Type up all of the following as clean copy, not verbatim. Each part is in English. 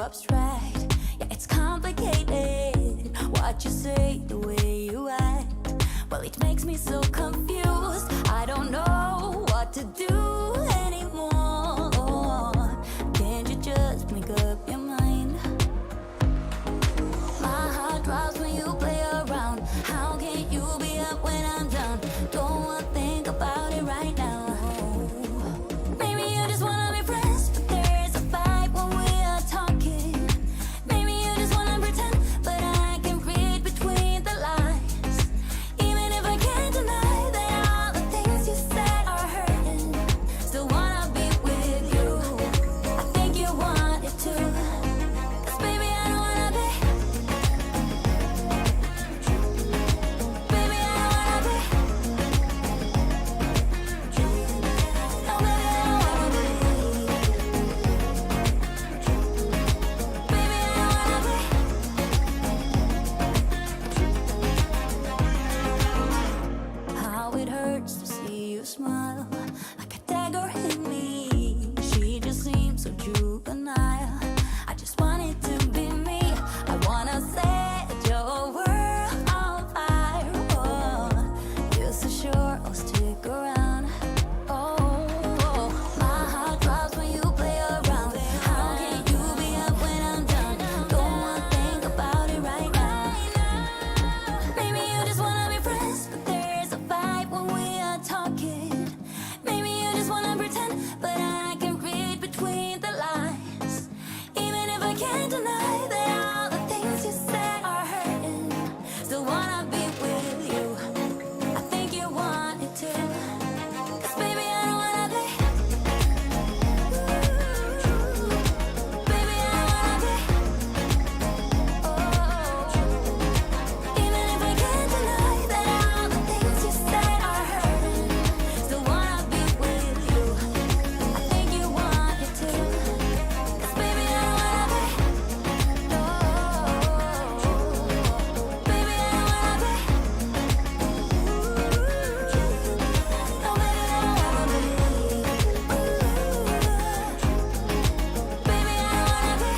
abstract. Yeah, it's complicated. What you say, the way you act, well, it makes me so confused. I don't know what to do anymore. Can't you just make up your mind? My heart drops when you play around. How can you be up when I'm down? Don't wanna think about it right now. Maybe you just wanna be friends, but there's a fight when we are talking. Maybe you just wanna pretend, but I can read between the lines. Even if I can't deny that all the things you said are hurting, still wanna be with you. I think you want it too. 'Cause baby, I don't wanna be. Baby, I don't wanna be. No, baby, I don't wanna be. Baby, I don't wanna be. How it hurts to see you smile, like a dagger in me. She just seems so juvenile. I just want it to be me. I wanna set your world on fire. Oh, you're so sure I'll stick around. Oh, my heart drops when you play around. How can you be up when I'm down? Don't wanna think about it right now. Maybe you just wanna be friends, but there's a fight when we are talking. Maybe you just wanna pretend, but I can read between the lines. Even if I can't deny that all the things you said are hurting, still wanna be with you. I think you want it too. 'Cause baby, I don't wanna be. Baby, I don't wanna be. Oh, even if I can't deny that all the things you said are hurting, still wanna be with you. I think you want it too. 'Cause baby, I don't wanna be. No, baby, I don't wanna be. No, baby, I don't wanna be. Baby, I don't wanna be.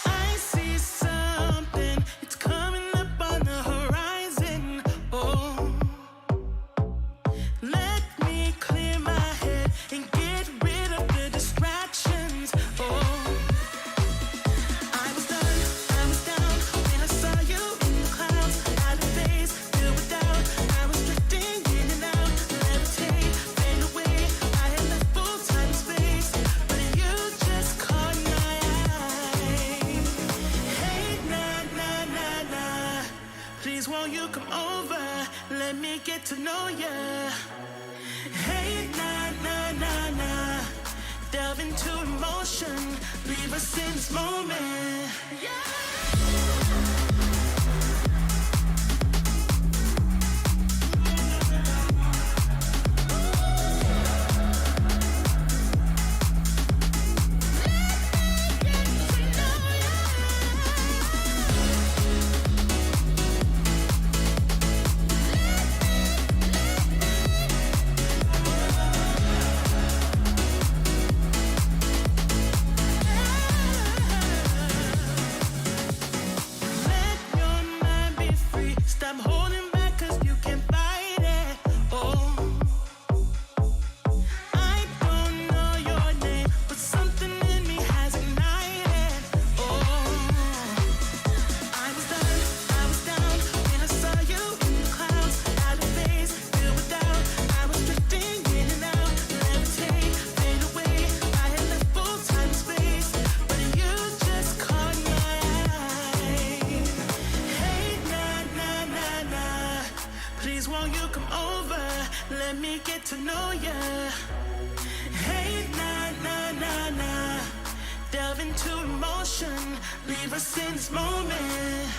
I see something, it's coming up on the horizon. Oh, let me clear my head and get rid of the distractions. Oh, I was done, I was down when I saw you in the clouds. Out of phase, filled with doubt. I was drifting in and out, levitate, fade away. I had left full time space, but you just caught my eye. Hey, nah, nah, nah, nah. Please won't you come over? Let me get to know ya. Hey, nah, nah, nah, nah. Delve into emotion. Leave us in this moment. Let your mind be free. Stop holding back, 'cause you can fight it. Oh, I don't know your name, but something in me has ignited. Oh, I was done, I was down when I saw you in the clouds. Out of phase, filled with doubt. I was drifting in and out, levitate, fade away. I had left full time space, but you just caught my eye. Hey, nah, nah, nah, nah. Please won't you come over? Let me get to know ya. Hey, nah, nah, nah, nah. Delve into emotion. Leave us in this moment.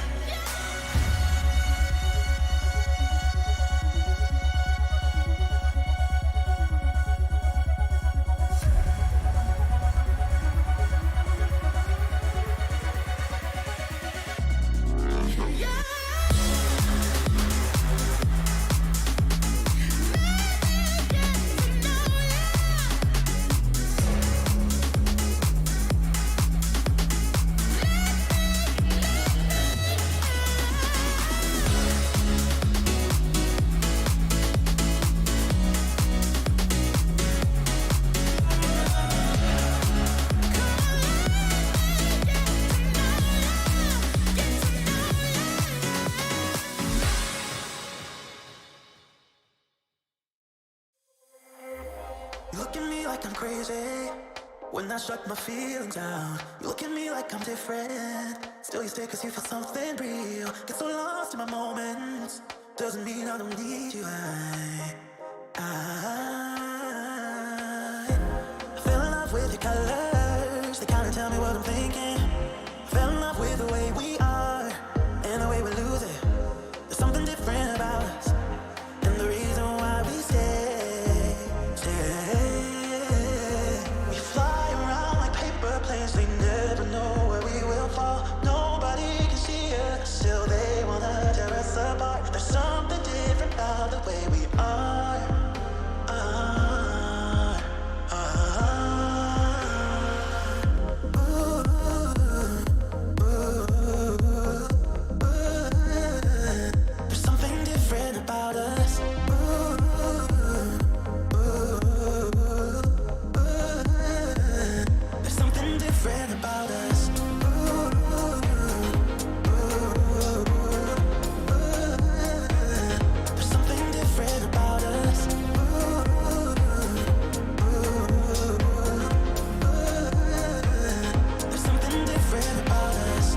like I'm crazy. When I shut my feelings down, you look at me like I'm different. Still you stay cause you feel something real. Get so lost in my moments. Doesn't mean I don't need you. I fell in love with your colors. They kinda tell me what I'm thinking. I fell in love with the way we are and the way we lose it. There's something different about us, and the reason why we stay. We fly around like paper planes. They never know where we will fall. Nobody can see us, still they wanna tear us apart. There's something different about the way we are. There's something different about us. There's something different about us. There's something different about us. There's something different about us.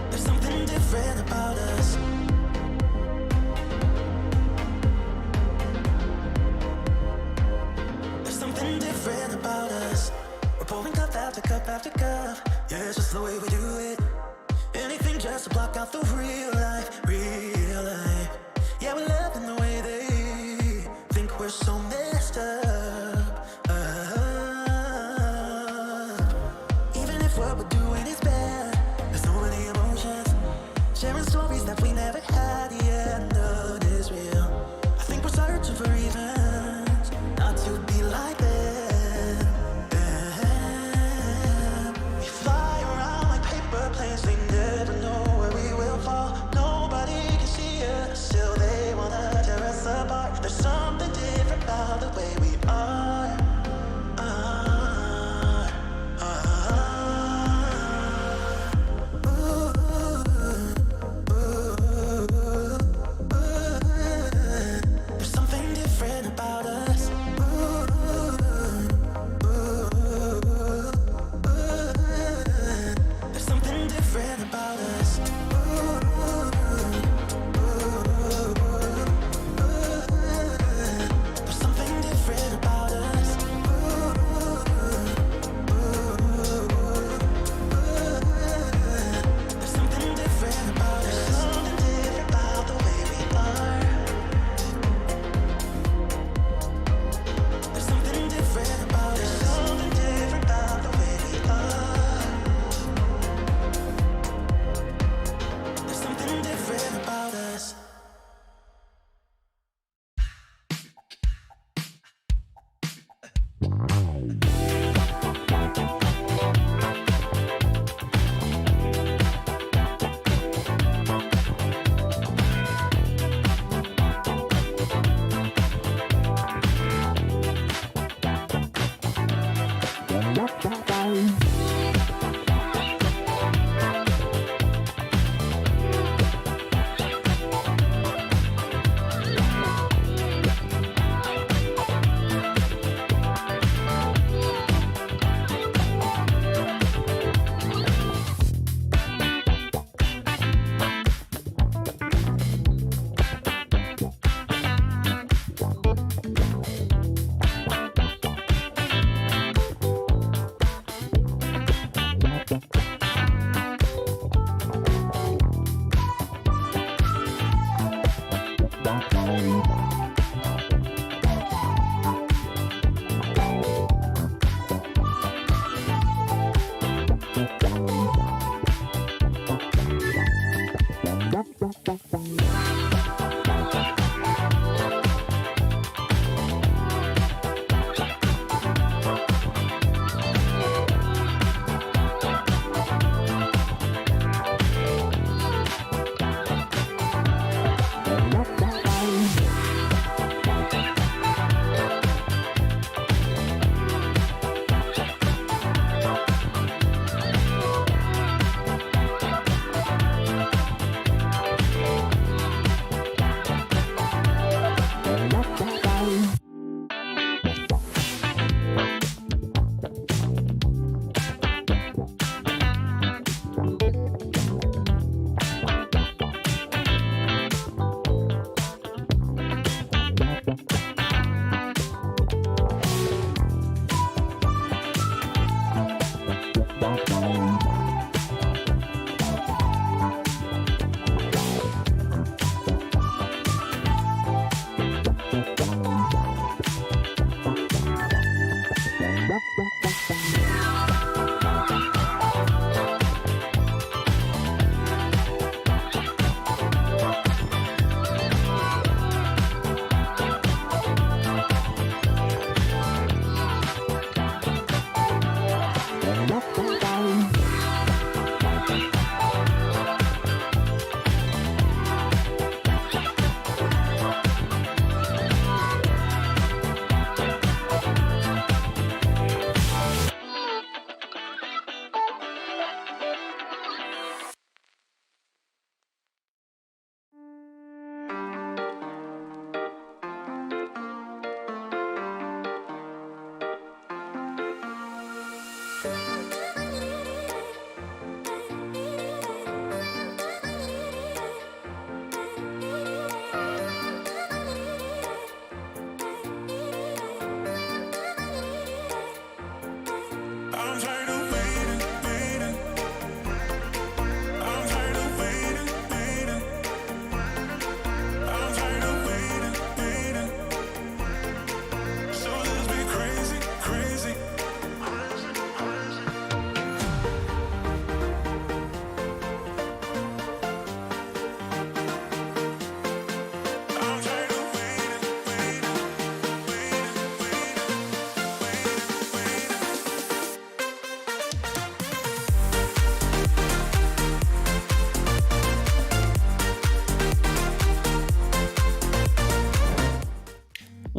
There's something different about us. There's something different about us. We're pouring cup after cup after cup. Yeah, it's just the way we do it. Anything just to block out the real life, real life. Yeah, we're loving the way they think we're so messed up. Even if what we're doing is bad, there's so many emotions. Sharing stories that we never had, yeah, none is real. I think we're searching for reasons not to be like them. We fly around like paper planes. They never know where we will fall.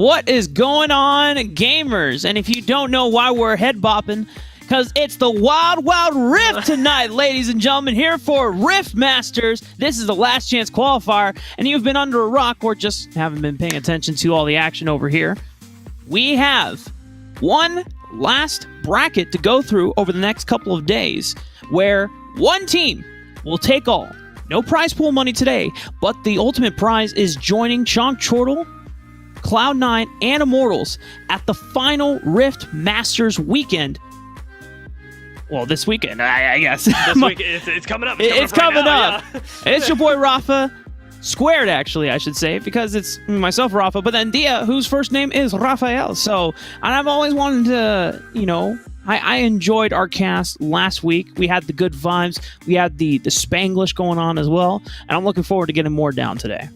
What is going on, gamers? And if you don't know why we're head bopping, because it's the Wild Wild Rift tonight, ladies and gentlemen, here for Rift Masters. This is the last chance qualifier, and you've been under a rock or just haven't been paying attention to all the action over here. We have one last bracket to go through over the next couple of days, where one team will take all. No prize pool money today, but the ultimate prize is joining Chonk Chortle, Cloud9, and Immortals at the final Rift Masters weekend. Well, this weekend, I guess. This week, it's coming up. It's coming up. Yeah. It's your boy Rafa, squared actually, I should say, because it's myself, Rafa, but then Dia, whose first name is Rafael. So, and I've always wanted to, I enjoyed our cast last week. We had the good vibes. We had the Spanglish going on as well, and I'm looking forward to getting more down today.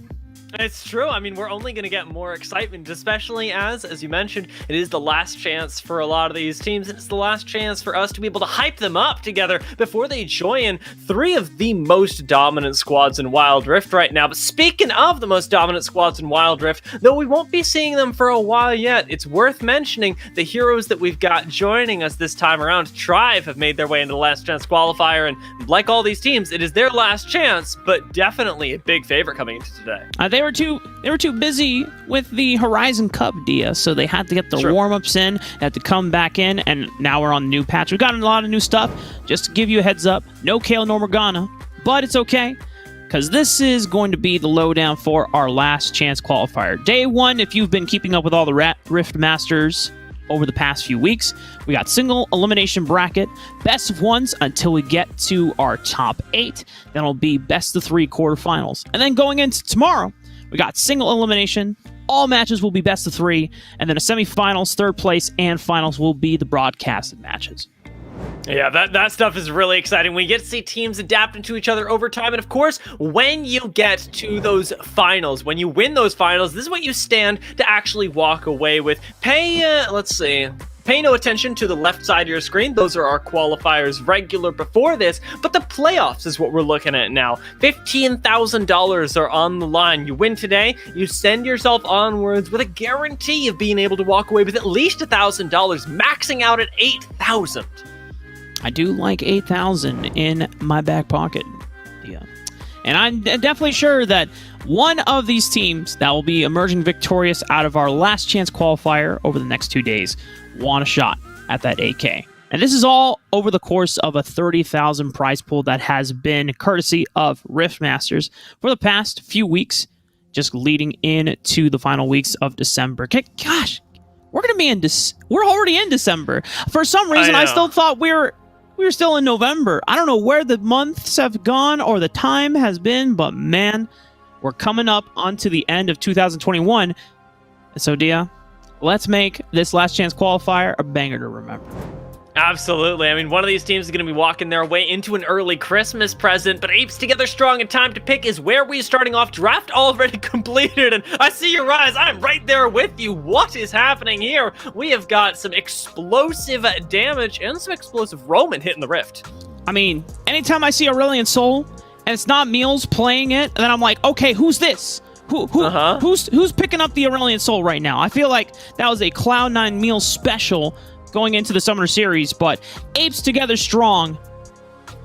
It's true. I mean, we're only going to get more excitement, especially as you mentioned, it is the last chance for a lot of these teams. It's the last chance for us to be able to hype them up together before they join three of the most dominant squads in Wild Rift right now. But speaking of the most dominant squads in Wild Rift, though we won't be seeing them for a while yet, it's worth mentioning the heroes that we've got joining us this time around. Tribe have made their way into the last chance qualifier, and like all these teams, it is their last chance, but definitely a big favorite coming into today. They were too busy with the Horizon Cup, Dia, so they had to get the warm-ups in, had to come back in, and now we're on the new patch. We've gotten a lot of new stuff. Just to give you a heads up, no Kale nor Morgana, but it's okay, because this is going to be the lowdown for our last chance qualifier. Day one, if you've been keeping up with all the Rift Masters over the past few weeks, we got single elimination bracket, best of ones until we get to our top 8. Then it'll be best of 3 quarterfinals. And then going into tomorrow, we got single elimination, all matches will be best of 3, and then a semifinals, third place, and finals will be the broadcasted matches. Yeah, that stuff is really exciting. We get to see teams adapting to each other over time, and of course, when you get to those finals, when you win those finals, this is what you stand to actually walk away with. Pay no attention to the left side of your screen. Those are our qualifiers regular before this, but the playoffs is what we're looking at now. $15,000 are on the line. You win today, you send yourself onwards with a guarantee of being able to walk away with at least $1,000, maxing out at $8,000. I do like 8,000 in my back pocket. Yeah. And I'm definitely sure that one of these teams that will be emerging victorious out of our last chance qualifier over the next 2 days want a shot at that 8K. And this is all over the course of a 30,000 prize pool that has been courtesy of Rift Masters for the past few weeks, just leading into the final weeks of December. Gosh, we're already in December. For some reason, I still thought we were still in November. I don't know where the months have gone or the time has been, but man, we're coming up onto the end of 2021. So, Dia, let's make this last chance qualifier a banger to remember. Absolutely. I mean, one of these teams is going to be walking their way into an early Christmas present, but Apes Together Strong and Time to Pick is where we're starting off. Draft already completed, and I see your eyes. I'm right there with you. What is happening here? We have got some explosive damage and some explosive Roman hitting the Rift. I mean, anytime I see Aurelion Sol, and it's not Meals playing it, and then I'm like, okay, who's this? Who's picking up the Aurelion Sol right now? I feel like that was a Cloud9 Meals special going into the Summoner Series, but Apes Together Strong,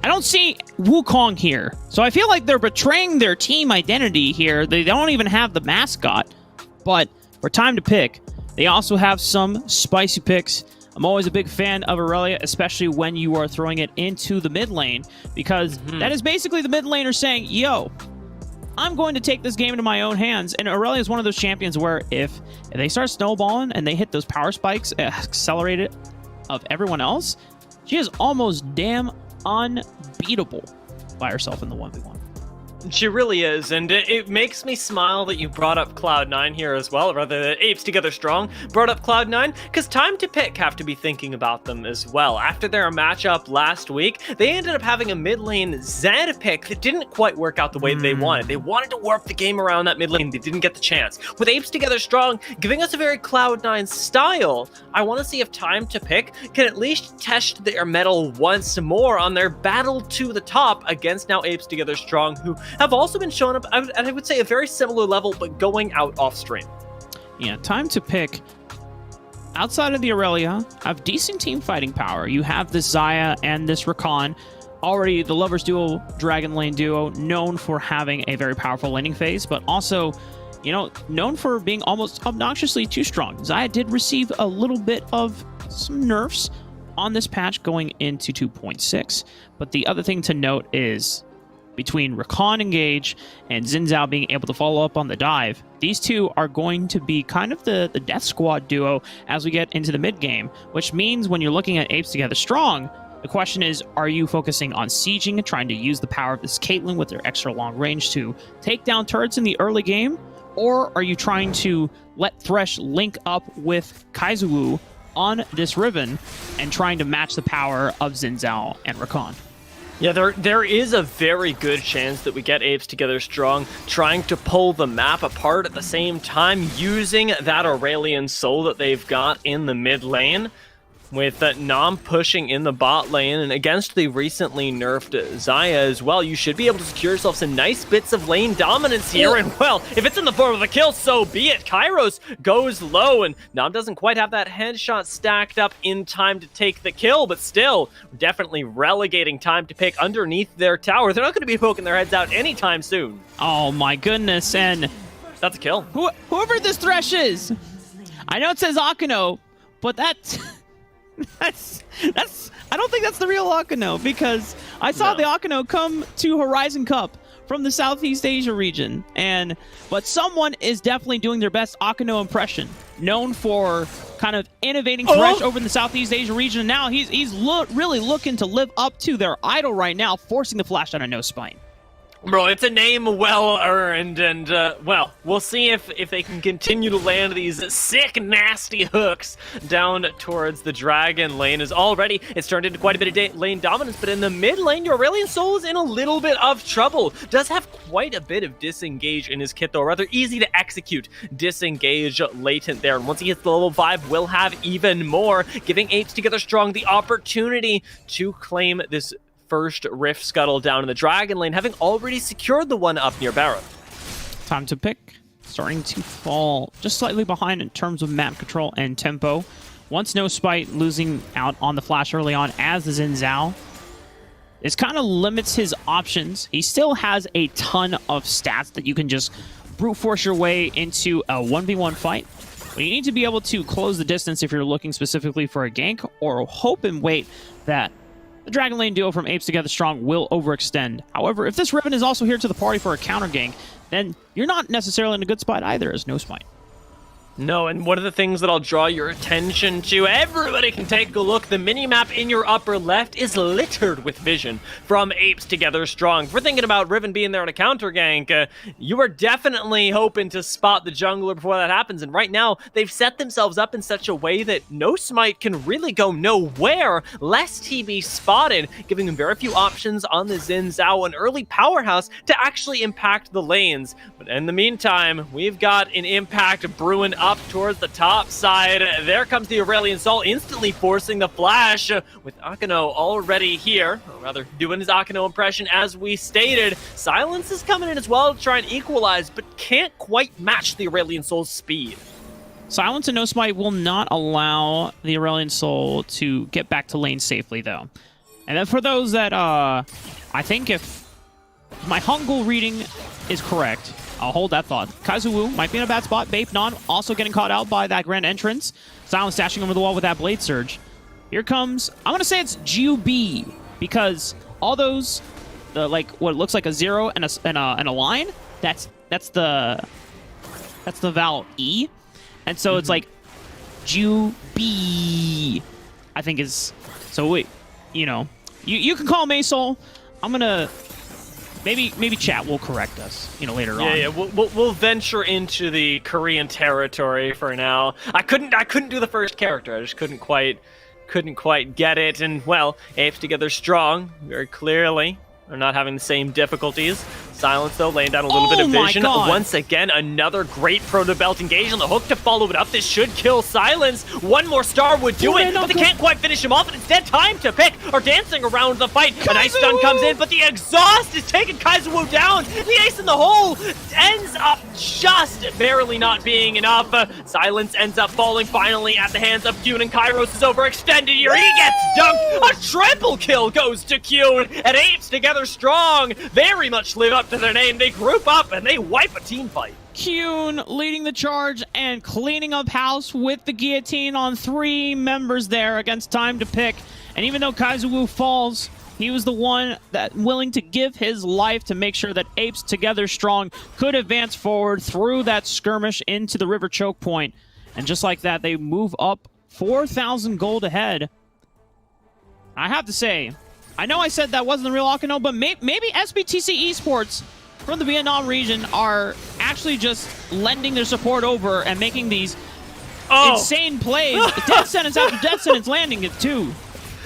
I don't see Wukong here. So I feel like they're betraying their team identity here. They don't even have the mascot. But for Time to Pick, they also have some spicy picks. I'm always a big fan of Aurelia, especially when you are throwing it into the mid lane, because that is basically the mid laner saying, yo, I'm going to take this game into my own hands. And Aurelia is one of those champions where if they start snowballing and they hit those power spikes accelerated of everyone else, she is almost damn unbeatable by herself in the 1v1. She really is, and it makes me smile that you brought up Cloud9 here as well, or rather that Apes Together Strong brought up Cloud9, because Time to Pick have to be thinking about them as well. After their matchup last week, they ended up having a mid lane Zed pick that didn't quite work out the way that they wanted. They wanted to warp the game around that mid lane, they didn't get the chance. With Apes Together Strong giving us a very Cloud9 style, I want to see if Time to Pick can at least test their mettle once more on their battle to the top against now Apes Together Strong, who have also been showing up at, I would say, a very similar level, but going out off stream. Yeah, time to pick. Outside of the Aurelia, have decent team fighting power. You have this Xayah and this Rakan. Already the Lovers duo, Dragon Lane duo, known for having a very powerful laning phase, but also, you know, known for being almost obnoxiously too strong. Xayah did receive a little bit of some nerfs on this patch going into 2.6. But the other thing to note is between Rakan Engage and Xin Zhao being able to follow up on the dive, these two are going to be kind of the Death Squad duo as we get into the mid game, which means when you're looking at Apes Together Strong, the question is, are you focusing on sieging and trying to use the power of this Caitlyn with their extra long range to take down turrets in the early game? Or are you trying to let Thresh link up with Kaizuwu on this Riven and trying to match the power of Xin Zhao and Rakan? Yeah, there is a very good chance that we get Apes Together Strong trying to pull the map apart at the same time, using that Aurelion Soul that they've got in the mid lane, with Nam pushing in the bot lane, and against the recently nerfed Xayah as well, you should be able to secure yourself some nice bits of lane dominance here, and well, if it's in the form of a kill, so be it. Kairos goes low, and Nam doesn't quite have that headshot stacked up in time to take the kill, but still, definitely relegating time to pick underneath their tower. They're not going to be poking their heads out anytime soon. Oh my goodness, and that's a kill. Whoever this Thresh is, I know it says Akano, but that's I don't think that's the real Akano, because I saw the Akano come to Horizon Cup from the Southeast Asia region, but someone is definitely doing their best Akano impression, known for kind of innovating Thresh over in the Southeast Asia region. Now he's really looking to live up to their idol right now, forcing the flash out of No Spine. Bro, it's a name well earned, and well, we'll see if they can continue to land these sick, nasty hooks down towards the Dragon lane, as already it's turned into quite a bit of lane dominance, but in the mid lane, your Aurelion Soul is in a little bit of trouble. Does have quite a bit of disengage in his kit, though, rather easy to execute disengage latent there, and once he hits the level 5, will have even more, giving Apes Together Strong the opportunity to claim this first Rift Scuttle down in the Dragon lane, having already secured the one up near Baron. Time to pick. Starting to fall just slightly behind in terms of map control and tempo. Once No Spite losing out on the flash early on as the Xin Zhao, this kind of limits his options. He still has a ton of stats that you can just brute force your way into a 1v1 fight. But you need to be able to close the distance if you're looking specifically for a gank, or hope and wait that the Dragon Lane duo from Apes Together Strong will overextend. However, if this Riven is also here to the party for a counter gank, then you're not necessarily in a good spot either as No Spite. No, and one of the things that I'll draw your attention to, everybody can take a look, the minimap in your upper left is littered with vision from Apes Together Strong. If we're thinking about Riven being there in a counter gank, you are definitely hoping to spot the jungler before that happens, and right now, they've set themselves up in such a way that No Smite can really go nowhere lest he be spotted, giving him very few options on the Xin Zhao, an early powerhouse, to actually impact the lanes. But in the meantime, we've got an impact brewing up towards the top side. There comes the Aurelion Soul, instantly forcing the flash, with Akano already here, or rather doing his Akano impression as we stated. Silence is coming in as well to try and equalize, but can't quite match the Aurelion Soul's speed. Silence and No Smite will not allow the Aurelion Soul to get back to lane safely, though. And then for those that, I think if my Hangul reading is correct, I'll hold that thought. Kaizuwu might be in a bad spot. Bape Non also getting caught out by that grand entrance. Silence dashing over the wall with that Blade Surge. Here comes, I'm going to say it's GUB, because all those, like what looks like a 0 and a line, that's the vowel E. And so it's like GUB, I think is, so wait, you know, you can call me Soul. I'm going to, Maybe chat will correct us, you know, later on. Yeah, we'll venture into the Korean territory for now. I couldn't do the first character. I just couldn't quite get it. And well, Apes Together Strong, very clearly, are not having the same difficulties. Silence, though, laying down a little bit of my vision. God. Once again, another great proto belt engage on the hook to follow it up. This should kill Silence. One more star would do it, but they can't quite finish him off, and instead Time to Pick are dancing around the fight. A nice stun comes in, but the exhaust is taking Kaizuwu down. The ace in the hole ends up just barely not being enough. Silence ends up falling finally at the hands of Kyun, and Kairos is overextended here. He gets dunked. A triple kill goes to Kyun, and Apes together strong very much live up to their name. They group up and they wipe a team fight. Kyun leading the charge and cleaning up house with the guillotine on 3 members there against Time to Pick. And even though Kaizuwu falls, he was the one that willing to give his life to make sure that Apes together strong could advance forward through that skirmish into the river choke point. And just like that, they move up 4,000 gold ahead. I have to say, I know I said that wasn't the real Akano, but maybe SBTC Esports from the Vietnam region are actually just lending their support over and making these insane plays. Death sentence after death sentence landing it too.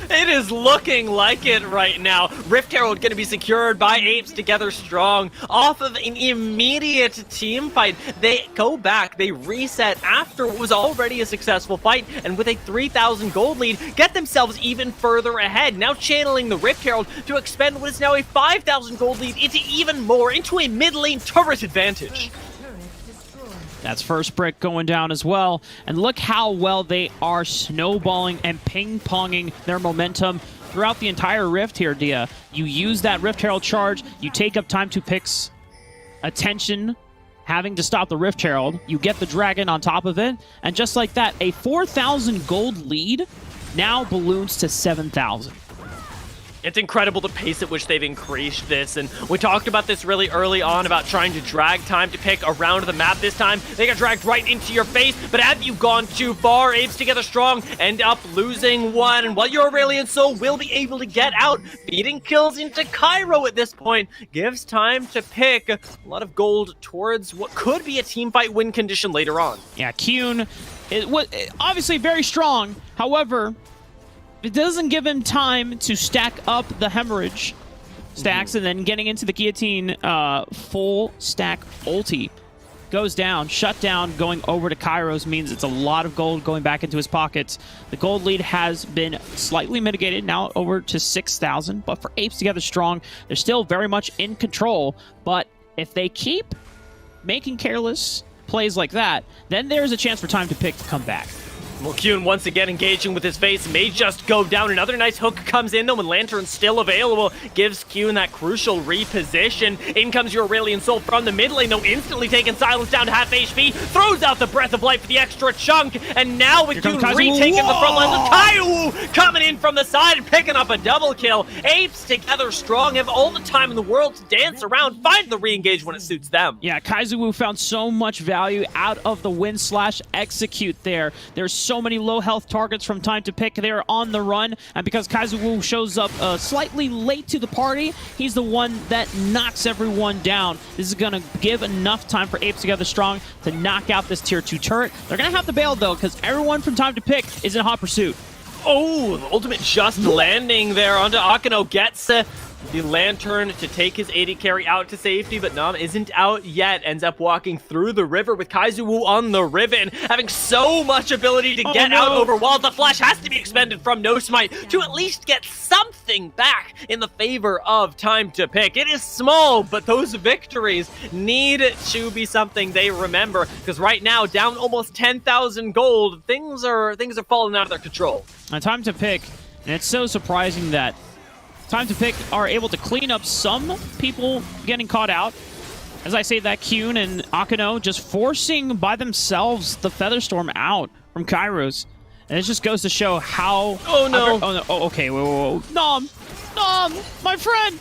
It is looking like it right now. Rift Herald going to be secured by Apes together strong off of an immediate team fight. They go back, they reset after what was already a successful fight, and with a 3,000 gold lead, get themselves even further ahead. Now channeling the Rift Herald to expend what is now a 5,000 gold lead into even more, into a mid lane turret advantage. That's first brick going down as well. And look how well they are snowballing and ping-ponging their momentum throughout the entire Rift here, Dia. You use that Rift Herald charge, you take up Time to Pick's attention, having to stop the Rift Herald, you get the Dragon on top of it, and just like that, a 4,000 gold lead now balloons to 7,000. It's incredible the pace at which they've increased this, and we talked about this really early on about trying to drag Time to Pick around the map this time. They got dragged right into your face, but have you gone too far? Apes together strong end up losing one, and while your Aurelian Soul will be able to get out, feeding kills into Cairo at this point gives Time to Pick a lot of gold towards what could be a team fight win condition later on. Yeah, Kyun was obviously very strong. However, it doesn't give him time to stack up the hemorrhage stacks, and then getting into the guillotine full stack ulti. Goes down, shut down, going over to Kairos means it's a lot of gold going back into his pockets. The gold lead has been slightly mitigated, now over to 6,000, but for Apes together strong, they're still very much in control. But if they keep making careless plays like that, then there's a chance for Time to Pick to come back. Well, Kyun once again engaging with his face, may just go down. Another nice hook comes in though, when Lantern's still available, gives Kyun that crucial reposition. In comes your Aurelian Soul from the mid lane though, instantly taking Silence down to half HP, throws out the Breath of Life for the extra chunk, and now with Kyun retaking the front line, the Kaiwu coming in from the side and picking up a double kill. Apes together strong, have all the time in the world to dance around, find the re-engage when it suits them. Yeah, Kaizuwu found so much value out of the win/execute there. There's so many low health targets from Time to Pick. They're on the run, and because Kaizuwu shows up slightly late to the party, he's the one that knocks everyone down. This is going to give enough time for Apes together strong to knock out this tier 2 turret. They're going to have to bail though, because everyone from Time to Pick is in hot pursuit. Oh, the ultimate just landing there onto Akano, gets the Lantern to take his AD carry out to safety, but Nam isn't out yet. Ends up walking through the river with Kaizuwu on the ribbon, having so much ability to get out over walls. The flash has to be expended from No Smite to at least get something back in the favor of Time to Pick. It is small, but those victories need to be something they remember, because right now, down almost 10,000 gold, things are falling out of their control. Time to Pick, and it's so surprising that Time to Pick are able to clean up some people getting caught out. As I say that, Kyun and Akano just forcing by themselves the Featherstorm out from Kairos. And it just goes to show how... Oh, no. Oh, no. Oh, okay. Whoa. Nom, my friend.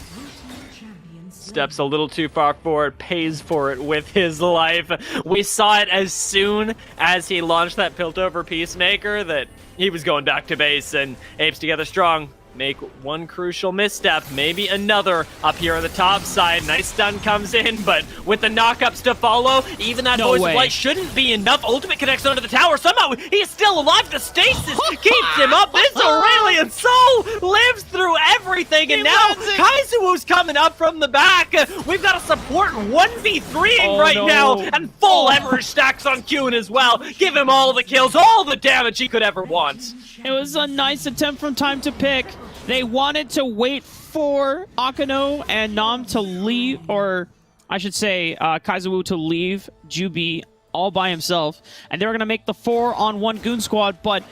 Steps a little too far forward, pays for it with his life. We saw it as soon as he launched that Piltover Peacemaker that he was going back to base, and Apes together strong make one crucial misstep, maybe another up here on the top side. Nice stun comes in, but with the knockups to follow, even that Voice of Light shouldn't be enough. Ultimate connects onto the tower. Somehow he's still alive. The stasis keeps him up. This Aurelion Soul lives through everything, and now Kaizuo's coming up from the back. We've got a support 1v3 now, and full Ember stacks on Kyun as well. Give him all the kills, all the damage he could ever want. It was a nice attempt from Time to Pick. They wanted to wait for Akano and Nam to leave, or I should say Kaizuo to leave Jubi all by himself, and they were going to make the 4-on-1 Goon Squad, but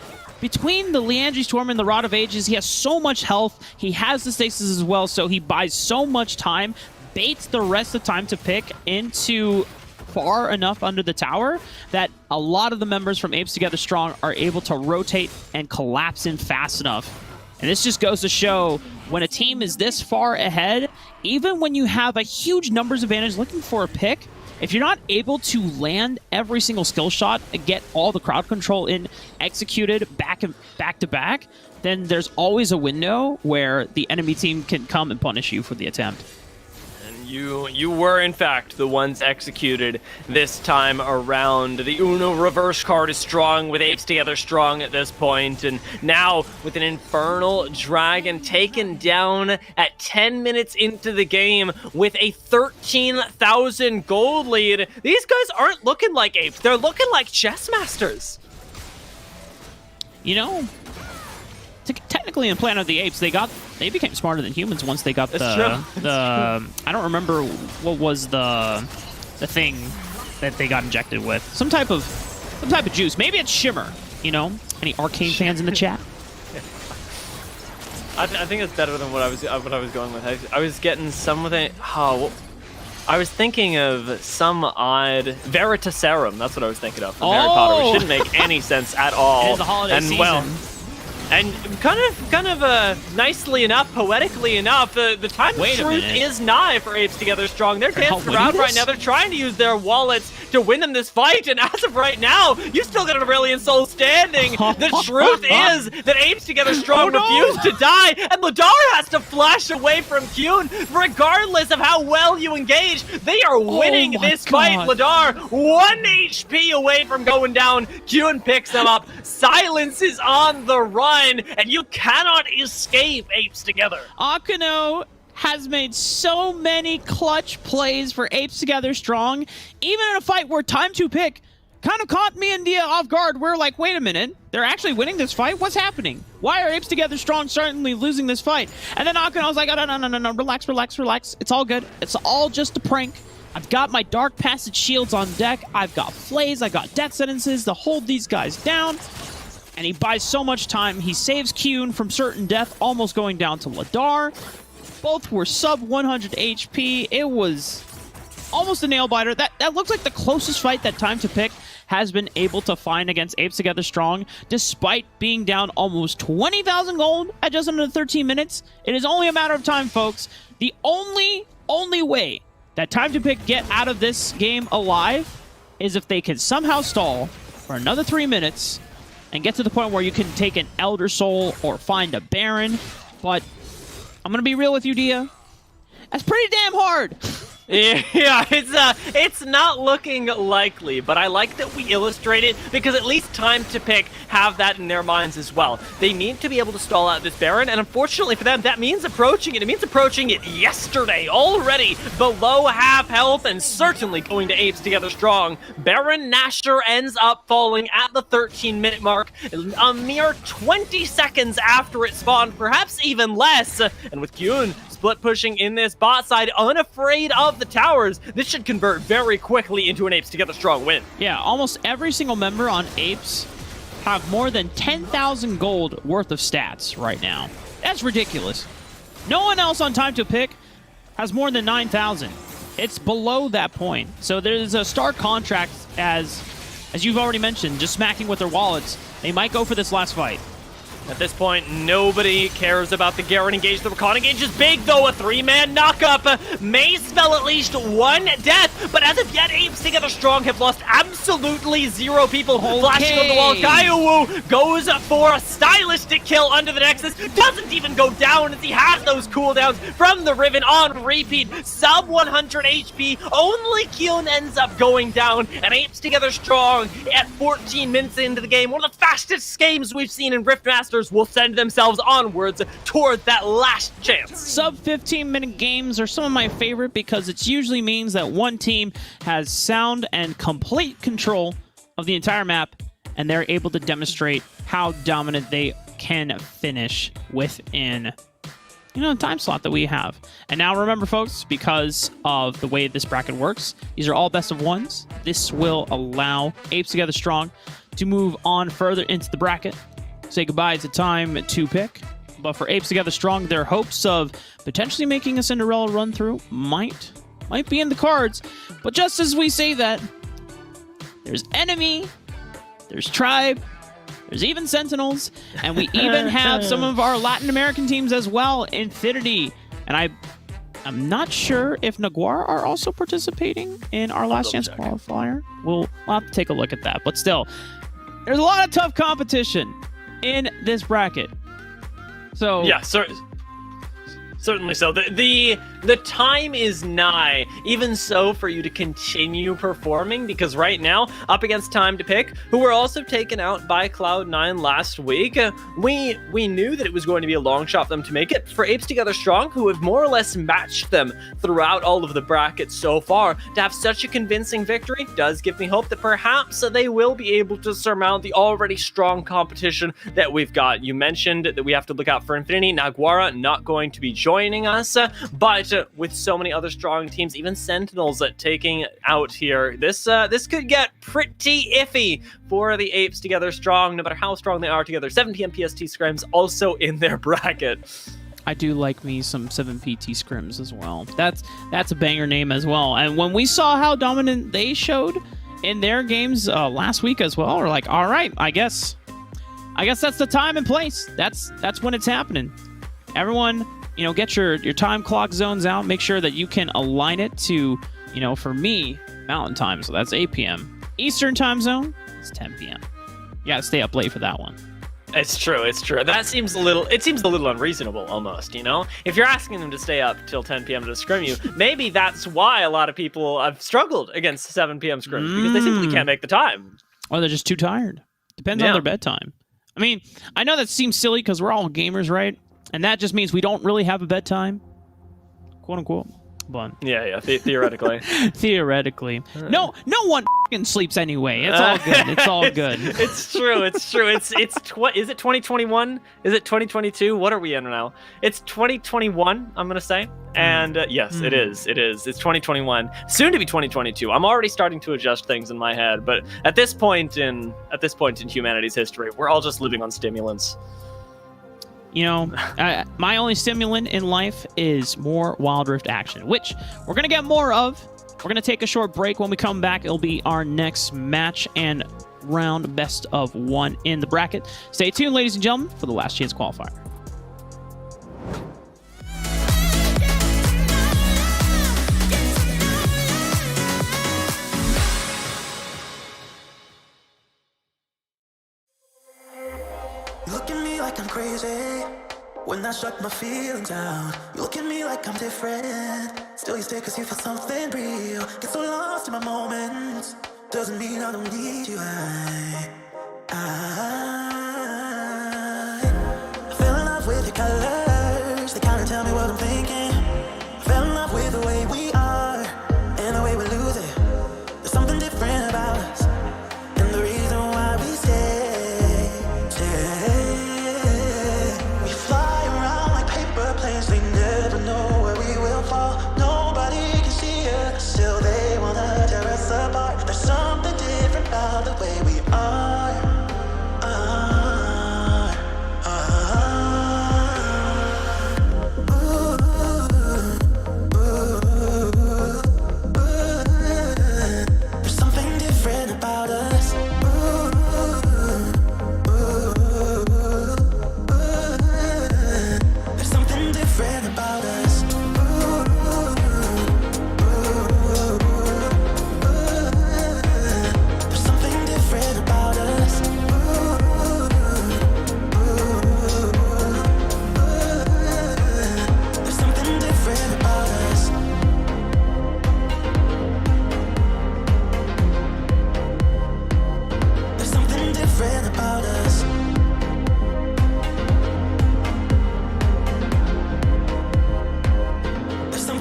between the Liandry Storm and the Rod of Ages, he has so much health, he has the stasis as well, so he buys so much time, baits the rest of Time to Pick into far enough under the tower that a lot of the members from Apes Together Strong are able to rotate and collapse in fast enough. And this just goes to show when a team is this far ahead, even when you have a huge numbers advantage looking for a pick, if you're not able to land every single skill shot and get all the crowd control in executed back to back, then there's always a window where the enemy team can come and punish you for the attempt. You were, in fact, the ones executed this time around. The Uno reverse card is strong with Apes Together Strong at this point, and now with an Infernal Dragon taken down at 10 minutes into the game with a 13,000 gold lead. These guys aren't looking like apes. They're looking like chess masters. You know, technically in Planet of the Apes, they became smarter than humans once they got the I don't remember what was the thing that they got injected with. Some type of juice. Maybe it's Shimmer, you know? Any Arcane fans in the chat? I think it's better than what I was going with. I was getting something. I was thinking of some odd Veritaserum. That's what I was thinking of from Harry Potter, which didn't make any sense at all. It is the holiday season. Well, and kind of nicely enough, poetically enough, the time of truth is nigh for Apes Together Strong. They're dancing around right now. They're trying to use their wallets to win them this fight, and as of right now, you still got an Aurelion Soul standing. The truth is that Apes Together Strong refuse to die, and Ladar has to flash away from Kyun. Regardless of how well you engage, they are winning this fight. Ladar, 1 HP away from going down. Kyun picks them up. Silence is on the run, and you cannot escape Apes Together. Akano has made so many clutch plays for Apes Together Strong, even in a fight where Time to Pick kind of caught me and Dia off guard. We're like, wait a minute, they're actually winning this fight? What's happening? Why are Apes Together Strong certainly losing this fight? And then Akano was like, oh, no, relax. It's all good. It's all just a prank. I've got my Dark Passage shields on deck. I've got Flays. I've got death sentences to hold these guys down. And he buys so much time. He saves Kyun from certain death, almost going down to Ladar. Both were sub 100 HP. It was almost a nail-biter. That looks like the closest fight that Time to Pick has been able to find against Apes Together Strong, despite being down almost 20,000 gold at just under 13 minutes. It is only a matter of time, folks. The only way that Time to Pick get out of this game alive is if they can somehow stall for another 3 minutes and get to the point where you can take an Elder Soul or find a Baron. But I'm going to be real with you, Dia. That's pretty damn hard. Yeah, it's not looking likely, but I like that we illustrate it because at least Time to Pick have that in their minds as well. They need to be able to stall out this Baron, and unfortunately for them, that means approaching it. It means approaching it yesterday, already below half health, and certainly going to Apes Together Strong. Baron Nashor ends up falling at the 13-minute mark, a mere 20 seconds after it spawned, perhaps even less. And with Kyun split pushing in this bot side, unafraid of the towers, this should convert very quickly into an Apes Together Strong win. Yeah, almost every single member on Apes have more than 10,000 gold worth of stats right now. That's ridiculous. No one else on Time to Pick has more than 9,000. It's below that point. So there's a stark contrast as you've already mentioned, just smacking with their wallets. They might go for this last fight. At this point, nobody cares about the Garen engage. The recon engage is big, though. A 3-man knockup may spell at least one death, but as of yet, Apes Together Strong have lost absolutely 0 people. Flashing on the wall, Kyowu goes for a stylistic kill under the Nexus. Doesn't even go down as he has those cooldowns from the Riven on repeat. Sub 100 HP. Only Kyun ends up going down, and Apes Together Strong at 14 minutes into the game. One of the fastest games we've seen in Riftmasters will send themselves onwards toward that last chance. Sub 15-minute games are some of my favorite because it usually means that one team has sound and complete control of the entire map, and they're able to demonstrate how dominant they can finish within the time slot that we have. And now remember, folks, because of the way this bracket works, these are all best of ones. This will allow Apes Together Strong to move on further into the bracket. Say goodbye to time to pick. But for Apes Together Strong, their hopes of potentially making a Cinderella run through might be in the cards. But just as we say that, there's enemy, there's tribe, there's even Sentinels, and we even have some of our Latin American teams as well, Infinity. And I'm not sure if Naguar are also participating in our last chance qualifier. We'll have to take a look at that. But still, there's a lot of tough competition in this bracket. So yeah, certainly so. The time is nigh, even so, for you to continue performing, because right now, up against Time to Pick, who were also taken out by Cloud9 last week, we knew that it was going to be a long shot for them to make it. For Apes Together Strong, who have more or less matched them throughout all of the brackets so far, to have such a convincing victory does give me hope that perhaps they will be able to surmount the already strong competition that we've got. You mentioned that we have to look out for Infinity. Naguara not going to be joining us, but with so many other strong teams, even Sentinels taking out here, this could get pretty iffy for the Apes Together Strong, no matter how strong they are together. 7 p.m. PST scrims also in their bracket. I do like me some 7PT scrims as well. That's a banger name as well. And when we saw how dominant they showed in their games last week as well, we're like, all right, I guess that's the time and place. That's when it's happening. Everyone, get your time clock zones out. Make sure that you can align it to, for me, Mountain Time. So that's 8 p.m. Eastern Time Zone, it's 10 p.m. You gotta stay up late for that one. It's true. That seems a little unreasonable almost, If you're asking them to stay up till 10 p.m. to scrim you, maybe that's why a lot of people have struggled against 7 p.m. scrims, because they simply can't make the time. Or they're just too tired. Depends on their bedtime. I mean, I know that seems silly because we're all gamers, right? And that just means we don't really have a bedtime, quote unquote. But yeah, theoretically. Theoretically. No one f***ing sleeps anyway. It's all good. It's all good. It's true. Is it 2021? Is it 2022? What are we in now? It's 2021, I'm gonna say. And yes, it is. It's 2021. Soon to be 2022. I'm already starting to adjust things in my head, but at this point in humanity's history, we're all just living on stimulants. My only stimulant in life is more Wild Rift action, which we're going to get more of. We're going to take a short break. When we come back, it'll be our next match and round best of one in the bracket. Stay tuned, ladies and gentlemen, for the last chance qualifier. You look at me like I'm crazy when I shut my feelings out. You look at me like I'm different, still you stay cause you feel something real. Get so lost in my moments, doesn't mean I don't need you. I fell in love with your colors, they kinda tell me what I'm thinking. I fell in love with the way we are and the way we lose it. There's something different about us, and the reason why we stay. We fly around like paper planes, they never know where we will fall. Nobody can see us, still they wanna tear us apart. There's something different about the way we are.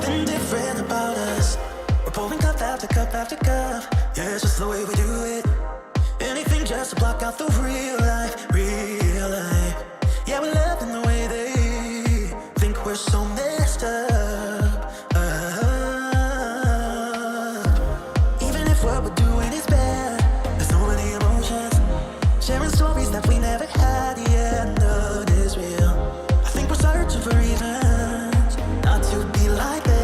something different about us. We're pouring cup after cup after cup. Yeah, it's just the way we do it. Anything just to block out the real life, real life. Yeah, we're loving the way they think we're so messed up. Even if what we're doing is bad, there's so many emotions. Sharing stories that we never had, yeah, none is real. I think we're searching for reasons not to be like them.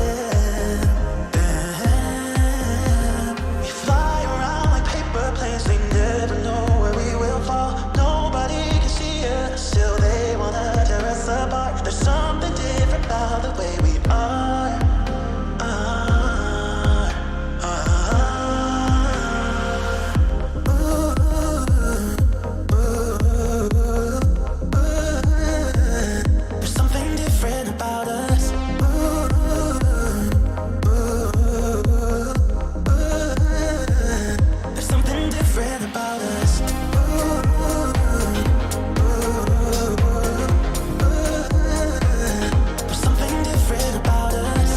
We fly around like paper planes, they never know where we will fall. Nobody can see us, still they wanna tear us apart. There's something different about the way we are. There's something different about us. There's something different about us. There's something different about us.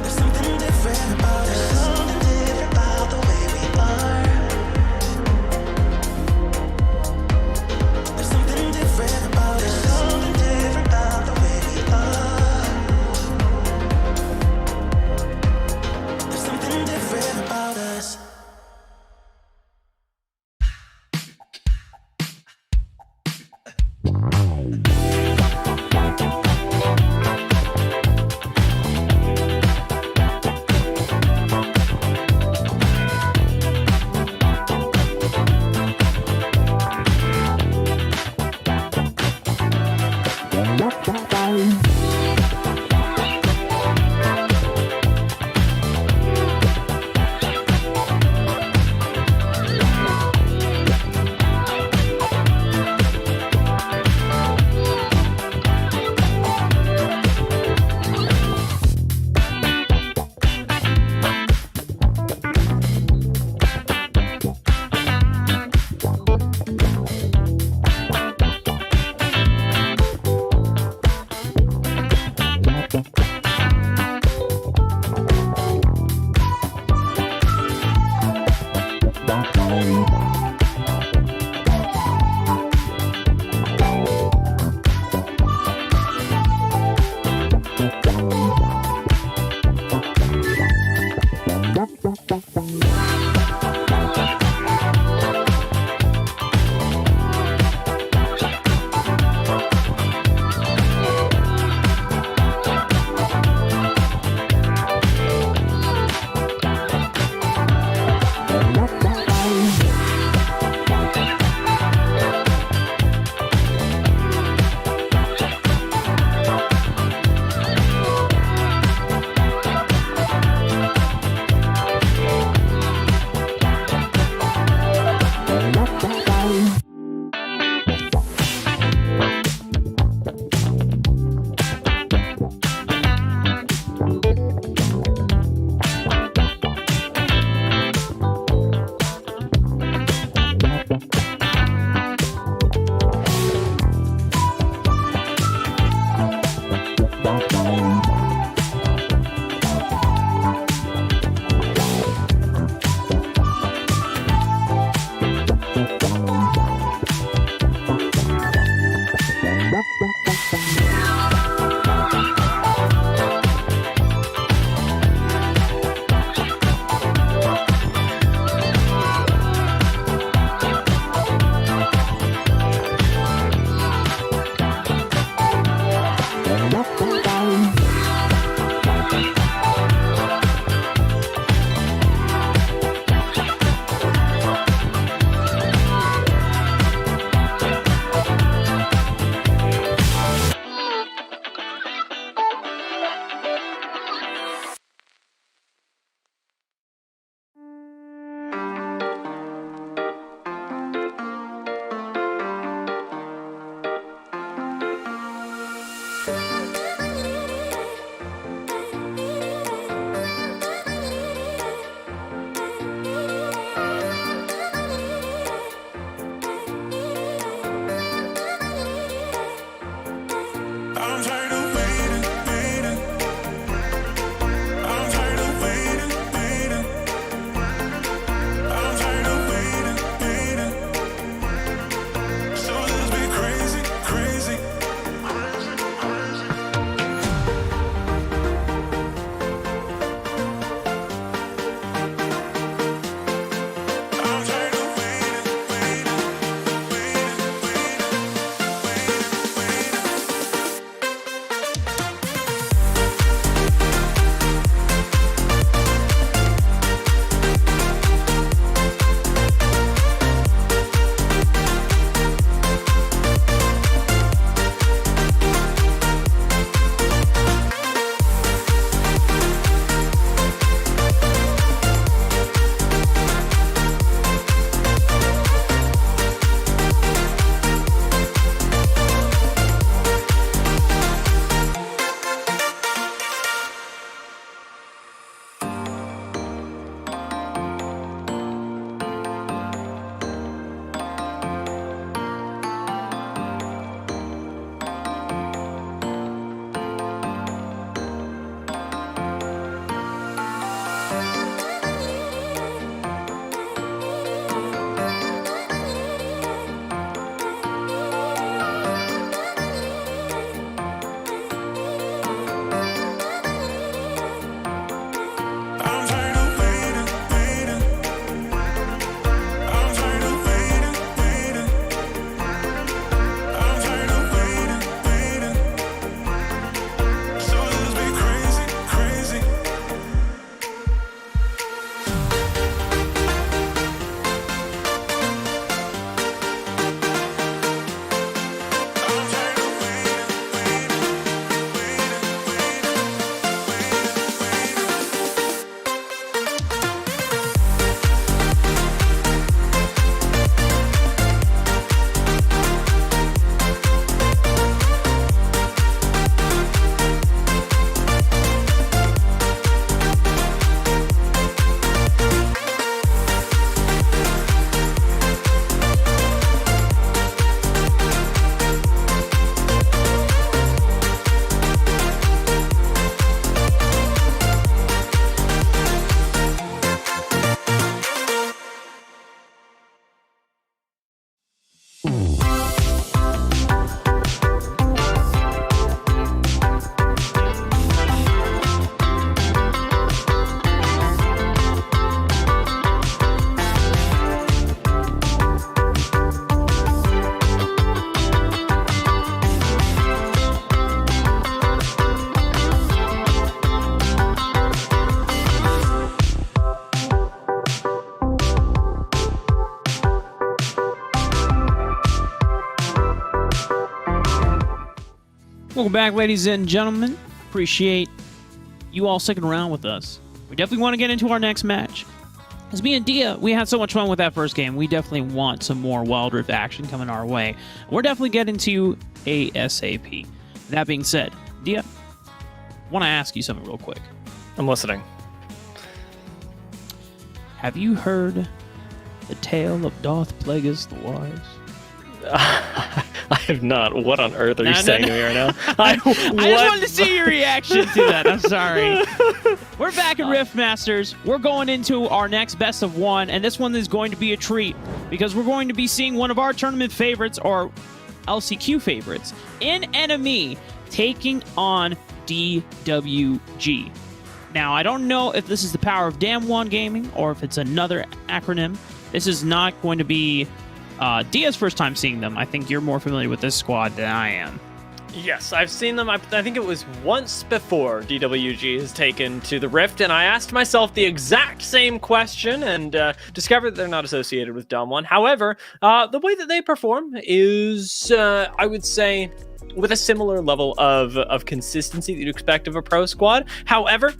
There's something different about us. Something different about the way we are. There's something different about us. Something different about the way we are. There's something different about us. Welcome back, ladies and gentlemen. Appreciate you all sticking around with us. We definitely want to get into our next match. As me and Dia, we had so much fun with that first game. We definitely want some more Wild Rift action coming our way. We're definitely getting to ASAP. That being said, Dia, I want to ask you something real quick. I'm listening. Have you heard the tale of Darth Plagueis the Wise? I have not. What on earth are you saying to me right now? I just wanted to see your reaction to that. I'm sorry. We're back at Rift Masters. We're going into our next best of one, and this one is going to be a treat because we're going to be seeing one of our tournament favorites, or LCQ favorites, in Enemy taking on DWG. Now, I don't know if this is the power of Damwon Gaming or if it's another acronym. This is not going to be Dia's first time seeing them. I think you're more familiar with this squad than I am. Yes, I've seen them. I think it was once before DWG has taken to the Rift, and I asked myself the exact same question and discovered that they're not associated with Damwon. However, the way that they perform is, I would say, with a similar level of consistency that you'd expect of a pro squad. However,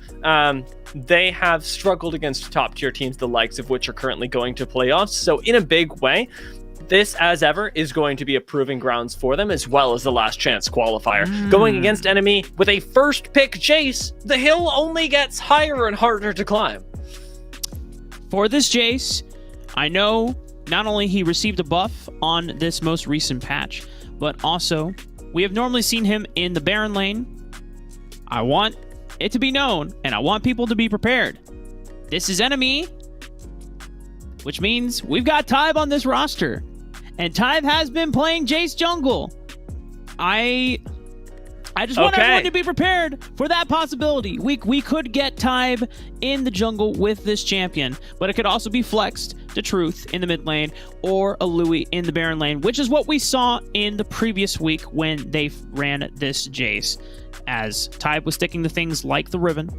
they have struggled against top-tier teams, the likes of which are currently going to playoffs. So in a big way, this, as ever, is going to be a proving grounds for them, as well as the last chance qualifier. Going against Enemy with a first pick Jace, the hill only gets higher and harder to climb. For this Jace, I know not only he received a buff on this most recent patch, but also we have normally seen him in the Baron lane. I want it to be known, and I want people to be prepared. This is Enemy, which means we've got Tybe on this roster. And Tybe has been playing Jace jungle. I just want everyone to be prepared for that possibility. We could get Tybe in the jungle with this champion, but it could also be flexed to Truth in the mid lane or a Louis in the Baron lane, which is what we saw in the previous week when they ran this Jace, as Tybe was sticking to things like the Riven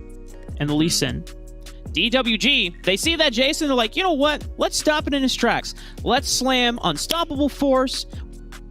and the Lee Sin. DWG, they see that Jason, they're like, you know what? Let's stop it in his tracks. Let's slam Unstoppable Force,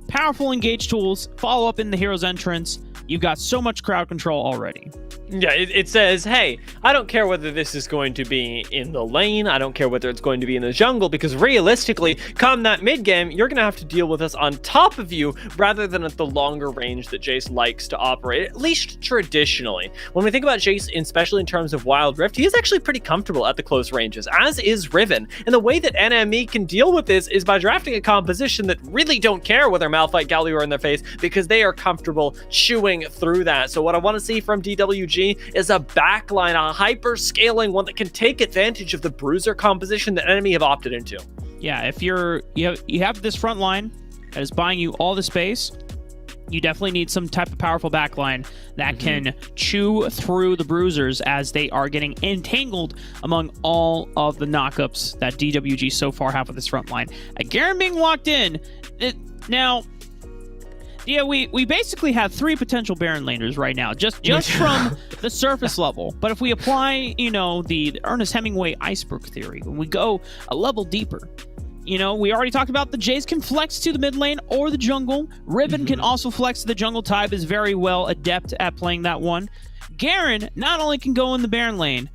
powerful engage tools, follow up in the hero's entrance. You've got so much crowd control already. Yeah, it says, hey, I don't care whether this is going to be in the lane, I don't care whether it's going to be in the jungle, because realistically, come that mid game, you're going to have to deal with us on top of you, rather than at the longer range that Jace likes to operate, at least traditionally. When we think about Jace, especially in terms of Wild Rift, he is actually pretty comfortable at the close ranges, as is Riven. And the way that NME can deal with this is by drafting a composition that really don't care whether Malphite, Galio are in their face, because they are comfortable chewing through that. So what I want to see from DWG is a backline, a hyper-scaling one that can take advantage of the bruiser composition that Enemy have opted into. Yeah, if you have this front line that is buying you all the space, you definitely need some type of powerful backline that can chew through the bruisers as they are getting entangled among all of the knockups that DWG so far have with this front line. Garen being locked in. Now, yeah, we basically have three potential Baron laners right now, just from the surface level. But if we apply, the Ernest Hemingway iceberg theory, when we go a level deeper, we already talked about the Jace can flex to the mid lane or the jungle. Riven can also flex to the jungle. Tybe is very well adept at playing that one. Garen not only can go in the Baron lane,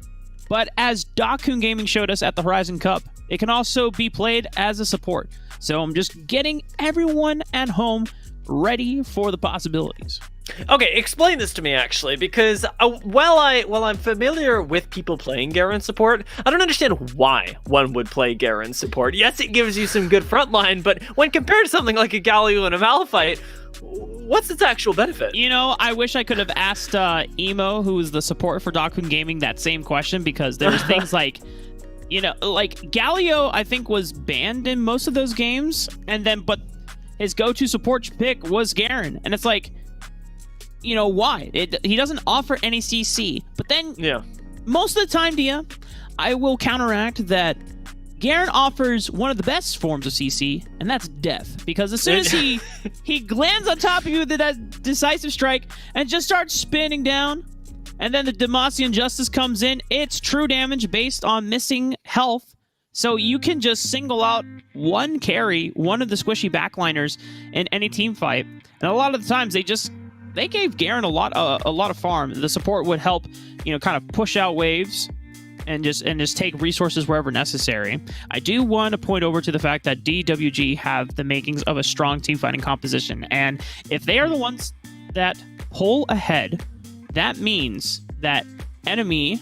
but as Dakun Gaming showed us at the Horizon Cup, it can also be played as a support. So I'm just getting everyone at home ready for the possibilities. Okay, explain this to me, actually, because while I'm familiar with people playing Garen support, I don't understand why one would play Garen support. Yes, it gives you some good frontline, but when compared to something like a Galio and a Malphite, what's its actual benefit? I wish I could have asked Emo, who is the support for Dakun Gaming, that same question, because there's things like Galio, I think, was banned in most of those games, but his go-to support pick was Garen, and it's like, why? He doesn't offer any CC, but then most of the time, Dia, I will counteract that Garen offers one of the best forms of CC, and that's death, because as soon as he lands on top of you with that decisive strike and just starts spinning down, and then the Demacian Justice comes in, it's true damage based on missing health. So you can just single out one carry, one of the squishy backliners in any team fight. And a lot of the times they just they gave Garen a lot of farm. The support would help, kind of push out waves and just take resources wherever necessary. I do want to point over to the fact that DWG have the makings of a strong team fighting composition, and if they are the ones that pull ahead, that means that enemy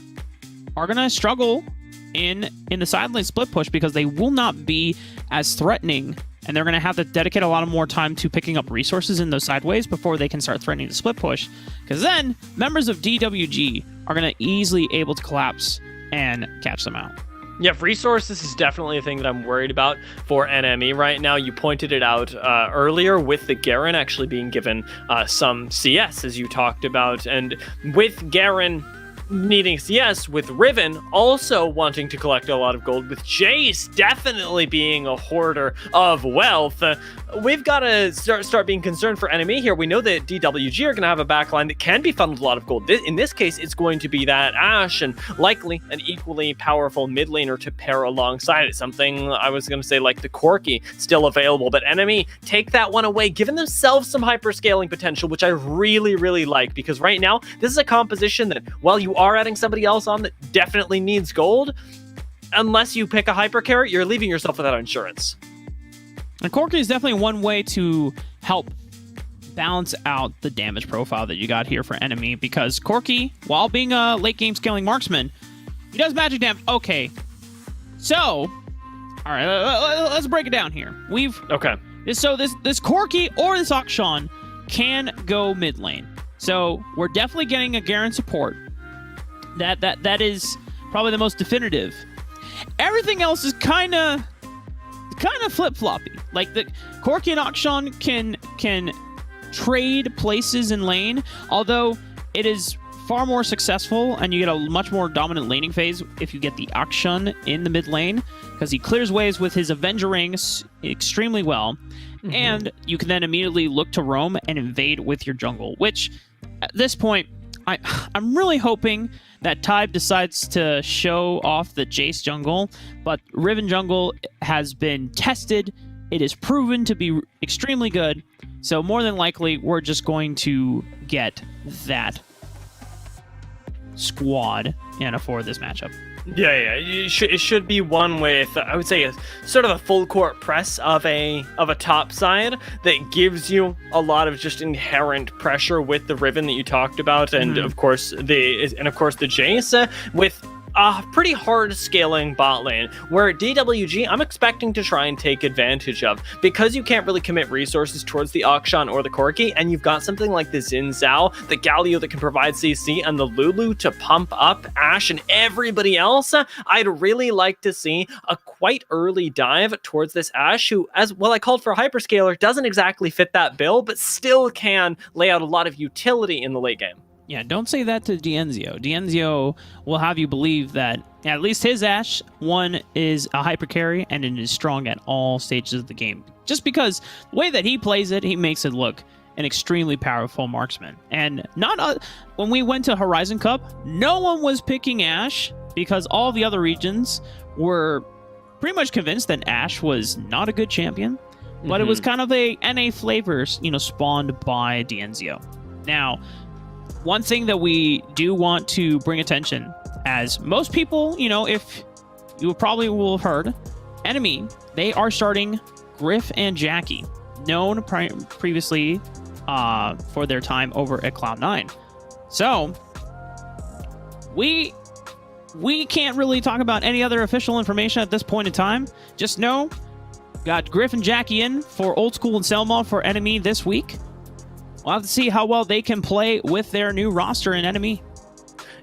are gonna struggle in the side lane split push because they will not be as threatening, and they're gonna have to dedicate a lot of more time to picking up resources in those sideways before they can start threatening the split push. Because then members of DWG are gonna easily able to collapse and catch them out. Yeah, resources is definitely a thing that I'm worried about for NME right now. You pointed it out earlier with the Garen actually being given some CS, as you talked about. And with Garen needing CS, with Riven also wanting to collect a lot of gold, with Jace definitely being a hoarder of wealth, we've got to start being concerned for enemy here. We know that DWG are going to have a backline that can be funneled a lot of gold. In this case, it's going to be that Ashe and likely an equally powerful mid laner to pair alongside it. Something I was going to say like the Corki still available, but enemy take that one away, giving themselves some hyperscaling potential, which I really, really like, because right now this is a composition that while you are adding somebody else on that definitely needs gold, unless you pick a hyper carry, you're leaving yourself without insurance. And Corki is definitely one way to help balance out the damage profile that you got here for enemy, because Corki, while being a late game scaling marksman, he does magic damage. Okay, so all right, let's break it down here. This Corki or this Akshan can go mid lane, so we're definitely getting a Garen support. That is probably the most definitive. Everything else is kind of flip-floppy. Like the Corki and Akshan can trade places in lane, although it is far more successful and you get a much more dominant laning phase if you get the Akshan in the mid lane, because he clears waves with his Avenger rings extremely well, and you can then immediately look to roam and invade with your jungle, which at this point I'm really hoping that Tybe decides to show off the Jace jungle, but Riven jungle has been tested. It is proven to be extremely good, so more than likely we're just going to get that squad for this matchup. Yeah, it should be one with, I would say, a sort of a full court press of a top side that gives you a lot of just inherent pressure with the Riven that you talked about, and of course the Jace with a pretty hard scaling bot lane, where DWG I'm expecting to try and take advantage of, because you can't really commit resources towards the Akshan or the Corki, and you've got something like the Xin Zhao, the Galio that can provide CC, and the Lulu to pump up Ashe and everybody else. I'd really like to see a quite early dive towards this Ashe, who, as well I called for a hyperscaler, doesn't exactly fit that bill, but still can lay out a lot of utility in the late game. Yeah, don't say that to Dienzio. Dienzio will have you believe that at least his Ashe, one, is a hyper carry, and it is strong at all stages of the game. Just because the way that he plays it, he makes it look an extremely powerful marksman. And when we went to Horizon Cup, no one was picking Ashe because all the other regions were pretty much convinced that Ashe was not a good champion, but it was kind of a NA flavor, spawned by Dienzio. Now, one thing that we do want to bring attention, as most people, if you probably will have heard, enemy, they are starting Griff and Jackie, known previously for their time over at Cloud9. So, we can't really talk about any other official information at this point in time. Just know, got Griff and Jackie in for Old School and Selma for enemy this week. We'll have to see how well they can play with their new roster in enemy.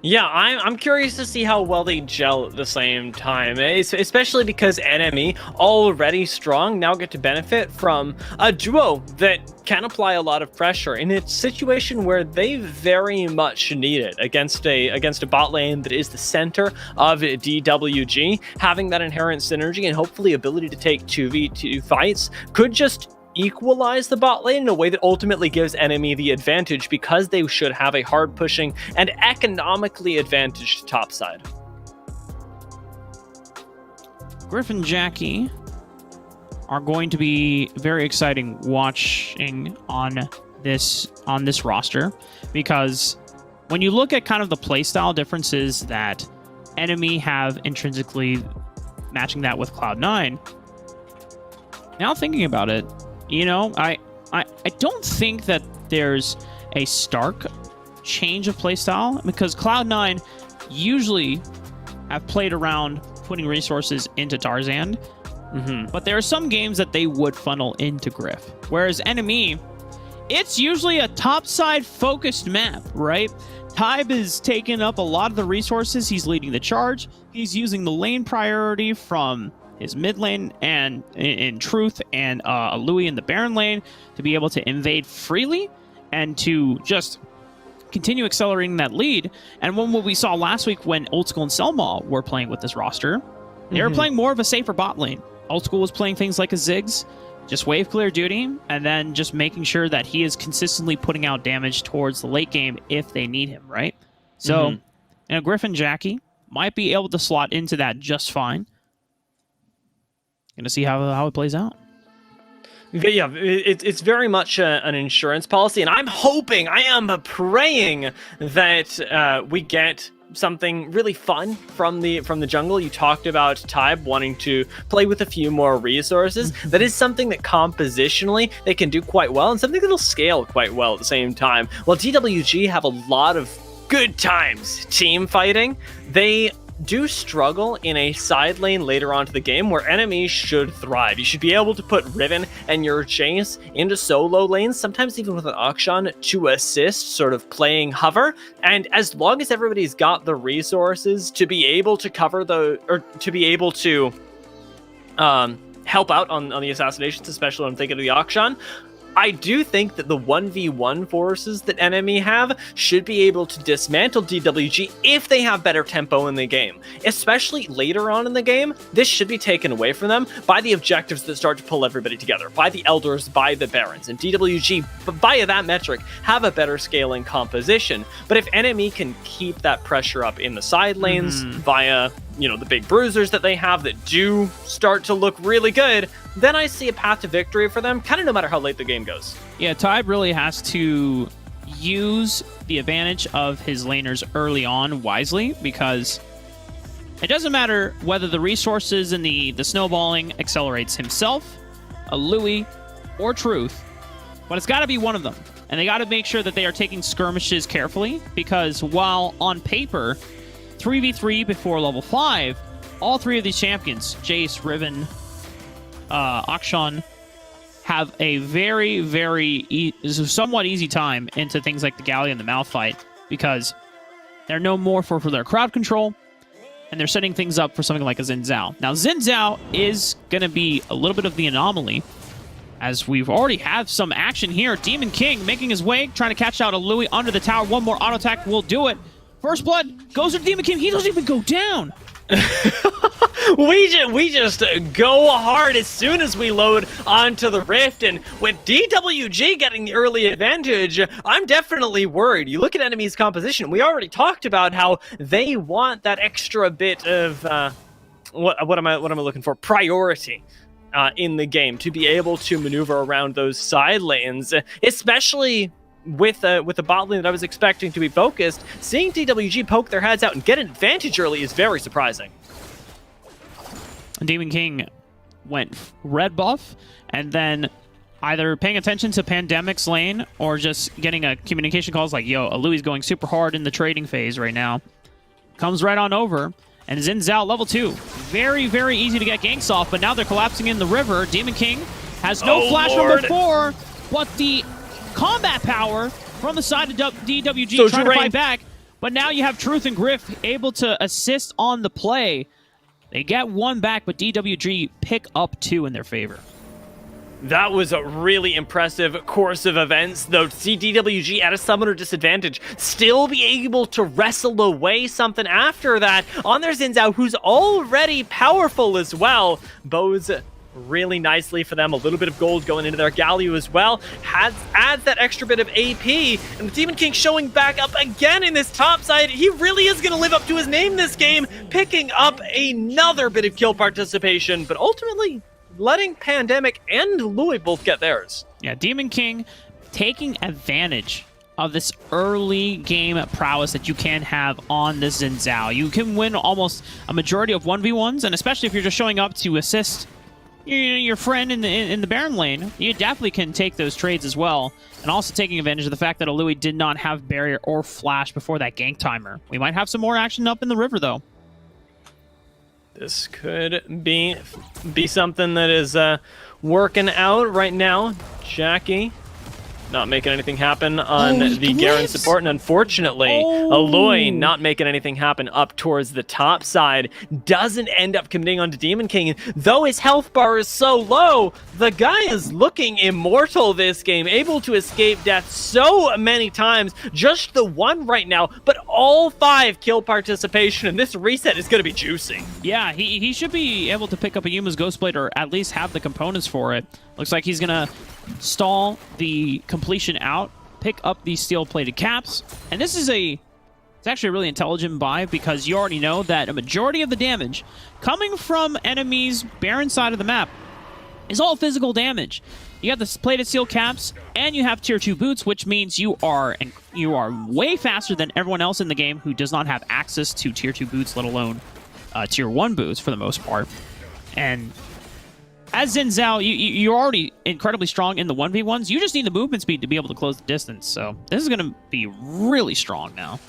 Yeah, I'm curious to see how well they gel at the same time, especially because enemy, already strong, now get to benefit from a duo that can apply a lot of pressure in a situation where they very much need it against a bot lane that is the center of DWG. Having that inherent synergy and hopefully ability to take 2v2 fights could just equalize the bot lane in a way that ultimately gives enemy the advantage, because they should have a hard pushing and economically advantaged top side. Griff and Jackie are going to be very exciting watching on this roster, because when you look at kind of the playstyle differences that enemy have intrinsically matching that with Cloud9, now thinking about it, I don't think that there's a stark change of playstyle, because Cloud9 usually have played around putting resources into Tarzan, but there are some games that they would funnel into Griff, whereas enemy, it's usually a topside focused map, right? Tybe is taking up a lot of the resources. He's leading the charge. He's using the lane priority from his mid lane and in Truth and Louis in the Baron lane to be able to invade freely and to just continue accelerating that lead. And what we saw last week when Old School and Selma were playing with this roster, they were playing more of a safer bot lane. Old School was playing things like a Ziggs, just wave clear duty, and then just making sure that he is consistently putting out damage towards the late game if they need him, right? So, Griffin Jackie might be able to slot into that just fine. Gonna see how it plays out. Yeah, it's very much an insurance policy, and I'm hoping, I am praying that we get something really fun from the jungle. You talked about Tybe wanting to play with a few more resources. That is something that compositionally they can do quite well, and something that'll scale quite well at the same time. While DWG have a lot of good times team fighting, they do struggle in a side lane later on to the game where enemies should thrive. You should be able to put Riven and your Jace into solo lanes, sometimes even with an Akshan to assist, sort of playing hover. And as long as everybody's got the resources to be able to cover to be able to help out on the assassinations, especially when I'm thinking of the Akshan, I do think that the 1v1 forces that enemy have should be able to dismantle DWG if they have better tempo in the game. Especially later on in the game, this should be taken away from them by the objectives that start to pull everybody together, by the Elders, by the Barons. And DWG, via that metric, have a better scaling composition. But if enemy can keep that pressure up in the side lanes via, the big bruisers that they have that do start to look really good, then I see a path to victory for them, kind of no matter how late the game goes. Yeah, Tybe really has to use the advantage of his laners early on wisely, because it doesn't matter whether the resources and the snowballing accelerates himself, a Louis, or Truth, but it's got to be one of them. And they got to make sure that they are taking skirmishes carefully, because while on paper, 3v3 before level 5, all three of these champions, Jace, Riven, Akshan, have a very, very somewhat easy time into things like the Gallia and the Malphite, because they're no more for their crowd control, and they're setting things up for something like a Xin Zhao. Now, Xin Zhao is going to be a little bit of the anomaly, as we've already have some action here. Demon King making his way, trying to catch out a Louis under the tower. One more auto attack will do it. First blood goes to Demon King. He doesn't even go down. we just go hard as soon as we load onto the Rift, and with DWG getting the early advantage, I'm definitely worried. You look at enemy's composition, we already talked about how they want that extra bit of what am I looking for? Priority in the game to be able to maneuver around those side lanes, especially with a bot lane that I was expecting to be focused. Seeing DWG poke their heads out and get an advantage early is very surprising. Demon King went red buff, and then either paying attention to Pandemic's lane or just getting a communication calls like, yo, Louis going super hard in the trading phase right now. Comes right on over, and Xin Zhao level 2. Very, very easy to get ganks off, but now they're collapsing in the river. Demon King has no flash from before, but the combat power from the side of DWG so trying to fight back, but now you have Truth and Griff able to assist on the play. They get one back, but DWG pick up 2 in their favor. That was a really impressive course of events, though, to see DWG at a summoner disadvantage still be able to wrestle away something after that on their Xin Zhao, who's already powerful as well. Bows really nicely for them. A little bit of gold going into their Galio as well. Adds that extra bit of AP. And the Demon King showing back up again in this top side. He really is going to live up to his name this game, picking up another bit of kill participation, but ultimately letting Pandemic and Louis both get theirs. Yeah, Demon King taking advantage of this early game prowess that you can have on the Xin Zhao. You can win almost a majority of 1v1s, and especially if you're just showing up to assist your friend in the Baron lane, you definitely can take those trades as well. And also taking advantage of the fact that Alui did not have barrier or flash before that gank timer. We might have some more action up in the river, though. This could be something that is working out right now. Jackie not making anything happen on the Garen support, and unfortunately, Aloy not making anything happen up towards the top side. Doesn't end up committing onto Demon King. Though his health bar is so low, the guy is looking immortal this game, able to escape death so many times. Just the one right now, but all 5 kill participation, and this reset is going to be juicy. Yeah, he should be able to pick up a Yuma's Ghostblade, or at least have the components for it. Looks like he's going to stall the completion out, pick up these steel-plated caps, and this is it's actually a really intelligent buy, because you already know that a majority of the damage coming from enemies' Baron side of the map is all physical damage. You have the plated steel caps, and you have tier 2 boots, which means you are way faster than everyone else in the game who does not have access to tier 2 boots, let alone tier 1 boots for the most part. And as Xin Zhao, you're already incredibly strong in the 1v1s. You just need the movement speed to be able to close the distance. So this is going to be really strong now.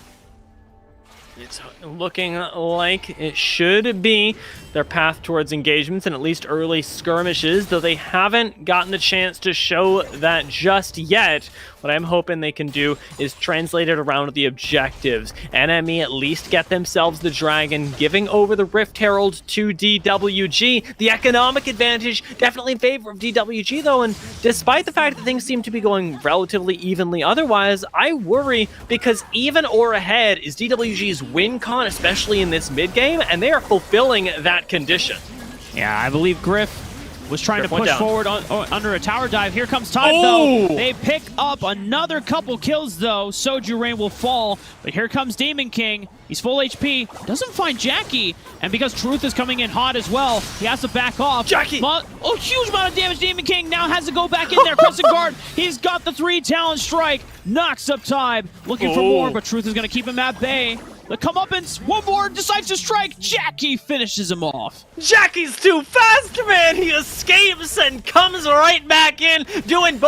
It's looking like it should be their path towards engagements and at least early skirmishes, though they haven't gotten the chance to show that just yet. What I'm hoping they can do is translate it around the objectives. NME at least get themselves the dragon, giving over the Rift Herald to DWG. The economic advantage definitely in favor of DWG, though, and despite the fact that things seem to be going relatively evenly otherwise, I worry, because even or ahead is DWG's win con, especially in this mid-game, and they are fulfilling that condition. Yeah, I believe Griff was trying to push forward under a tower dive. Here comes time, though. They pick up another couple kills, though. Soju Rain will fall, but here comes Demon King. He's full HP. Doesn't find Jackie, and because Truth is coming in hot as well, he has to back off. Jackie! Huge amount of damage. Demon King now has to go back in there. Crescent Guard. He's got the 3 talent strike. Knocks up Tide. Looking for more, but Truth is going to keep him at bay. The comeuppance, one more, decides to strike. Jackie finishes him off. Jackie's too fast, man. He escapes and comes right back in, doing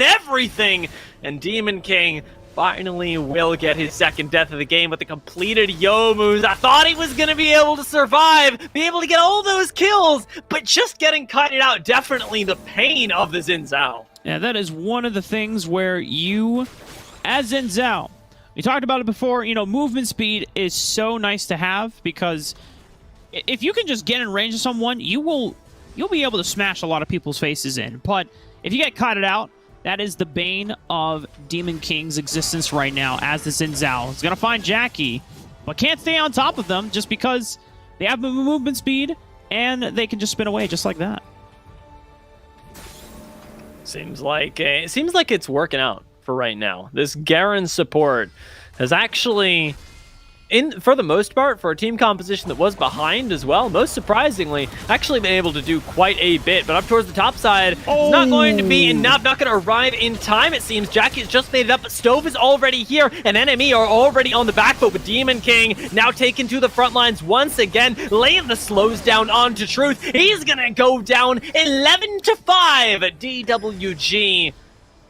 everything. And Demon King finally will get his second death of the game with the completed Youmu's. I thought he was going to be able to survive, be able to get all those kills, but just getting kited out, definitely the pain of the Xin Zhao. Yeah, that is one of the things where you, as Xin Zhao, we talked about it before, movement speed is so nice to have, because if you can just get in range of someone, you'll be able to smash a lot of people's faces in. But if you get kited out, that is the bane of Demon King's existence right now, as the Xin Zhao. He's going to find Jackie, but can't stay on top of them just because they have movement speed, and they can just spin away just like that. Seems like it's working out for right now. This Garen support has actually, for the most part, for a team composition that was behind as well, most surprisingly, actually been able to do quite a bit. But up towards the top side, it's not going to be enough, not going to arrive in time, it seems. Jackie has just made it up, but Stove is already here, and NME are already on the back foot with Demon King now taken to the front lines once again. Laying the slows down onto Truth. He's going to go down 11-5 at DWG.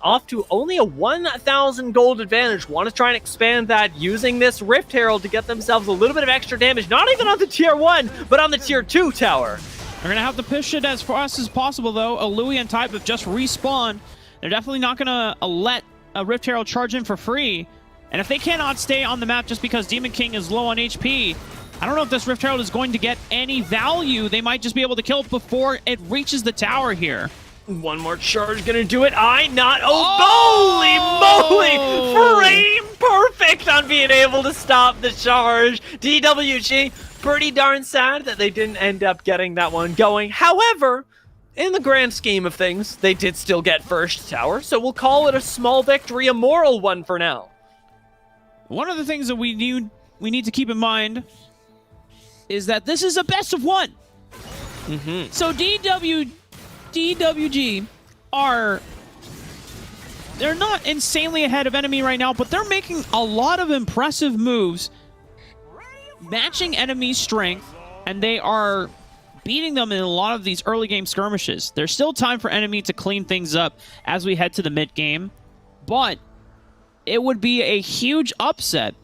Off to only a 1,000 gold advantage. Want to try and expand that using this Rift Herald to get themselves a little bit of extra damage. Not even on the tier 1, but on the tier 2 tower. They're going to have to push it as fast as possible, though. Alui and Type have just respawned. They're definitely not going to let a Rift Herald charge in for free. And if they cannot stay on the map just because Demon King is low on HP, I don't know if this Rift Herald is going to get any value. They might just be able to kill it before it reaches the tower here. One more charge gonna do it. Holy moly! Frame perfect on being able to stop the charge. DWG, pretty darn sad that they didn't end up getting that one going. However, in the grand scheme of things, they did still get first tower, so we'll call it a small victory, a moral one for now. One of the things that we need to keep in mind is that this is a best of one. So DWG are they're not insanely ahead of Enemy right now, but they're making a lot of impressive moves, matching Enemy's strength, and they are beating them in a lot of these early game skirmishes. There's still time for Enemy to clean things up as we head to the mid game, but it would be a huge upset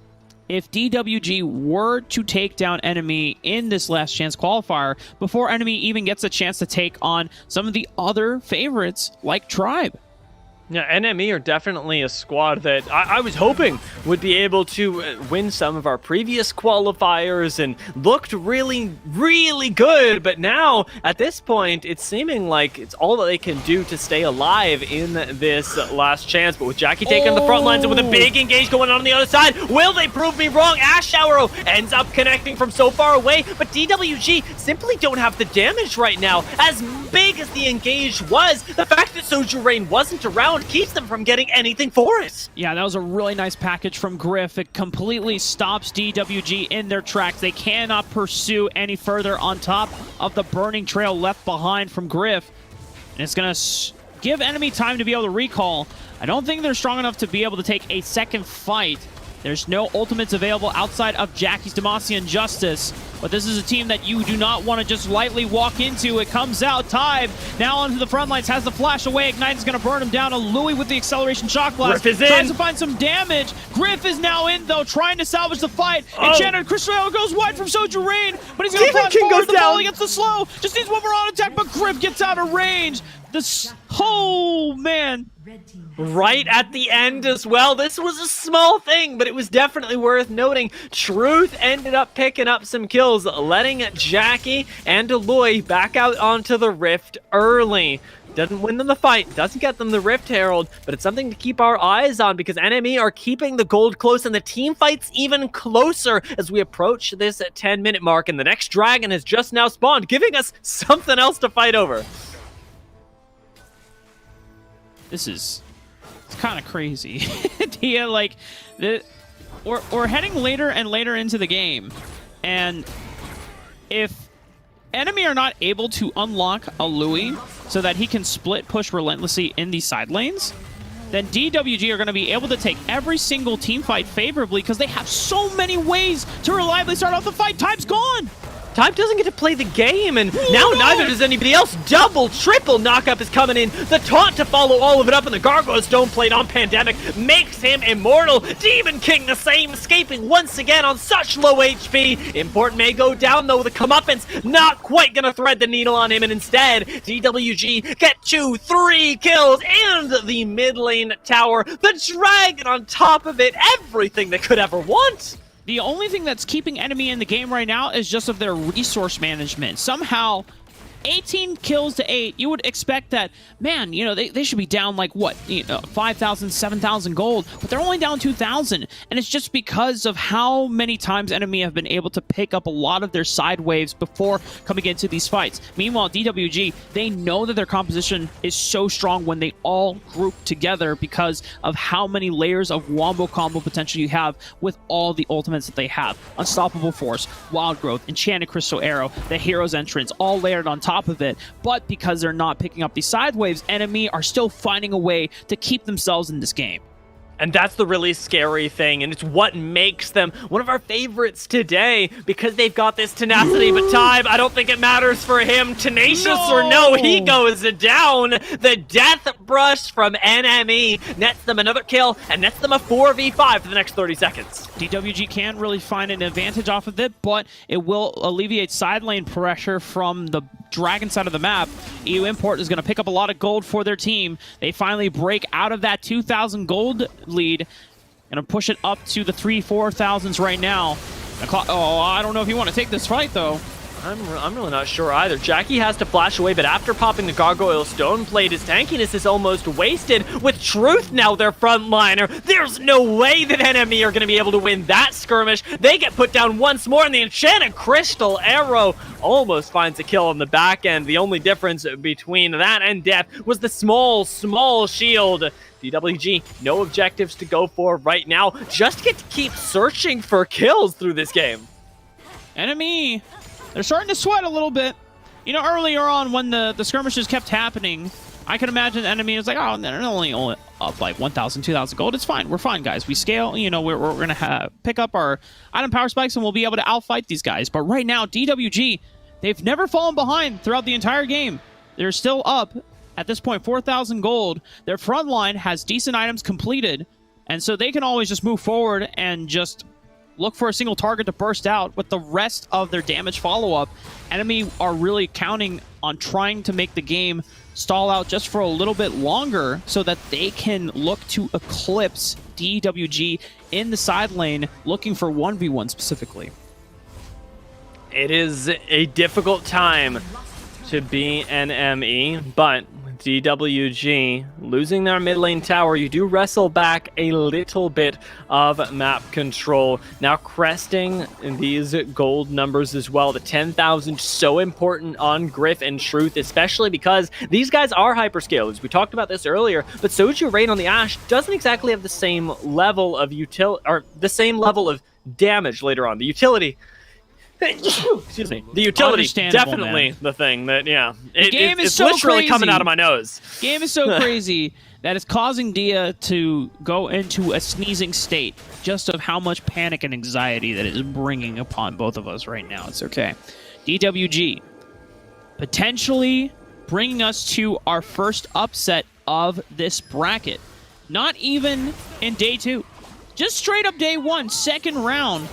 if DWG were to take down Enemy in this last chance qualifier before Enemy even gets a chance to take on some of the other favorites like Tribe. Yeah, NME are definitely a squad that I was hoping would be able to win some of our previous qualifiers and looked really, really good. But now, at this point, it's seeming like it's all that they can do to stay alive in this last chance. But with Jackie taking the front lines and with a big engage going on the other side, will they prove me wrong? Ash Arrow ends up connecting from so far away, but DWG simply don't have the damage right now. As big as the engage was, the fact that Soju Rain wasn't around keeps them from getting anything for it. Yeah, that was a really nice package from Griff. It completely stops DWG in their tracks. They cannot pursue any further on top of the burning trail left behind from Griff. And it's going to give Enemy time to be able to recall. I don't think they're strong enough to be able to take a second fight. There's no ultimates available outside of Jackie's Demacian Justice, but this is a team that you do not want to just lightly walk into. It comes out, Tybe now onto the front lines, has the flash away, Ignite is going to burn him down. A Louis with the acceleration shock blast. Griff is in. Tries to find some damage. Griff is now in, though, trying to salvage the fight. Enchanted Crystal goes wide from Soju Rain, but he's going to flash King forward. goes The down. volley gets the slow. Just needs one more on attack, but Griff gets out of range. Oh, man. Right at the end as well. This was a small thing, but it was definitely worth noting. Truth ended up picking up some kills, letting Jackie and Aloy back out onto the Rift early. Doesn't win them the fight, doesn't get them the Rift Herald, but it's something to keep our eyes on because NME are keeping the gold close and the team fight's even closer as we approach this 10-minute mark, and the next dragon has just now spawned, giving us something else to fight over. It's kind of crazy. Yeah, like we're heading later and later into the game, and if Enemy are not able to unlock a Louis so that he can split push relentlessly in these side lanes, then DWG are going to be able to take every single team fight favorably because they have so many ways to reliably start off the fight. Time's gone. Tybe doesn't get to play the game, and now neither does anybody else. Double, triple knockup is coming in. The taunt to follow all of it up, and the Gargoyle Stone Plate on Pandemic makes him immortal. Demon King the same, escaping once again on such low HP. Import may go down, though. The comeuppance not quite going to thread the needle on him, and instead, DWG get 2-3 kills and the mid lane tower. The Dragon on top of it, everything they could ever want. The only thing that's keeping Enemy in the game right now is just of their resource management. Somehow, 18 kills to 8, you would expect that, man, you know, they should be down like, what, 5,000, 7,000 gold, but they're only down 2,000, and it's just because of how many times Enemy have been able to pick up a lot of their side waves before coming into these fights. Meanwhile, DWG, they know that their composition is so strong when they all group together because of how many layers of wombo combo potential you have with all the ultimates that they have. Unstoppable Force, Wild Growth, Enchanted Crystal Arrow, the Hero's Entrance, all layered on top of it, but because they're not picking up these side waves, Enemy are still finding a way to keep themselves in this game. And that's the really scary thing, and it's what makes them one of our favorites today, because they've got this tenacity. But Tybe, I don't think it matters for him. Tenacious or no, he goes down. The Death Brush from NME nets them another kill and nets them a 4v5 for the next 30 seconds. DWG can't really find an advantage off of it, but it will alleviate side lane pressure from the Dragon side of the map. EU Import is going to pick up a lot of gold for their team. They finally break out of that 2,000 gold lead. Going to push it up to the 3,000-4,000s right now. Oh, I don't know if you want to take this fight, though. I'm really not sure either. Jackie has to flash away, but after popping the Gargoyle Stone Plate, his tankiness is almost wasted. With Truth now their frontliner, there's no way that Enemy are going to be able to win that skirmish. They get put down once more, and the Enchanted Crystal Arrow almost finds a kill on the back end. The only difference between that and death was the small shield. DWG, no objectives to go for right now. Just get to keep searching for kills through this game. Enemy, they're starting to sweat a little bit. You know, earlier on when the skirmishes kept happening, I can imagine the enemy is like, oh, they're only up like 1,000, 2,000 gold. It's fine. We're fine, guys. We scale. You know, we're going to pick up our item power spikes and we'll be able to outfight these guys. But right now, DWG, they've never fallen behind throughout the entire game. They're still up at this point, 4,000 gold. Their front line has decent items completed. And so they can always just move forward and just look for a single target to burst out with the rest of their damage follow-up. Enemy are really counting on trying to make the game stall out just for a little bit longer so that they can look to eclipse DWG in the side lane, looking for 1v1 specifically. It is a difficult time to be NME, but DWG losing their mid lane tower, you do wrestle back a little bit of map control. Now cresting these gold numbers as well. The 10,000 so important on Griff and Truth, especially because these guys are hyperscalers. We talked about this earlier, but Soju Rain on the Ashe doesn't exactly have the same level of damage later on. The utility excuse me. The utility, definitely man. The thing that, yeah. The game is it's so literally crazy. Coming out of my nose. Game is so crazy that it's causing Dia to go into a sneezing state just of how much panic and anxiety that is bringing upon both of us right now. It's okay. DWG potentially bringing us to our first upset of this bracket. Not even in day 2. Just straight up day 1, second round.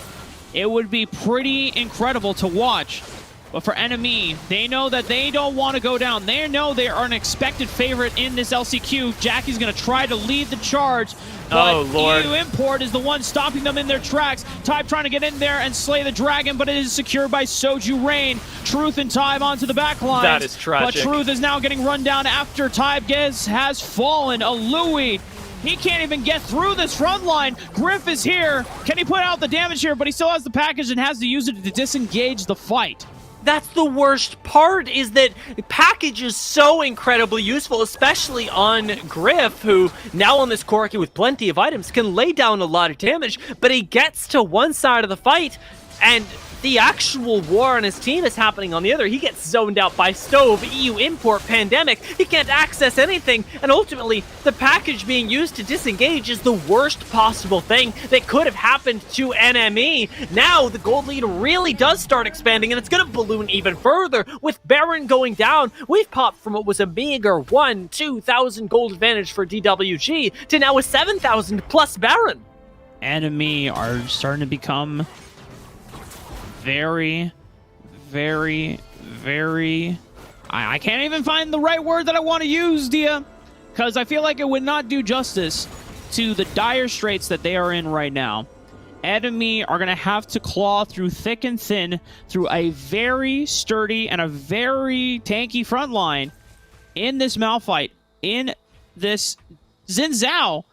It would be pretty incredible to watch. But for Enemy, they know that they don't want to go down. They know they are an expected favorite in this LCQ. Jackie's going to try to lead the charge. But EU Import is the one stopping them in their tracks. Tybe trying to get in there and slay the dragon, but it is secured by Soju Rain. Truth and Tybe onto the back line. That is tragic. But Truth is now getting run down after Tybe has fallen. A Louis. He can't even get through this front line. Griff is here. Can he put out the damage here? But he still has the package and has to use it to disengage the fight. That's the worst part, is that the package is so incredibly useful, especially on Griff, who now on this Corki with plenty of items can lay down a lot of damage, but he gets to one side of the fight and the actual war on his team is happening on the other. He gets zoned out by Stove, EU Import, Pandemic. He can't access anything, and ultimately, the package being used to disengage is the worst possible thing that could have happened to NME. Now, the gold lead really does start expanding, and it's going to balloon even further. With Baron going down, we've popped from what was a meager 2,000 gold advantage for DWG to now a 7,000 plus Baron. Enemy are starting to become very, very, very... I can't even find the right word that I want to use, Dia, because I feel like it would not do justice to the dire straits that they are in right now. Enemy are going to have to claw through thick and thin through a very sturdy and a very tanky front line in this Malphite, in this Xin Zhao.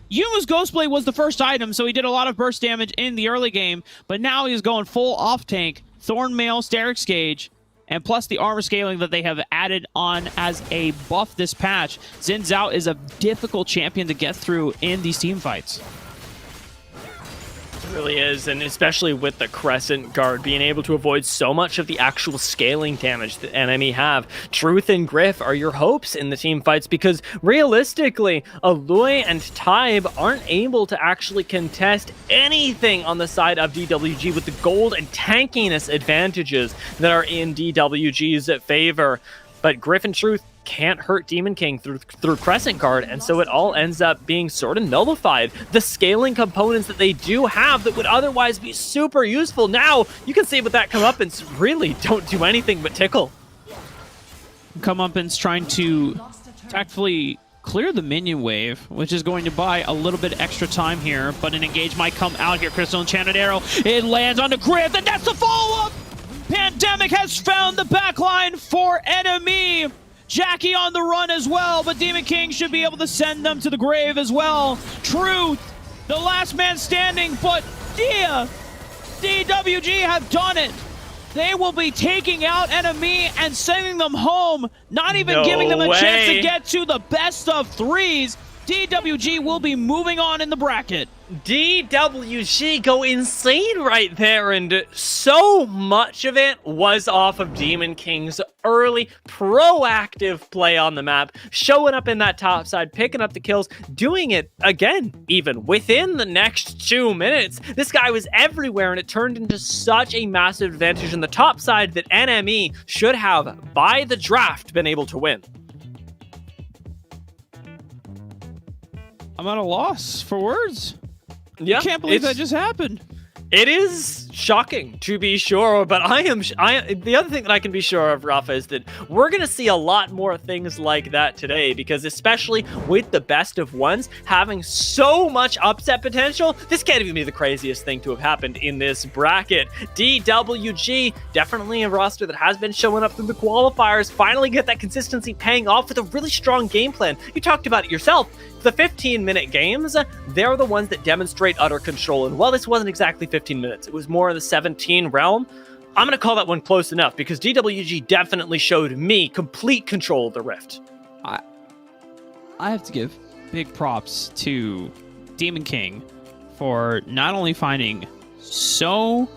Yuma's Ghostblade was the first item, so he did a lot of burst damage in the early game, but now he's going full off-tank, Thornmail, Sterix Gauge, and plus the armor scaling that they have added on as a buff this patch. Xin Zhao is a difficult champion to get through in these team fights. It really is, and especially with the Crescent Guard being able to avoid so much of the actual scaling damage that enemy have. Truth and Griff are your hopes in the team fights, because realistically, Aloy and Tybe aren't able to actually contest anything on the side of DWG with the gold and tankiness advantages that are in DWG's favor. But Griff and Truth can't hurt Demon King through Crescent Guard, and so it all ends up being sort of nullified. The scaling components that they do have that would otherwise be super useful, now you can see with that comeuppance really don't do anything but tickle. Comeuppance trying to tactfully clear the minion wave, which is going to buy a little bit extra time here, but an engage might come out here. Crystal Enchanted Arrow, it lands on the Griff, and that's the follow-up! Pandemic has found the backline for Enemy! Jackie on the run as well, but Demon King should be able to send them to the grave as well. Truth, the last man standing, but Dia, DWG have done it. They will be taking out Enemy and sending them home, not even giving them a chance to get to the best of threes. DWG will be moving on in the bracket. DWG go insane right there, and so much of it was off of Demon King's early proactive play on the map, showing up in that top side, picking up the kills, doing it again even within the next 2 minutes. This guy was everywhere, and it turned into such a massive advantage in the top side that NME should have, by the draft, been able to win. I'm at a loss for words. Yeah, I can't believe that just happened. It is shocking, to be sure, but the other thing that I can be sure of, Rafa, is that we're going to see a lot more things like that today, because especially with the best of ones having so much upset potential, this can't even be the craziest thing to have happened in this bracket. DWG, definitely a roster that has been showing up through the qualifiers, finally get that consistency paying off with a really strong game plan. You talked about it yourself. The 15-minute games, they're the ones that demonstrate utter control. And while this wasn't exactly 15 minutes, it was more in the 17 realm, I'm going to call that one close enough, because DWG definitely showed me complete control of the Rift. I have to give big props to Demon King for not only finding so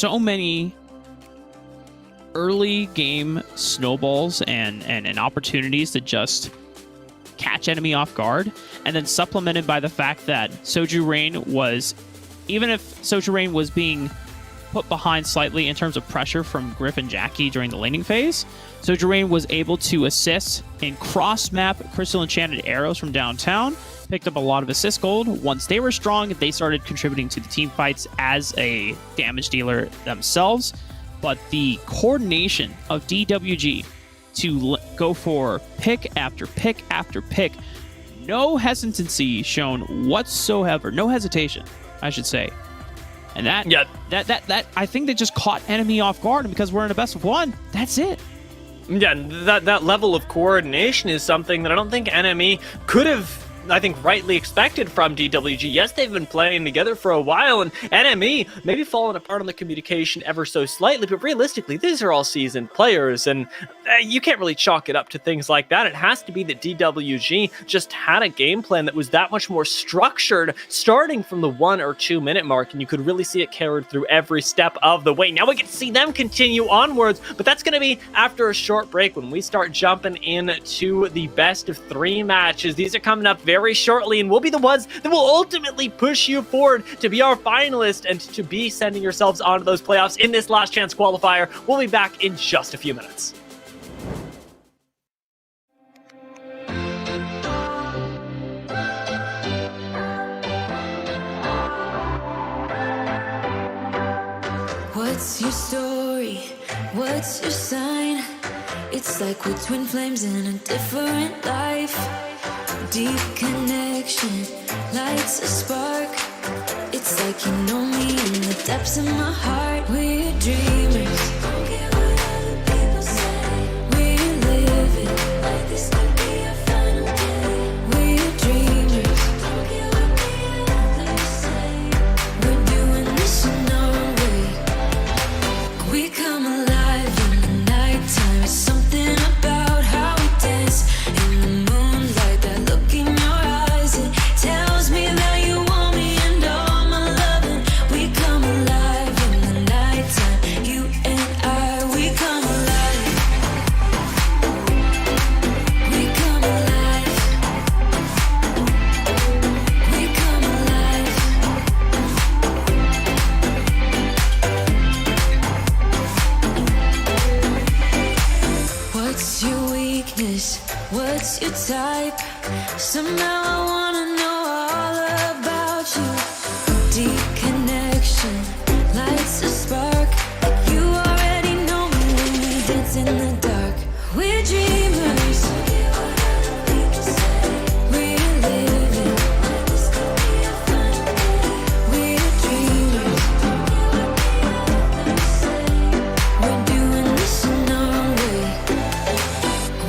many early game snowballs and opportunities to just catch enemy off guard, and then supplemented by the fact that Soju Rain was, even if Soju Rain was being put behind slightly in terms of pressure from Griff and Jackie during the laning phase, Soju Rain was able to assist in cross-map Crystal Enchanted arrows from downtown, picked up a lot of assist gold. Once they were strong, they started contributing to the team fights as a damage dealer themselves, but the coordination of DWG to go for pick after pick after pick, no hesitancy shown whatsoever, no hesitation, I should say, and that I think they just caught enemy off guard, and because we're in a best of one, that's it. Yeah, that level of coordination is something that I don't think NME could have, I think, rightly expected from DWG. Yes, they've been playing together for a while, and NME maybe falling apart on the communication ever so slightly, but realistically, these are all seasoned players, and you can't really chalk it up to things like that. It has to be that DWG just had a game plan that was that much more structured, starting from the 1 or 2 minute mark, and you could really see it carried through every step of the way. Now we get to see them continue onwards, but that's going to be after a short break when we start jumping into the best of 3 matches. These are coming up very shortly, and will be the ones that will ultimately push you forward to be our finalist and to be sending yourselves onto those playoffs in this last chance qualifier. We'll be back in just a few minutes. What's your story? What's your sign? It's like we're twin flames in a different life. Deep connection lights a spark. It's like you know me in the depths of my heart. We're dreamers. Don't care what other people say. We're living like this could be our final day. We're dreamers. Don't care what the others say. We're doing this in our way. We come alive in the nighttime. It's something about how we dance in the moonlight. That look in your eyes, it tells me that you want me and all my loving. We come alive in the nighttime. You and I, we come alive. We come alive. We come alive. What's your weakness? What's your type? Somehow I wanna know all about you. Deep connection lights a spark. You already know me when we dance in the dark. We're dreamers. We're living. We're dreamers. We're doing this in our way.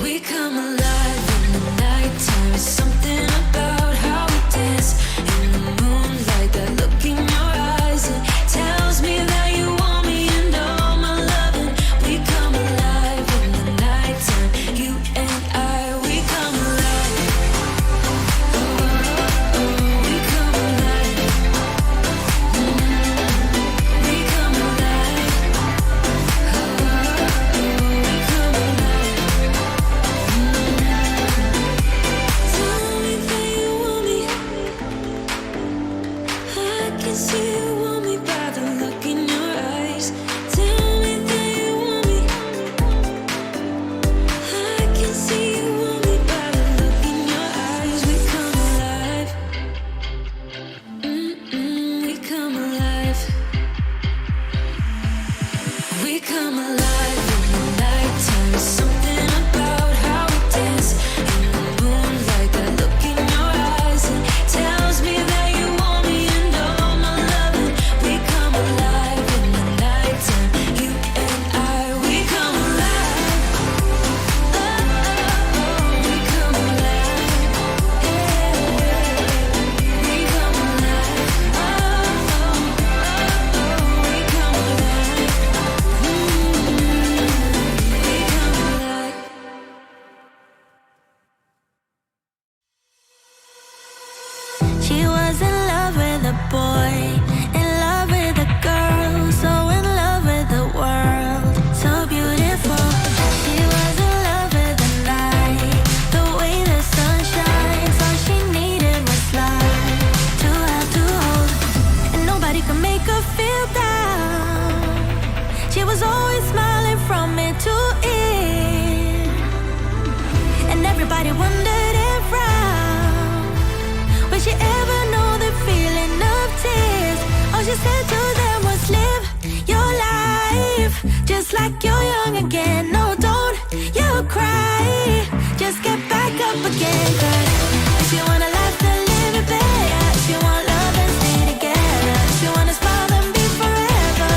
We come alive in the nighttime. It's something about can see you want me by the look in your eyes. Tell me that you want me. I can see you want me by the look in your eyes. We come alive. We come alive. We come alive in the nighttime. Something about how we dance in the moonlight. That look in your eyes, it tells me that you want me and all my loving. We come alive in the nighttime. You and I, we come alive. Oh, oh, oh, we come alive. Yeah, we come alive. Oh, oh, oh, we come alive. We come alive. She was in love with a boy, in love with a girl, so in love with the world, so beautiful. She was in love with the night, the way the sun shines. All she needed was light to have to hold, and nobody could make her feel down. She was always smiling from ear to ear, and everybody wondered around, would she ever know the feeling of tears? All she said to them was, live your life just like you're young again. No, don't you cry, just get back up again. 'Cause if you want a life to live it better, if you want love and stay together, if you want to smile and be forever.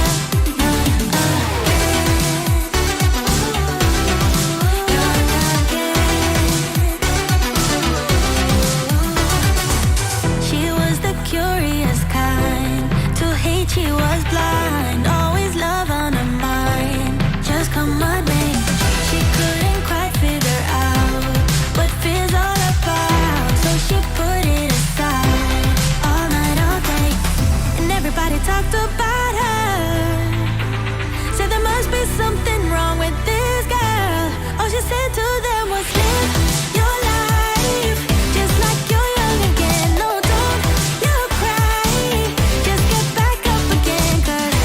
She was the curious kind, to hate she was blind, always love on her mind, just come on me. She couldn't quite figure out what fear's all about, so she put it aside all night, all day, and everybody talked about her. Said there must be something wrong with this girl. All she said to them was, live your life just like you're young again. No, don't you cry, just get back up again. 'Cause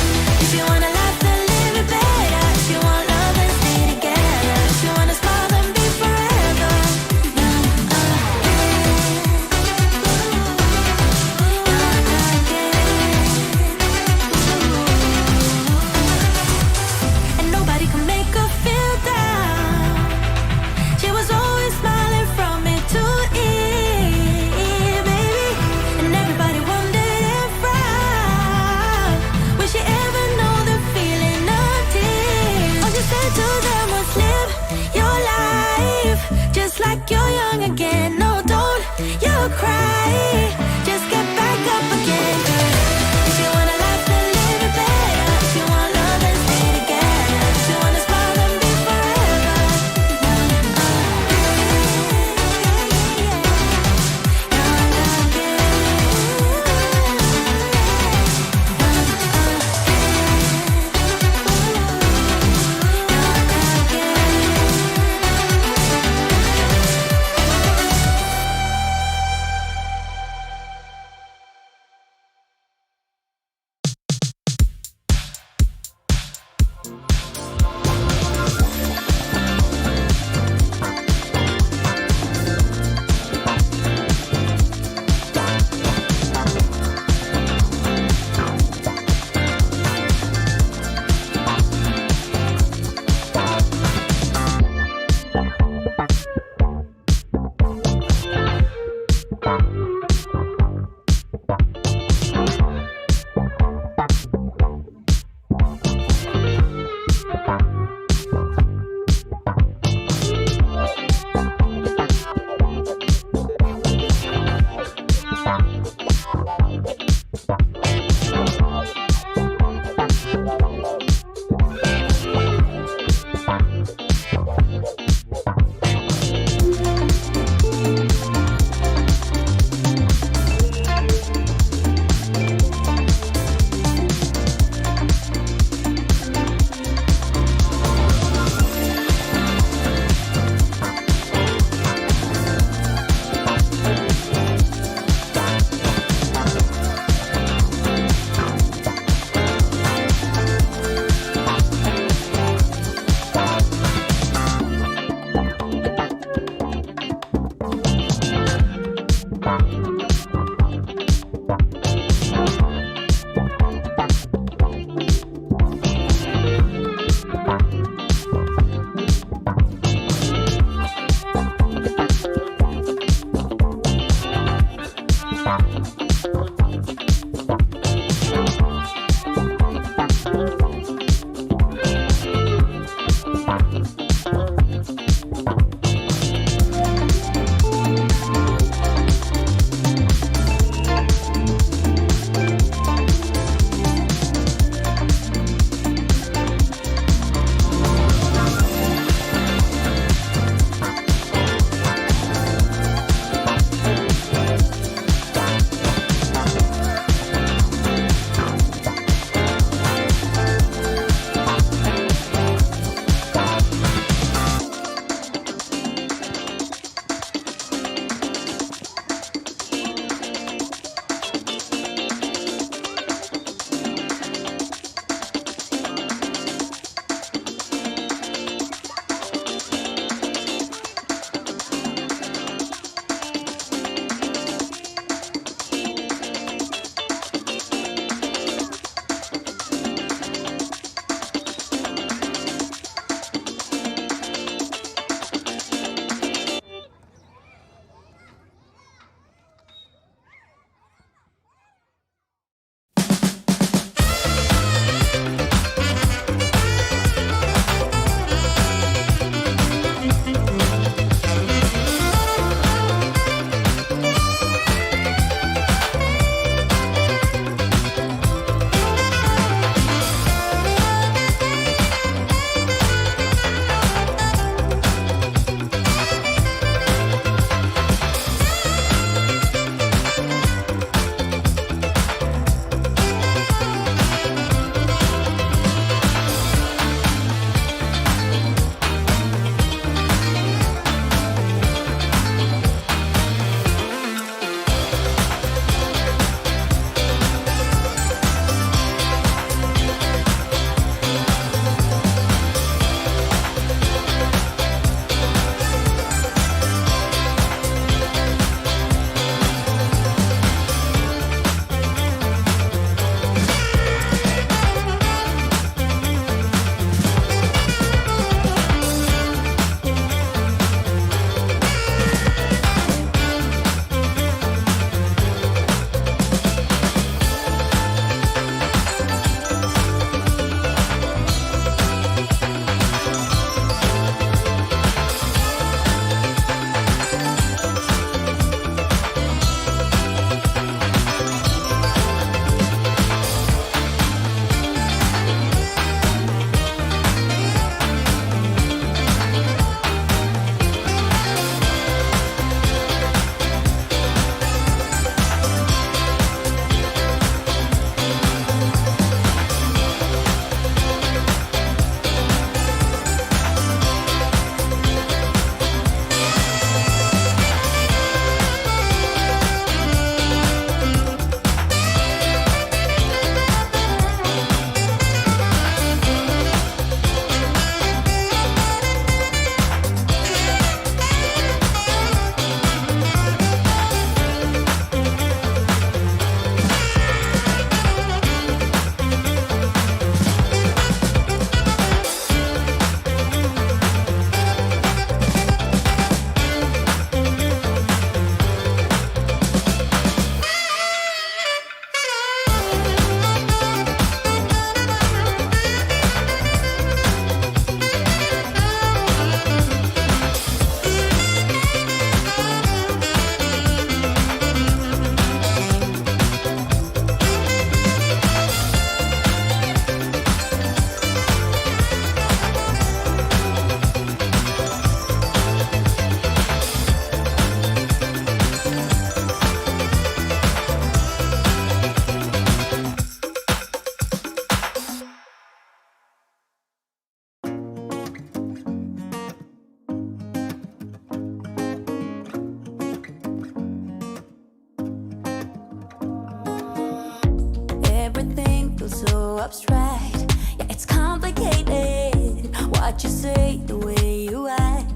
so abstract. Yeah, it's complicated. What you say, the way you act.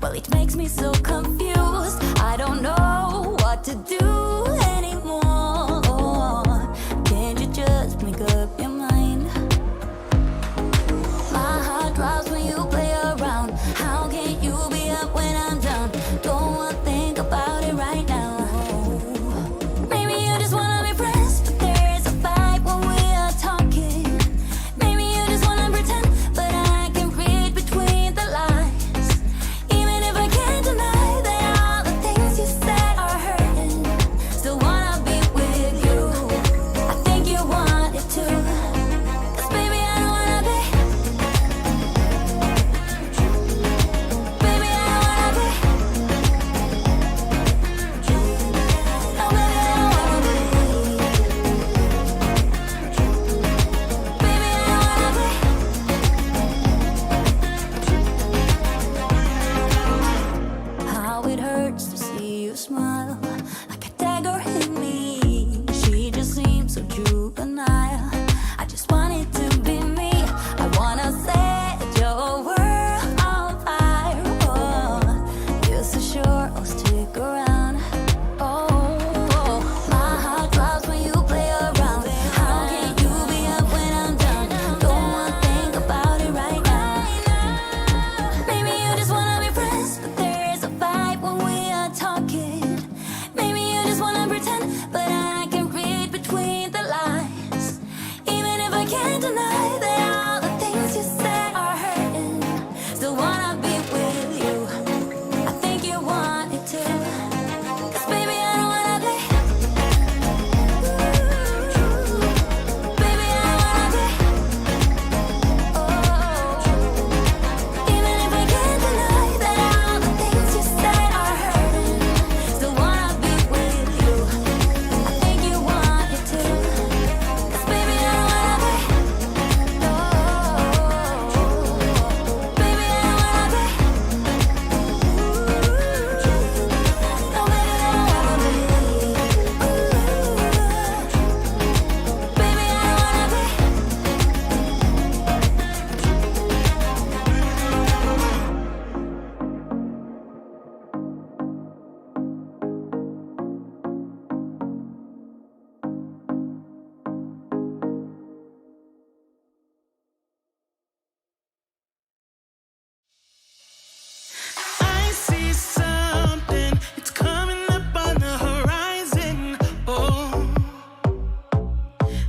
Well, it makes me so confused. I don't know what to do anymore. Can't you just make up your mind? My heart drops when you play around. How can you be up when I'm down? Don't wanna think about it right now. Maybe you just wanna be friends, but there is a fight when we are talking. Maybe you just wanna pretend, but I can read between the lines. Even if I can't deny that all the things you said are hurting, still wanna be with you. I think you want it too. 'Cause baby, I don't wanna be. Baby, I don't wanna be. No, baby, I don't wanna be. Baby, I don't wanna be. How it hurts to see you smile, like a dagger in me. She just seems so juvenile. I just want it to be me. I wanna set your world on fire. Oh, you're so sure I'll stick around. Oh, my heart drops when you play around. How can you be up when I'm down? Don't wanna think about it right now. Maybe you just wanna be friends, but there is a fight when we are talking. Maybe you just wanna pretend, but I can read between the lines. Even if I can't deny that all the things you said are hurting, still wanna be with you. I think you want it too. 'Cause baby, I don't wanna be. Baby, I don't wanna be. Oh, even if I can't deny that all the things you said are hurting, still wanna be with you. I think you want it too. 'Cause baby, I don't wanna be. No, baby, I don't wanna be. No, baby, I don't wanna be. Baby, I don't wanna be. I see something, it's coming up on the horizon. Oh,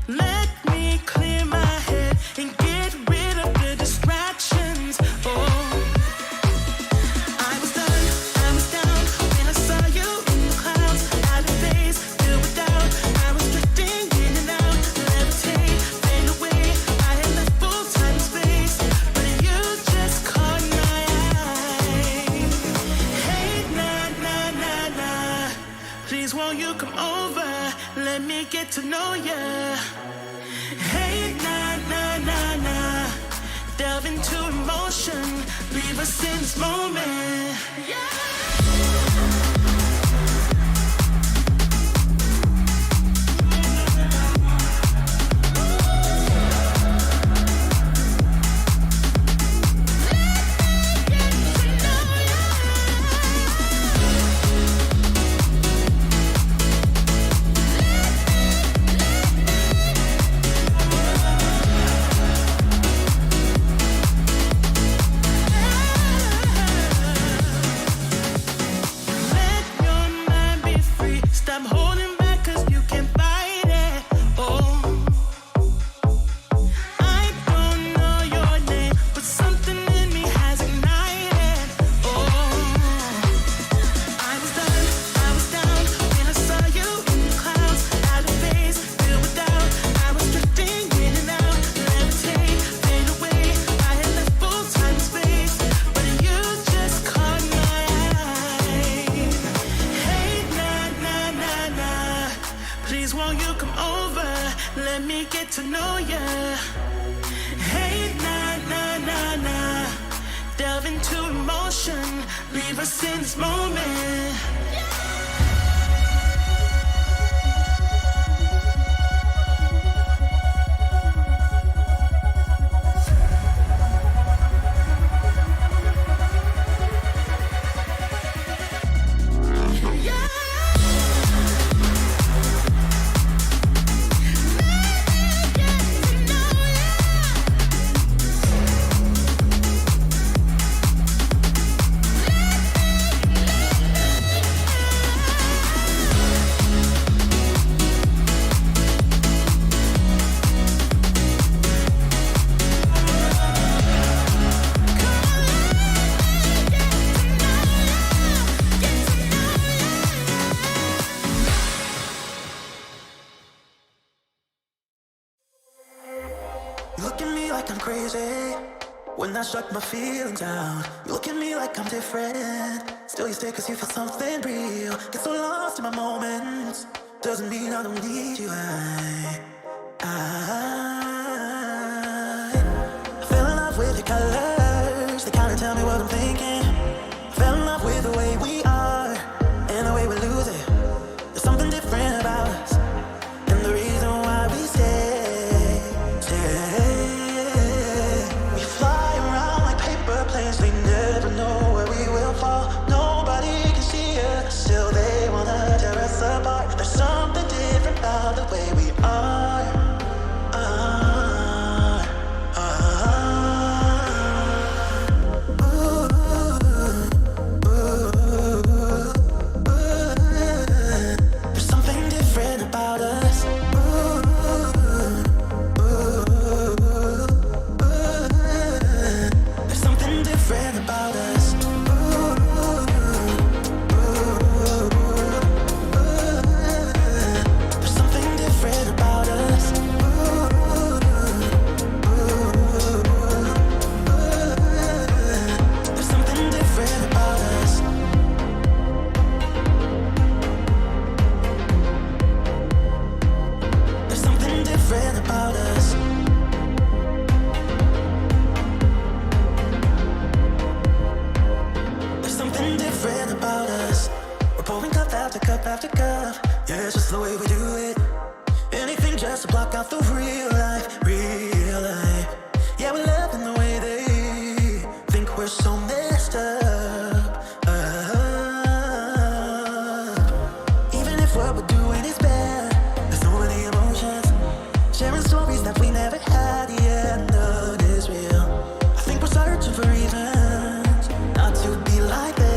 let me clear my head and get rid of the distractions. Oh, I was done, I was down when I saw you in the clouds. Out of phase, filled with doubt. I was drifting in and out, levitate, fade away. I had left full time and space, but you just caught my eye. Hey, nah, nah, nah, nah. Please won't you come over? Let me get to know ya. Hey, nah, nah, nah, nah. Delve into emotion. Leave us in this moment. Let your mind be free. Stop holding back 'cause you can fight it. Oh, I don't know your name, but something in me has ignited. Oh, I was done, I was down when I saw you in the clouds. Out of phase, filled with doubt. I was drifting in and out, levitate, fade away. I had left full time and space, but you just caught my eye. Hey, nah, nah, nah, nah. Please won't you come over? Let me get to know ya. Hey, nah, nah, nah, nah. Delve into emotion. Leave us in this moment. You look at me like I'm crazy when I shut my feelings down. You look at me like I'm different. Still you stay cause you feel something real. Get so lost in my moments. Doesn't mean I don't need you. I fell in love with your colors. They kinda tell me what I'm thinking. Fell in love with the way we are and the way we lose it. There's something different about us, and the reason why we stay. We fly around like paper planes. They never know where we will fall. Nobody can see us, still they wanna tear us apart. There's something different about the way we are. There's something different about us. There's something different about us. There's something different about us. There's something different about us. There's something different about us. There's something different about us. We're pouring cup after cup after cup. Yeah, it's just the way we do it. Anything just to block out the real life, real life. Yeah, we love in the way they think we're so messed up. Even if what we're doing is bad, there's so many emotions. Sharing stories that we never had, yeah, none is real. I think we're searching for reasons not to be like them.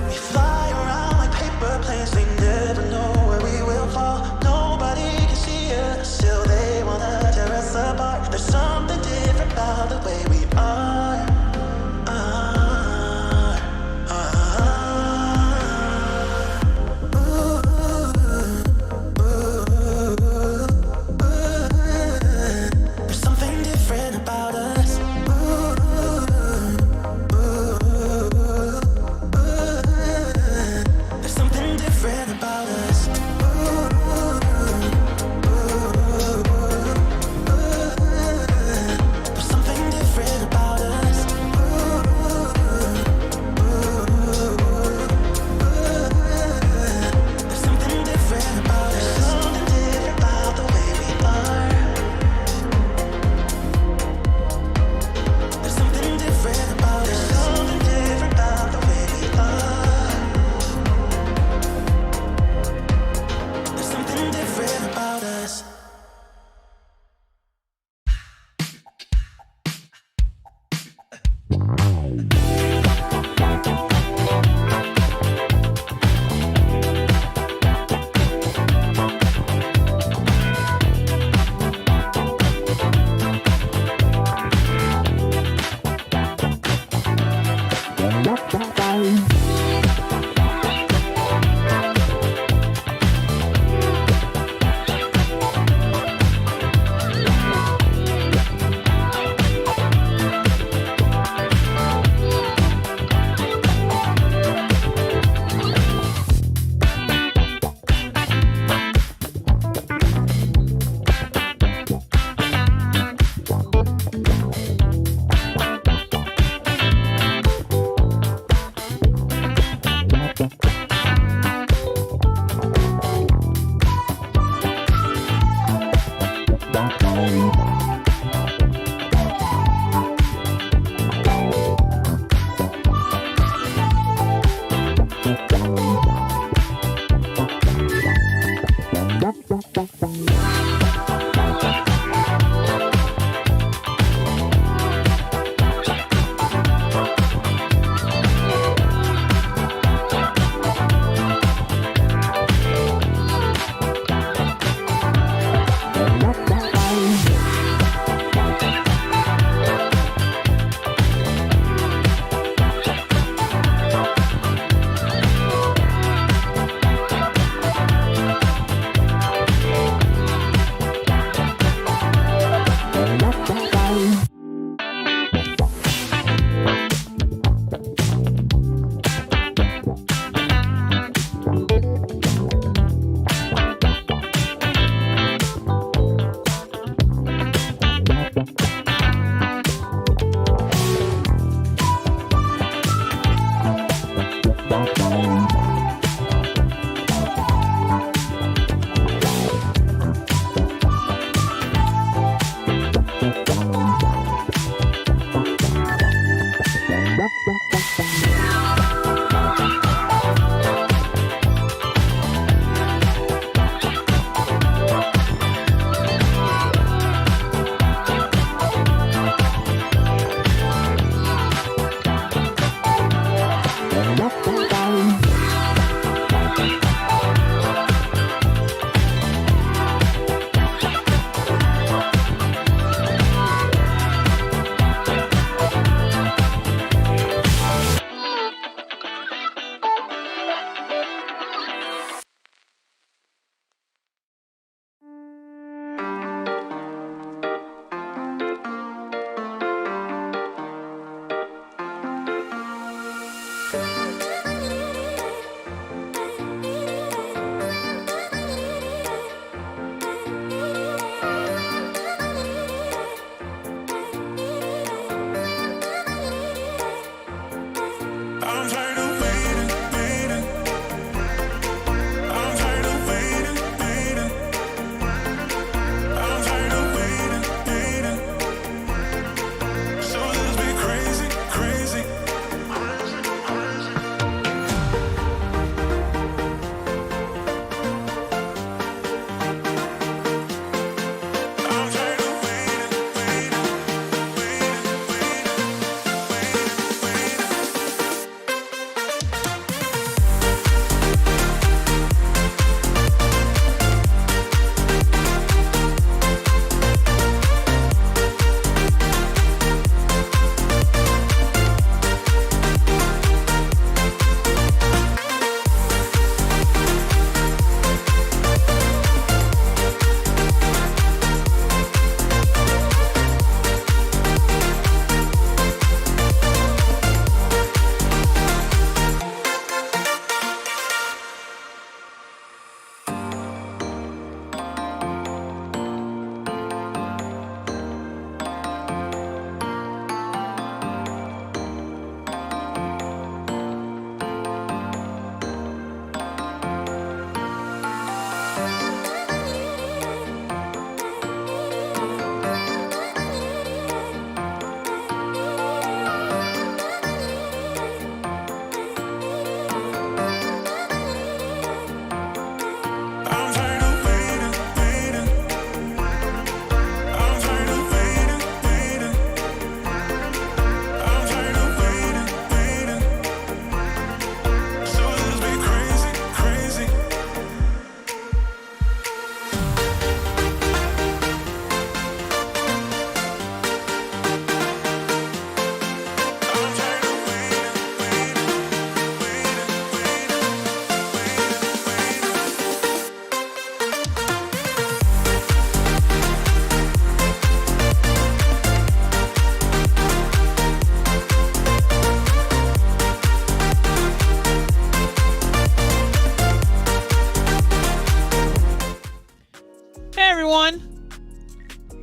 We fly around like paper planes. They never know where we will fall. Nobody everyone.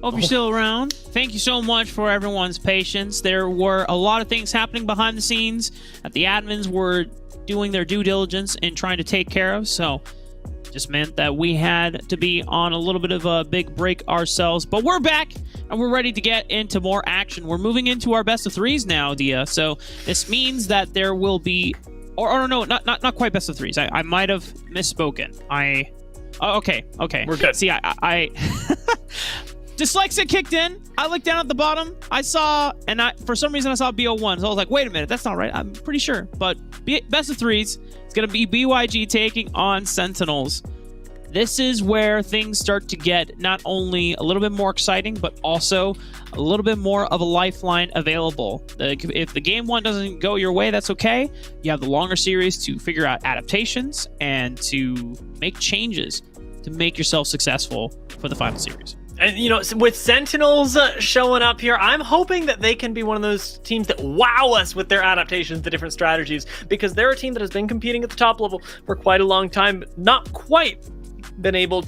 Hope you're still around. Thank you so much for everyone's patience. There were a lot of things happening behind the scenes that the admins were doing their due diligence in trying to take care of, so just meant that we had to be on a little bit of a big break ourselves. But we're back, and we're ready to get into more action. We're moving into our best of threes now, Dia, so this means that there will be... Or no, not quite best of threes. I might have misspoken. Okay. We're good. See, I Dyslexia kicked in. I looked down at the bottom. I saw, and for some reason I saw BO1. So I was like, wait a minute, that's not right. I'm pretty sure. But best of threes, it's going to be BYG taking on Sentinels. This is where things start to get not only a little bit more exciting, but also a little bit more of a lifeline available. If the game one doesn't go your way, that's okay. You have the longer series to figure out adaptations and to make changes to make yourself successful for the final series. And, you know, with Sentinels showing up here, I'm hoping that they can be one of those teams that wow us with their adaptations to different strategies, because they're a team that has been competing at the top level for quite a long time, but not quite been able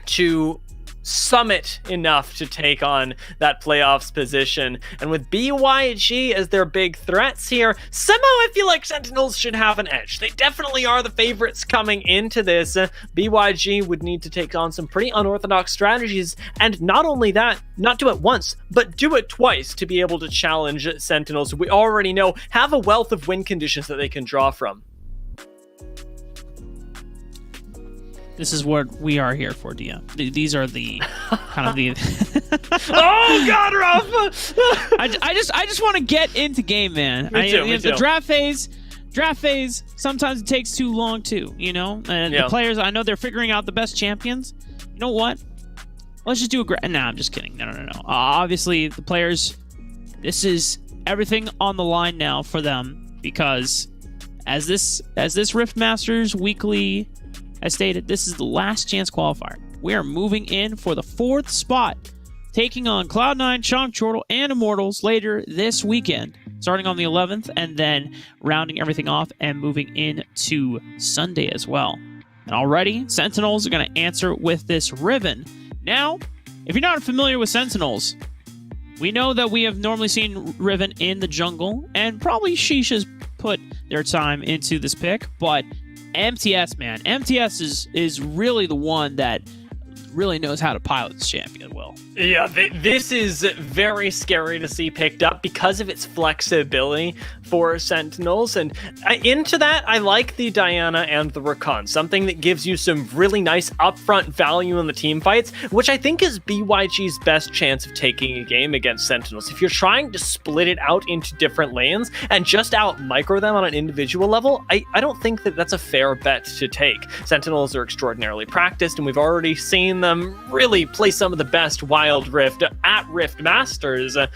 to summit enough to take on that playoffs position. And with BYG as their big threats here, somehow I feel like Sentinels should have an edge. They definitely are the favorites coming into this. BYG would need to take on some pretty unorthodox strategies, and not only that, not do it once, but do it twice to be able to challenge Sentinels, who we already know have a wealth of win conditions that they can draw from. This is what we are here for, Dia. These are the kind of the. Oh God, Rafa! I just want to get into game, man. Me too. The draft phase. Sometimes it takes too long too. You know, and the players. I know they're figuring out the best champions. You know what? Let's just do a. Nah, I'm just kidding. No. Obviously, the players. This is everything on the line now for them, because as this RiftMasters weekly. As stated, this is the last chance qualifier. We are moving in for the 4th spot, taking on Cloud9, Chonk Chortle, and Immortals later this weekend, starting on the 11th, and then rounding everything off and moving into Sunday as well. And already, Sentinels are going to answer with this Riven. Now, if you're not familiar with Sentinels, we know that we have normally seen Riven in the jungle, and probably Sheesh has put their time into this pick, but MTS, man. MTS is really the one that really knows how to pilot this champion well. Yeah, this is very scary to see picked up because of its flexibility for Sentinels. And into that, I like the Diana and the Rakan, something that gives you some really nice upfront value in the team fights, which I think is BYG's best chance of taking a game against Sentinels. If you're trying to split it out into different lanes and just out micro them on an individual level, I don't think that that's a fair bet to take. Sentinels are extraordinarily practiced, and we've already seen them really play some of the best Wild Rift at RiftMasters,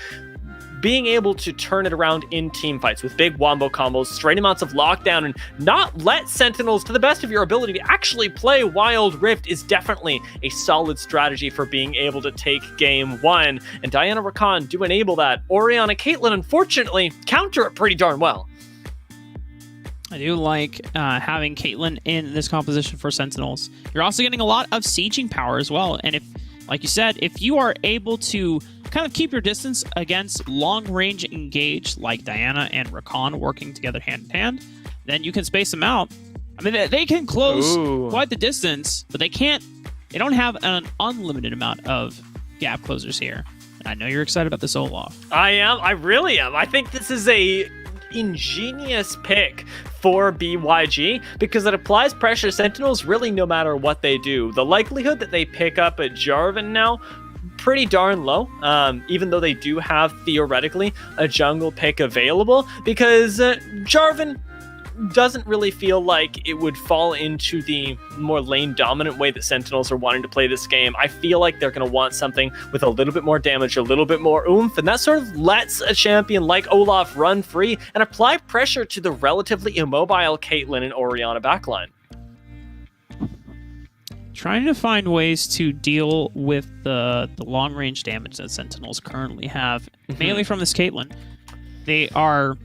being able to turn it around in team fights with big wombo combos, straight amounts of lockdown, and not let Sentinels, to the best of your ability, to actually play Wild Rift is definitely a solid strategy for being able to take game one. And Diana Rakan do enable that. Orianna Caitlyn, unfortunately, counter it pretty darn well. I do like having Caitlyn in this composition for Sentinels. You're also getting a lot of sieging power as well. And if, like you said, if you are able to kind of keep your distance against long-range engage like Diana and Rakan working together hand in hand, then you can space them out. I mean, they can close quite the distance, but they don't have an unlimited amount of gap closers here. And I know you're excited about this Olaf. I am. I really am. I think this is a ingenious pick for BYG because it applies pressure to Sentinels really no matter what they do. The likelihood that they pick up a Jarvan now, pretty darn low, even though they do have theoretically a jungle pick available, because Jarvan doesn't really feel like it would fall into the more lane dominant way that Sentinels are wanting to play this game. I feel like they're going to want something with a little bit more damage, a little bit more oomph, and that sort of lets a champion like Olaf run free and apply pressure to the relatively immobile Caitlyn and Orianna backline. Trying to find ways to deal with the long-range damage that Sentinels currently have, mainly from this Caitlyn. They are,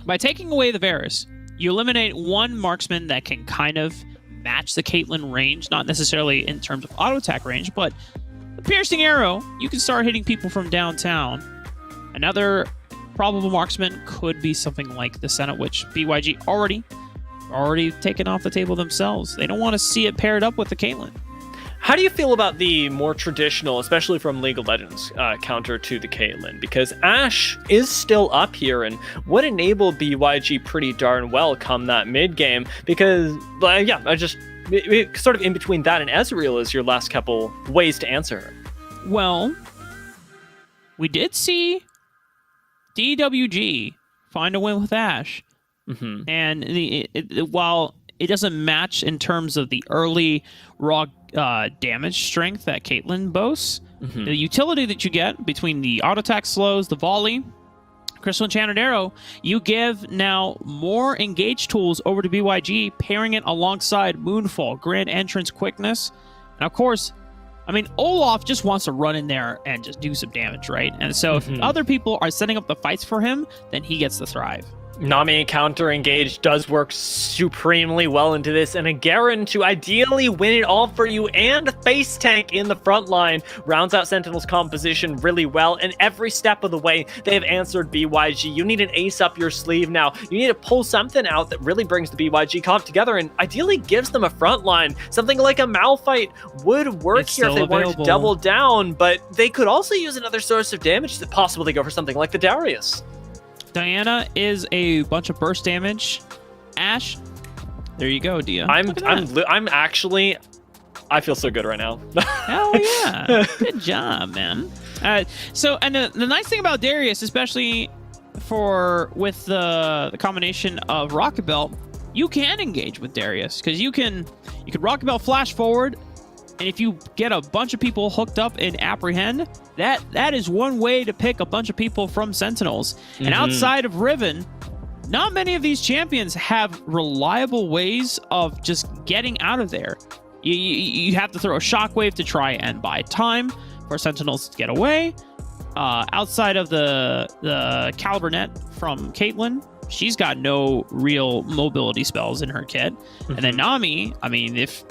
by taking away the Varus, you eliminate one marksman that can kind of match the Caitlyn range, not necessarily in terms of auto attack range, but the piercing arrow, you can start hitting people from downtown. Another probable marksman could be something like the Senate, which BYG already taken off the table themselves. They don't want to see it paired up with the Caitlyn. How do you feel about the more traditional, especially from League of Legends, counter to the Caitlyn? Because Ashe is still up here and would enable BYG pretty darn well come that mid game. Because, sort of in between that and Ezreal is your last couple ways to answer her. Well, we did see DWG find a win with Ashe. Mm-hmm. And while it doesn't match in terms of the early raw damage strength that Caitlyn boasts, the utility that you get between the auto attack slows, the volley, Crystal Enchanted Arrow, you give now more engaged tools over to BYG, pairing it alongside Moonfall, Grand Entrance Quickness. And of course, I mean, Olaf just wants to run in there and just do some damage, right? And so if other people are setting up the fights for him, then he gets to thrive. Nami counter engage does work supremely well into this, and a Garen to ideally win it all for you and face tank in the front line rounds out Sentinel's composition really well, and every step of the way they have answered BYG. You need an ace up your sleeve now. You need to pull something out that really brings the BYG comp together and ideally gives them a front line. Something like a Malphite would work here if they wanted to double down, but they could also use another source of damage. Is it possible they go for something like the Darius? Diana is a bunch of burst damage. Ashe, there you go, Dia. I'm actually, I feel so good right now. Hell yeah. Good job, man. So, and the nice thing about Darius, especially with the combination of Rocket Belt, you can engage with Darius because you could Rocket Belt flash forward, and if you get a bunch of people hooked up in Apprehend, that is one way to pick a bunch of people from Sentinels. And outside of Riven, not many of these champions have reliable ways of just getting out of there. You have to throw a shockwave to try and buy time for Sentinels to get away. Outside of the Caliber Net from Caitlyn, she's got no real mobility spells in her kit. And then Nami, I mean, if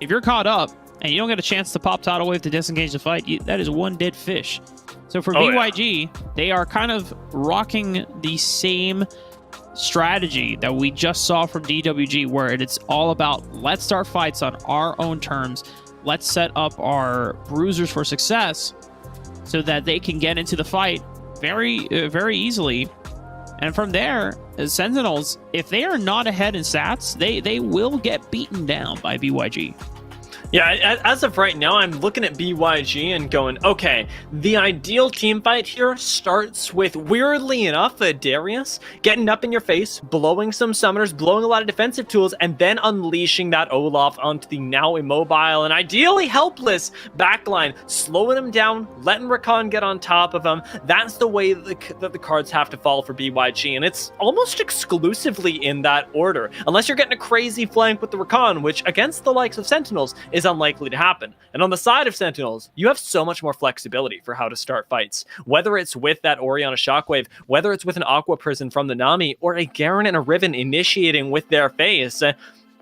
you're caught up, and you don't get a chance to pop Tidal Wave to disengage the fight, that is one dead fish. So for BYG, they are kind of rocking the same strategy that we just saw from DWG, where it's all about, let's start fights on our own terms. Let's set up our bruisers for success so that they can get into the fight very, very easily. And from there, Sentinels, if they are not ahead in stats, they will get beaten down by BYG. Yeah, as of right now, I'm looking at BYG and going, okay, the ideal team fight here starts with, weirdly enough, a Darius getting up in your face, blowing some summoners, blowing a lot of defensive tools, and then unleashing that Olaf onto the now immobile and ideally helpless backline, slowing him down, letting Rakan get on top of him. That's the way that the cards have to fall for BYG, and it's almost exclusively in that order, unless you're getting a crazy flank with the Rakan, which against the likes of Sentinels is unlikely to happen. And on the side of Sentinels, you have so much more flexibility for how to start fights. Whether it's with that Orianna Shockwave, whether it's with an Aqua Prison from the Nami, or a Garen and a Riven initiating with their face,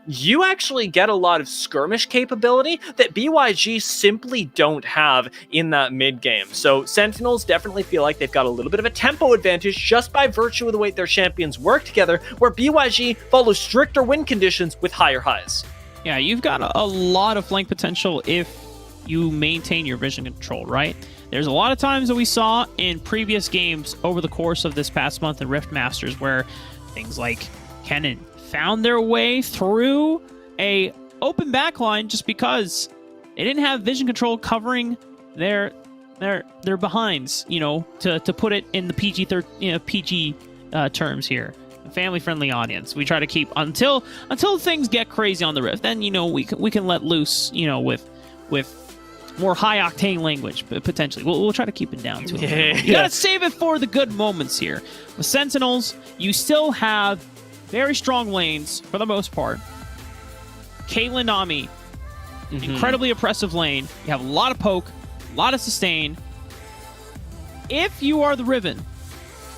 you actually get a lot of skirmish capability that BYG simply don't have in that mid game. So Sentinels definitely feel like they've got a little bit of a tempo advantage just by virtue of the way their champions work together, where BYG follows stricter win conditions with higher highs. Yeah, you've got a lot of flank potential if you maintain your vision control, right? There's a lot of times that we saw in previous games over the course of this past month in Rift Masters where things like Kennen found their way through a open backline just because they didn't have vision control covering their behinds, to put it in the PG terms here. Family-friendly audience. We try to keep until things get crazy on the Rift. Then we can let loose, with more high-octane language, but potentially. We'll try to keep it down to it. You gotta save it for the good moments here. With Sentinels, you still have very strong lanes for the most part. Caitlyn, Nami, incredibly oppressive lane. You have a lot of poke, a lot of sustain. If you are the Riven,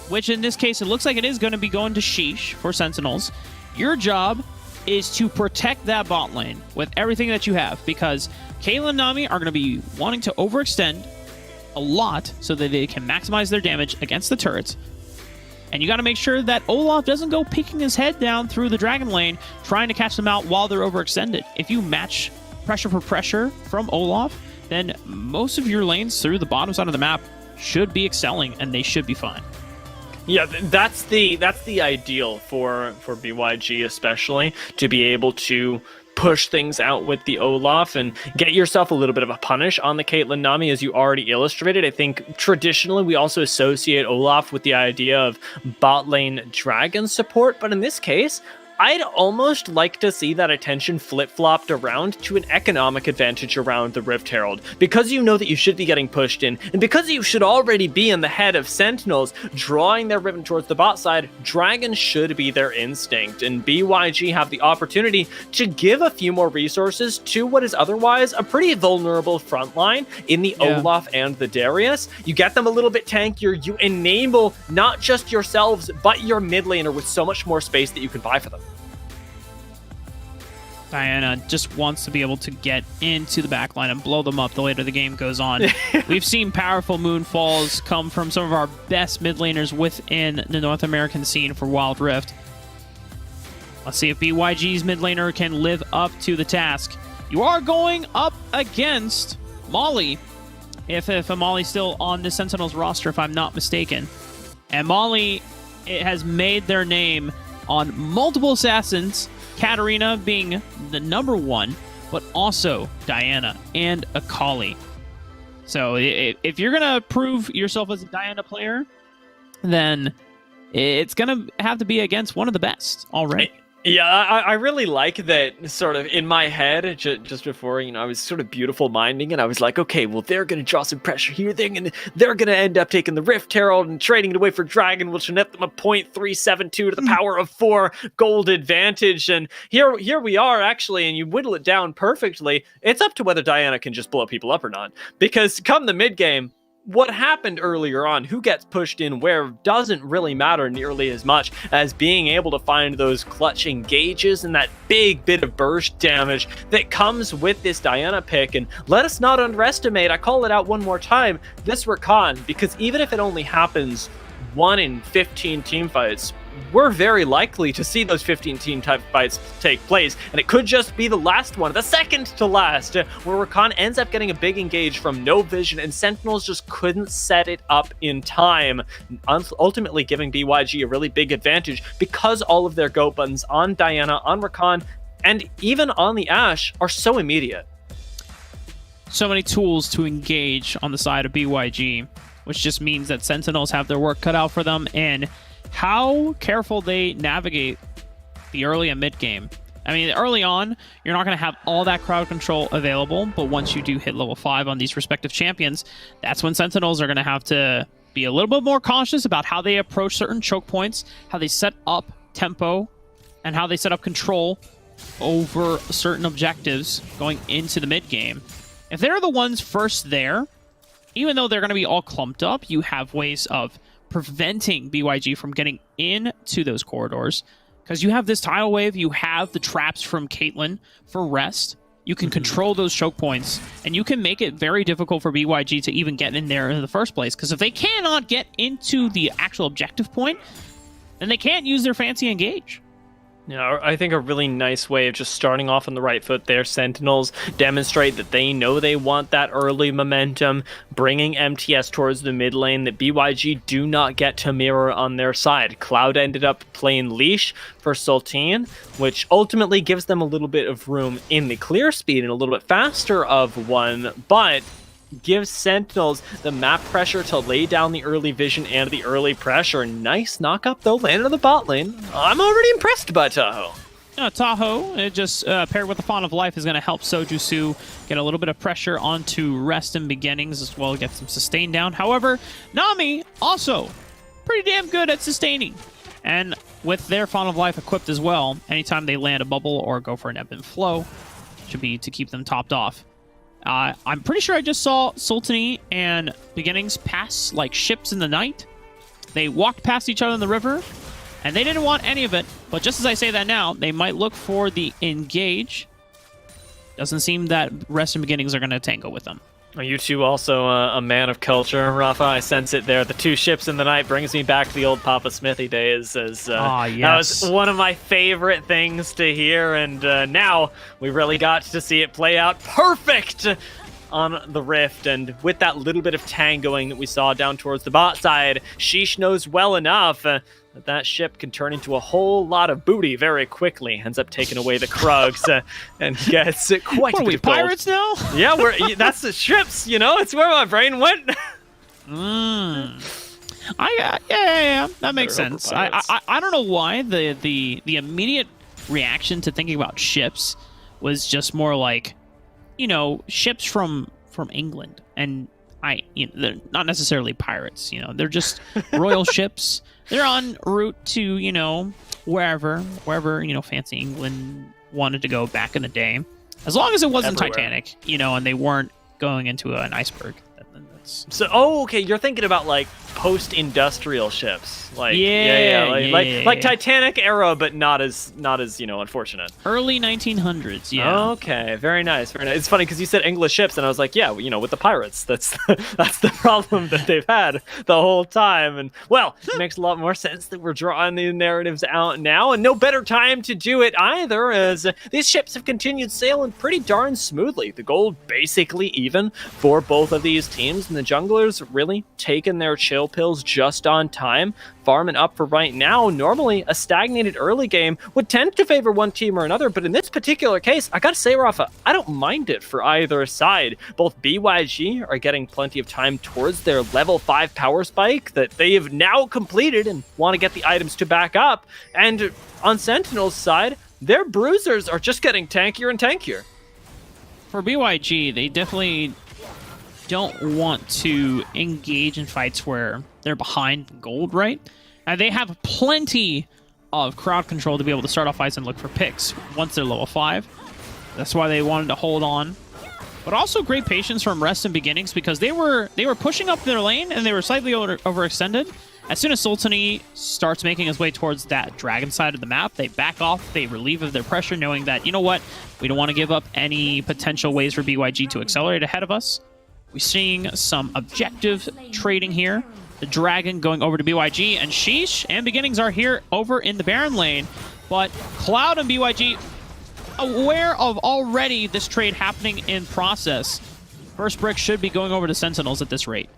which in this case, it looks like it is going to be going to Sheesh for Sentinels. Your job is to protect that bot lane with everything that you have, because Caitlyn and Nami are going to be wanting to overextend a lot so that they can maximize their damage against the turrets. And you got to make sure that Olaf doesn't go peeking his head down through the dragon lane trying to catch them out while they're overextended. If you match pressure for pressure from Olaf, then most of your lanes through the bottom side of the map should be excelling, and they should be fine. Yeah, that's the ideal for BYG, especially to be able to push things out with the Olaf and get yourself a little bit of a punish on the Caitlyn Nami, as you already illustrated. I think traditionally we also associate Olaf with the idea of bot lane dragon support, but in this case, I'd almost like to see that attention flip-flopped around to an economic advantage around the Rift Herald. Because you know that you should be getting pushed in, and because you should already be in the head of Sentinels, drawing their ribbon towards the bot side, Dragon should be their instinct, and BYG have the opportunity to give a few more resources to what is otherwise a pretty vulnerable front line in the Olaf and the Darius. You get them a little bit tankier, you enable not just yourselves, but your mid laner with so much more space that you can buy for them. Diana just wants to be able to get into the backline and blow them up the later the game goes on. We've seen powerful moonfalls come from some of our best mid laners within the North American scene for Wild Rift. Let's see if BYG's mid laner can live up to the task. You are going up against Molly, if Molly's still on the Sentinels roster, if I'm not mistaken. And Molly, it has made their name on multiple assassins, Katarina being the number one, but also Diana and Akali. So if you're going to prove yourself as a Diana player, then it's going to have to be against one of the best already. Yeah, I really like that sort of in my head, just before, I was sort of beautiful minding, and I was like, okay, well, they're going to draw some pressure here. They're going to end up taking the Rift Herald and trading it away for Dragon, which will net them a 0.372 to the power of 4 gold advantage. And here we are, actually, and you whittle it down perfectly. It's up to whether Diana can just blow people up or not. Because come the mid game, what happened earlier on, who gets pushed in where, doesn't really matter nearly as much as being able to find those clutch engages and that big bit of burst damage that comes with this Diana pick. And let us not underestimate, I call it out one more time, this Rakan, because even if it only happens 1 in 15 team fights, we're very likely to see those 15 team type fights take place, and it could just be the last one, the second to last, where Rakan ends up getting a big engage from no vision, and Sentinels just couldn't set it up in time, ultimately giving BYG a really big advantage because all of their go buttons on Diana, on Rakan, and even on the Ashe are so immediate. So many tools to engage on the side of BYG, which just means that Sentinels have their work cut out for them, and how careful they navigate the early and mid game. I mean, early on, you're not going to have all that crowd control available, but once you do hit level 5 on these respective champions, that's when Sentinels are going to have to be a little bit more cautious about how they approach certain choke points, how they set up tempo, and how they set up control over certain objectives going into the mid game. If they're the ones first there, even though they're going to be all clumped up, you have ways of preventing BYG from getting into those corridors, because you have this tidal wave, you have the traps from Caitlyn for rest, you can control those choke points, and you can make it very difficult for BYG to even get in there in the first place, because if they cannot get into the actual objective point, then they can't use their fancy engage. Yeah, I think a really nice way of just starting off on the right foot there. Sentinels demonstrate that they know they want that early momentum, bringing MTS towards the mid lane that BYG do not get to mirror on their side. Cloud ended up playing Leash for Sultan, which ultimately gives them a little bit of room in the clear speed and a little bit faster of one, but gives Sentinels the map pressure to lay down the early vision and the early pressure. Nice knock up though, landed on the bot lane. I'm already impressed by Tahoe. Tahoe, it just paired with the Fawn of Life, is going to help Soju Su get a little bit of pressure onto Rest and Beginnings, as well as get some sustain down. However, Nami also pretty damn good at sustaining. And with their Fawn of Life equipped as well, anytime they land a bubble or go for an ebb and flow, should be to keep them topped off. I'm pretty sure I just saw Sultani and Beginnings pass like ships in the night. They walked past each other in the river, And they didn't want any of it. But just as I say that now, they might look for the engage. Doesn't seem that Rest and Beginnings are going to tango with them. You two also a man of culture, Rafa. I sense it there. The 2 ships in the night brings me back to the old Papa Smithy days. As yes. That was one of my favorite things to hear, and now we really got to see it play out perfect on the Rift. And with that little bit of tangoing that we saw down towards the bot side, Sheesh knows well enough that ship can turn into a whole lot of booty very quickly. Ends up taking away the Krugs and gets it quite What a are bit we, of gold. pirates now? Yeah, that's the ships, It's where my brain went. Yeah, that makes Better hope sense. we're pirates. I don't know why the immediate reaction to thinking about ships was just more like, ships from England, and they're not necessarily pirates. They're just royal ships. They're en route to wherever fancy England wanted to go back in the day, as long as it wasn't Everywhere. Titanic, and they weren't going into an iceberg. Then that's So, okay, you're thinking about like post-industrial ships, like like Titanic era, but not as unfortunate. early 1900s. Yeah. Okay, very nice, very nice. It's funny because you said English ships, and I was like, yeah, with the pirates, that's the problem that they've had the whole time. And well, it makes a lot more sense that we're drawing these narratives out now, and no better time to do it either, as these ships have continued sailing pretty darn smoothly. The gold basically even for both of these teams, and the junglers really taking their chill pills just on time, farming up for right now. Normally, a stagnated early game would tend to favor one team or another, but in this particular case, I gotta say, Rafa, I don't mind it for either side. Both BYG are getting plenty of time towards their level 5 power spike that they have now completed and want to get the items to back up, and on Sentinel's side, their bruisers are just getting tankier and tankier. For BYG, they definitely don't want to engage in fights where they're behind gold, right? And they have plenty of crowd control to be able to start off fights and look for picks once they're level 5. That's why they wanted to hold on. But also great patience from Rest and Beginnings, because they were pushing up their lane and they were slightly overextended. As soon as Sultani starts making his way towards that dragon side of the map, they back off, they relieve of their pressure, knowing that, we don't want to give up any potential ways for BYG to accelerate ahead of us. We're seeing some objective trading here. The Dragon going over to BYG, and Sheesh and Beginnings are here over in the Baron lane. But Cloud and BYG aware of already this trade happening in process. First brick should be going over to Sentinels at this rate.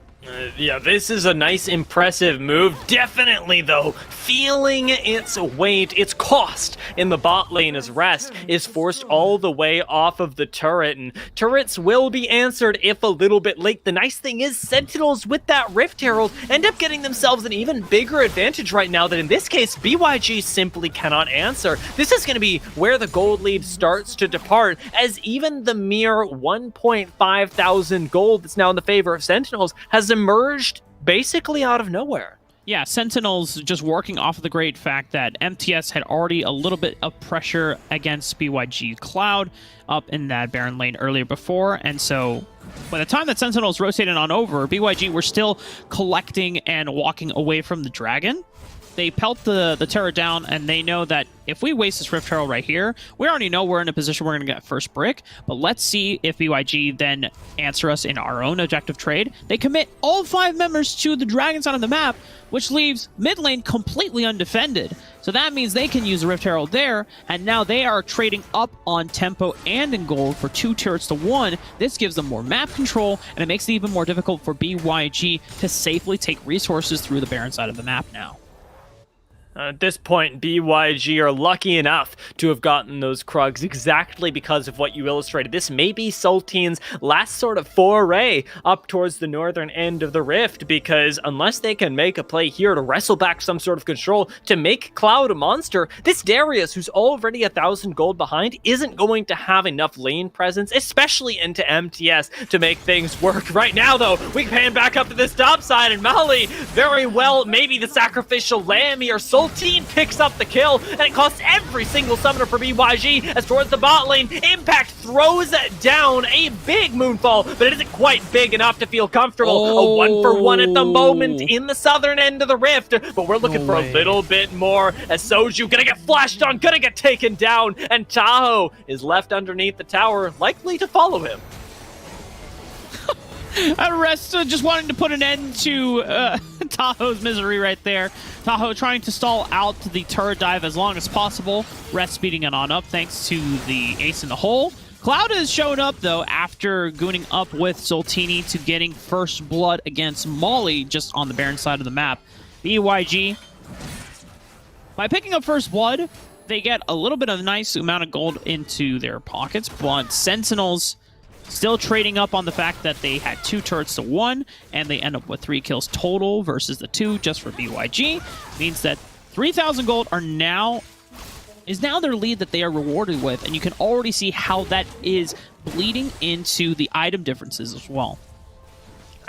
Yeah, this is a nice, impressive move. Definitely, though, feeling its weight, its cost in the bot lane as Rest is forced all the way off of the turret, and turrets will be answered if a little bit late. The nice thing is Sentinels with that Rift Herald end up getting themselves an even bigger advantage right now that in this case, BYG simply cannot answer. This is going to be where the gold lead starts to depart, as even the mere 1.5 thousand gold that's now in the favor of Sentinels has emerged basically out of nowhere. Yeah, Sentinels just working off of the great fact that MTS had already a little bit of pressure against BYG Cloud up in that Baron lane earlier before, and so by the time that Sentinels rotated on over, BYG were still collecting and walking away from the Dragon. They pelt the turret down, and they know that if we waste this Rift Herald right here, we already know we're in a position we're going to get first brick, but let's see if BYG then answer us in our own objective trade. They commit all 5 members to the Dragon side of the map, which leaves mid lane completely undefended. So that means they can use the Rift Herald there, and now they are trading up on tempo and in gold for 2 turrets to 1. This gives them more map control, and it makes it even more difficult for BYG to safely take resources through the Baron side of the map now. At this point, BYG are lucky enough to have gotten those Krugs exactly because of what you illustrated. This may be Sultan's last sort of foray up towards the northern end of the Rift, because unless they can make a play here to wrestle back some sort of control to make Cloud a monster, this Darius, who's already 1,000 gold behind, isn't going to have enough lane presence, especially into MTS, to make things work. Right now, though, we pan back up to this top side, and Mali, very well, maybe the sacrificial lamb here. Sultan Saltine picks up the kill, and it costs every single summoner for BYG as towards the bot lane, Impact throws down a big Moonfall, but it isn't quite big enough to feel comfortable. A 1-for-1 at the moment in the southern end of the Rift, but we're looking for a little bit more as Soju gonna get flashed on, gonna get taken down, and Tahoe is left underneath the tower, likely to follow him. Rest just wanting to put an end to Tahoe's misery right there. Tahoe trying to stall out the turret dive as long as possible. Rest speeding it on up thanks to the ace in the hole. Cloud has shown up, though, after gooning up with Zoltini to getting first blood against Molly just on the Baron side of the map. BYG, by picking up first blood, they get a little bit of a nice amount of gold into their pockets, but Sentinels still trading up on the fact that they had 2 turrets to 1, and they end up with 3 kills total versus the 2 just for BYG. Means that 3,000 gold is now their lead that they are rewarded with, and you can already see how that is bleeding into the item differences as well.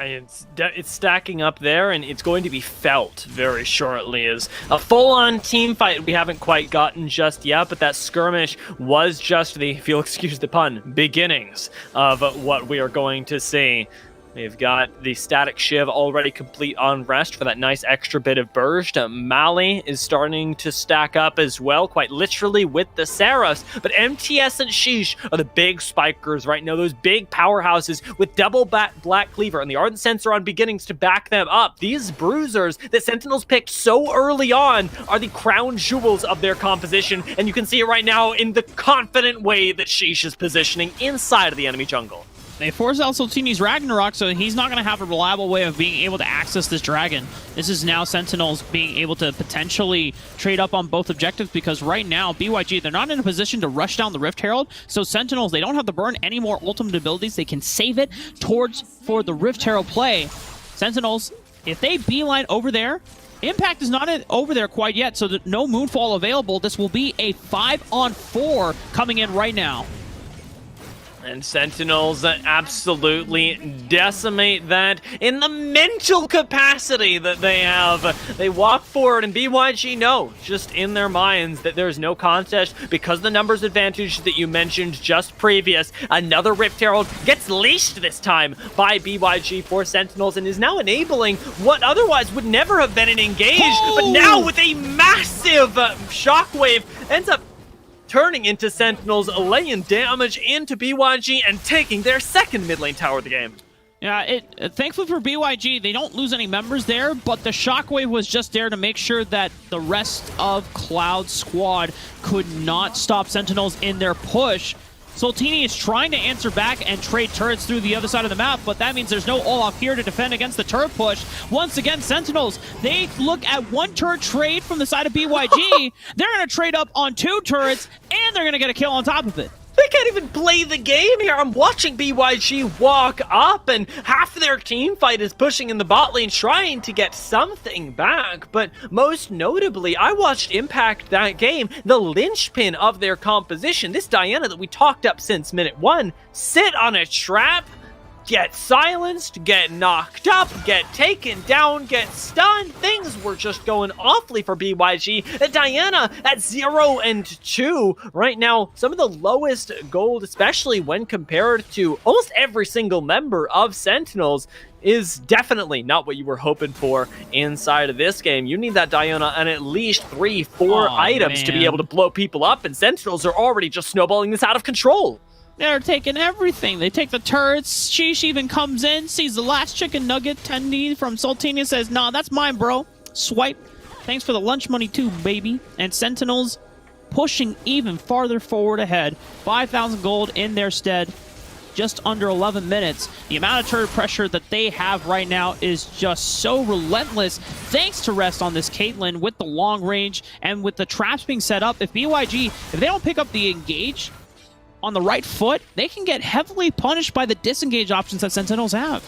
It's stacking up there, and it's going to be felt very shortly as a full-on team fight we haven't quite gotten just yet, but that skirmish was just the, if you'll excuse the pun, beginnings of what we are going to see. We've got the static shiv already complete on Rest for that nice extra bit of burst. Mali is starting to stack up as well, quite literally with the Saros. But MTS and Sheesh are the big spikers right now, those big powerhouses with double Black Cleaver and the Ardent Sensor on beginnings to back them up. These bruisers that Sentinels picked so early on are the crown jewels of their composition, and you can see it right now in the confident way that Sheesh is positioning inside of the enemy jungle. They force out Saltini's Ragnarok, so he's not going to have a reliable way of being able to access this dragon. This is now Sentinels being able to potentially trade up on both objectives, because right now, BYG, they're not in a position to rush down the Rift Herald, so Sentinels, they don't have to burn any more ultimate abilities. They can save it for the Rift Herald play. Sentinels, if they beeline over there, Impact is not over there quite yet, so no Moonfall available. This will be a 5-on-4 coming in right now. And Sentinels absolutely decimate that in the mental capacity that they have. They walk forward, and BYG know, just in their minds, that there's no contest because of the numbers advantage that you mentioned just previous. Another Rift Herald gets leashed this time by BYG for Sentinels and is now enabling what otherwise would never have been an engage, but now with a massive shockwave ends up turning into Sentinels, laying damage into BYG and taking their second mid lane tower of the game. Yeah, thankfully for BYG, they don't lose any members there, but the Shockwave was just there to make sure that the rest of Cloud's squad could not stop Sentinels in their push. Saltini is trying to answer back and trade turrets through the other side of the map, but that means there's no Olaf here to defend against the turret push. Once again, Sentinels, they look at 1 turret trade from the side of BYG. They're going to trade up on 2 turrets, and they're going to get a kill on top of it. They can't even play the game here. I'm watching BYG walk up, and half of their team fight is pushing in the bot lane, trying to get something back. But most notably, I watched Impact that game, the linchpin of their composition. This Diana that we talked up since minute 1, sit on a trap, get silenced, get knocked up, get taken down, get stunned. Things were just going awfully for BYG. Diana at 0 and 2. Right now, some of the lowest gold, especially when compared to almost every single member of Sentinels, is definitely not what you were hoping for inside of this game. You need that Diana and at least 3-4 items to be able to blow people up, and Sentinels are already just snowballing this out of control. They're taking everything. They take the turrets. Sheesh even comes in, sees the last chicken nugget, Tendy from Saltini, says, nah, that's mine, bro. Swipe. Thanks for the lunch money too, baby. And Sentinels pushing even farther forward ahead. 5,000 gold in their stead. Just under 11 minutes. The amount of turret pressure that they have right now is just so relentless. Thanks to Rest on this Caitlyn with the long range and with the traps being set up. If BYG, if they don't pick up the engage on the right foot, they can get heavily punished by the disengage options that Sentinels have.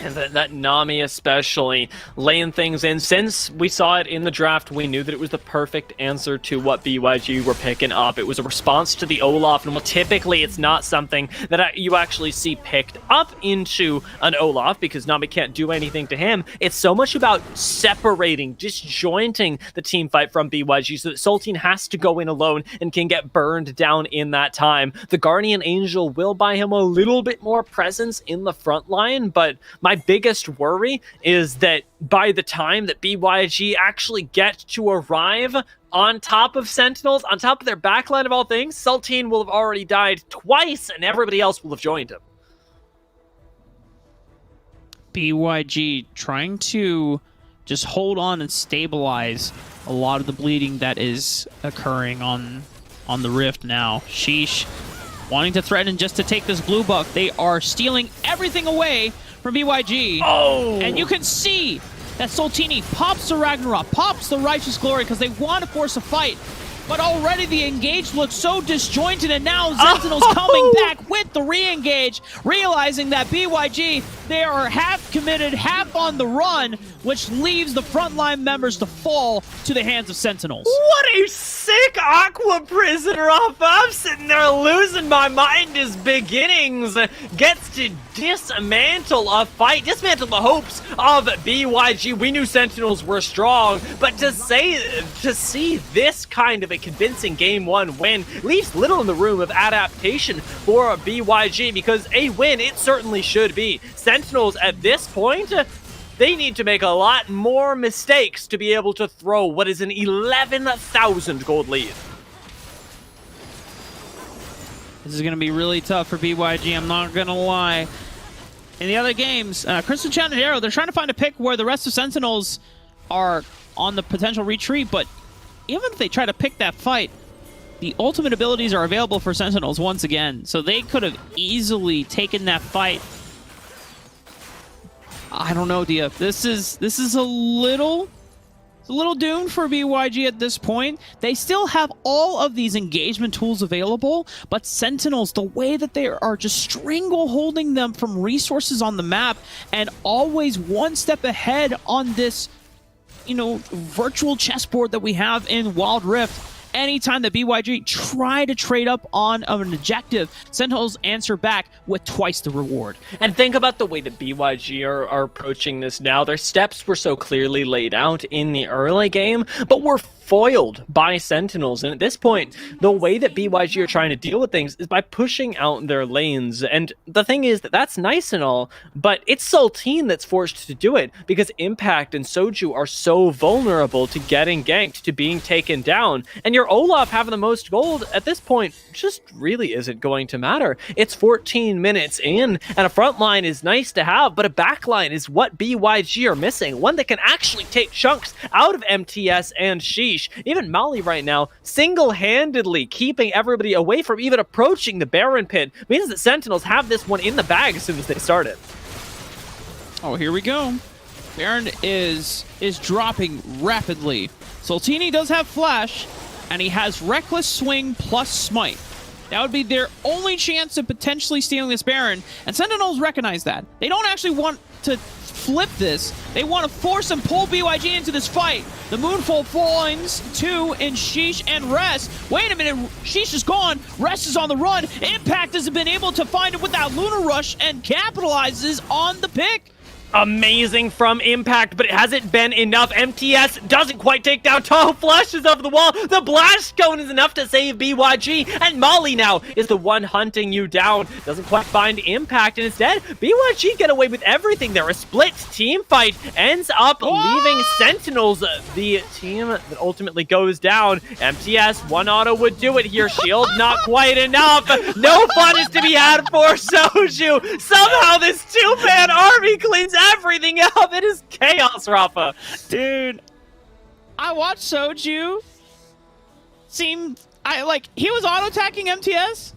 And that Nami especially laying things in. Since we saw it in the draft, we knew that it was the perfect answer to what BYG were picking up. It was a response to the Olaf, and well, typically it's not something that you actually see picked up into an Olaf because Nami can't do anything to him. It's so much about separating, disjointing the team fight from BYG so that Saltine has to go in alone and can get burned down in that time. The Guardian Angel will buy him a little bit more presence in the front line, but my biggest worry is that by the time that BYG actually get to arrive on top of Sentinels, on top of their backline of all things, Saltine will have already died twice and everybody else will have joined him. BYG trying to just hold on and stabilize a lot of the bleeding that is occurring on the Rift now. Sheesh wanting to threaten just to take this blue buff. They are stealing everything away from BYG. Oh! And you can see that Saltini pops the Ragnarok, pops the Righteous Glory because they want to force a fight. But already the engage looks so disjointed, and now Sentinel's coming back with the re-engage, realizing that BYG, they are half committed, half on the run, which leaves the frontline members to fall to the hands of Sentinels. What a sick Aqua Prisoner off. I'm sitting there losing my mind as beginnings gets to dismantle a fight, dismantle the hopes of BYG. We knew Sentinels were strong, but to see this kind of a convincing game one win leaves little in the room of adaptation for BYG, because a win it certainly should be. Sentinels at this point, they need to make a lot more mistakes to be able to throw what is an 11,000 gold lead. This is going to be really tough for BYG, I'm not going to lie. In the other games, Crimson Enchanted Arrow, they're trying to find a pick where the rest of Sentinels are on the potential retreat, but even if they try to pick that fight, the ultimate abilities are available for Sentinels once again, so they could have easily taken that fight. I don't know, Dia. This is a little doomed for BYG at this point. They still have all of these engagement tools available, but Sentinels, the way that they are just strangle holding them from resources on the map and always one step ahead on this, you know, virtual chessboard that we have in Wild Rift. Anytime that BYG try to trade up on an objective, Sentinels answer back with twice the reward. And think about the way that BYG are approaching this now. Their steps were so clearly laid out in the early game, but were foiled by Sentinels. And at this point, the way that BYG are trying to deal with things is by pushing out their lanes. And the thing is that that's nice and all, but it's Saltine that's forced to do it because Impact and Soju are so vulnerable to getting ganked, to being taken down. And your Olaf having the most gold at this point just really isn't going to matter. It's 14 minutes in, and a front line is nice to have, but a back line is what BYG are missing. One that can actually take chunks out of MTS and Sheesh. Even Mali right now, single-handedly keeping everybody away from even approaching the Baron pit, means that Sentinels have this one in the bag as soon as they start it. Oh, here we go. Baron is dropping rapidly. Saltini does have Flash, and he has Reckless Swing plus Smite. That would be their only chance of potentially stealing this Baron, and Sentinels recognize that. They don't actually want to flip this. They want to force and pull BYG into this fight. The Moonfall finds two in Sheesh and Rest. Wait a minute, Sheesh is gone. Rest is on the run. Impact hasn't been able to find it without Lunar Rush and capitalizes on the pick. Amazing from Impact, but it hasn't been enough. MTS doesn't quite take down Tahoe, flashes off the wall. The blast cone is enough to save BYG, and Molly now is the one hunting you down. Doesn't quite find Impact, and instead, BYG get away with everything there. A split team fight ends up leaving Sentinels, the team that ultimately goes down. MTS, one auto would do it here. Shield not quite enough. No fun is to be had for Soju. Somehow this two-man army cleans everything up. It is chaos, Rafa. Dude, I watched Soju. He was auto-attacking MTS.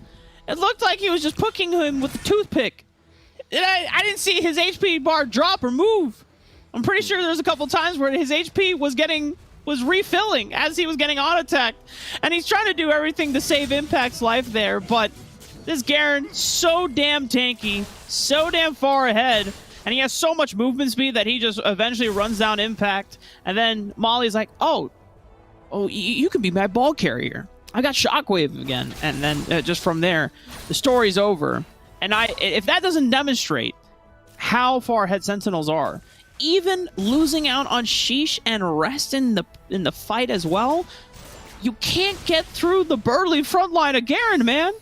It looked like he was just poking him with a toothpick. I didn't see his HP bar drop or move. I'm pretty sure there's a couple times where his HP was refilling as he was getting auto-attacked. And he's trying to do everything to save Impact's life there, but this Garen, so damn tanky, so damn far ahead. and he has so much movement speed that he just eventually runs down Impact, and then Molly's like, oh, you can be my ball carrier. I got Shockwave again, and then just from there, the story's over. And if that doesn't demonstrate how far ahead Sentinels are, even losing out on Sheesh and Rest in the fight as well, you can't get through the Burley front line of Garen, man.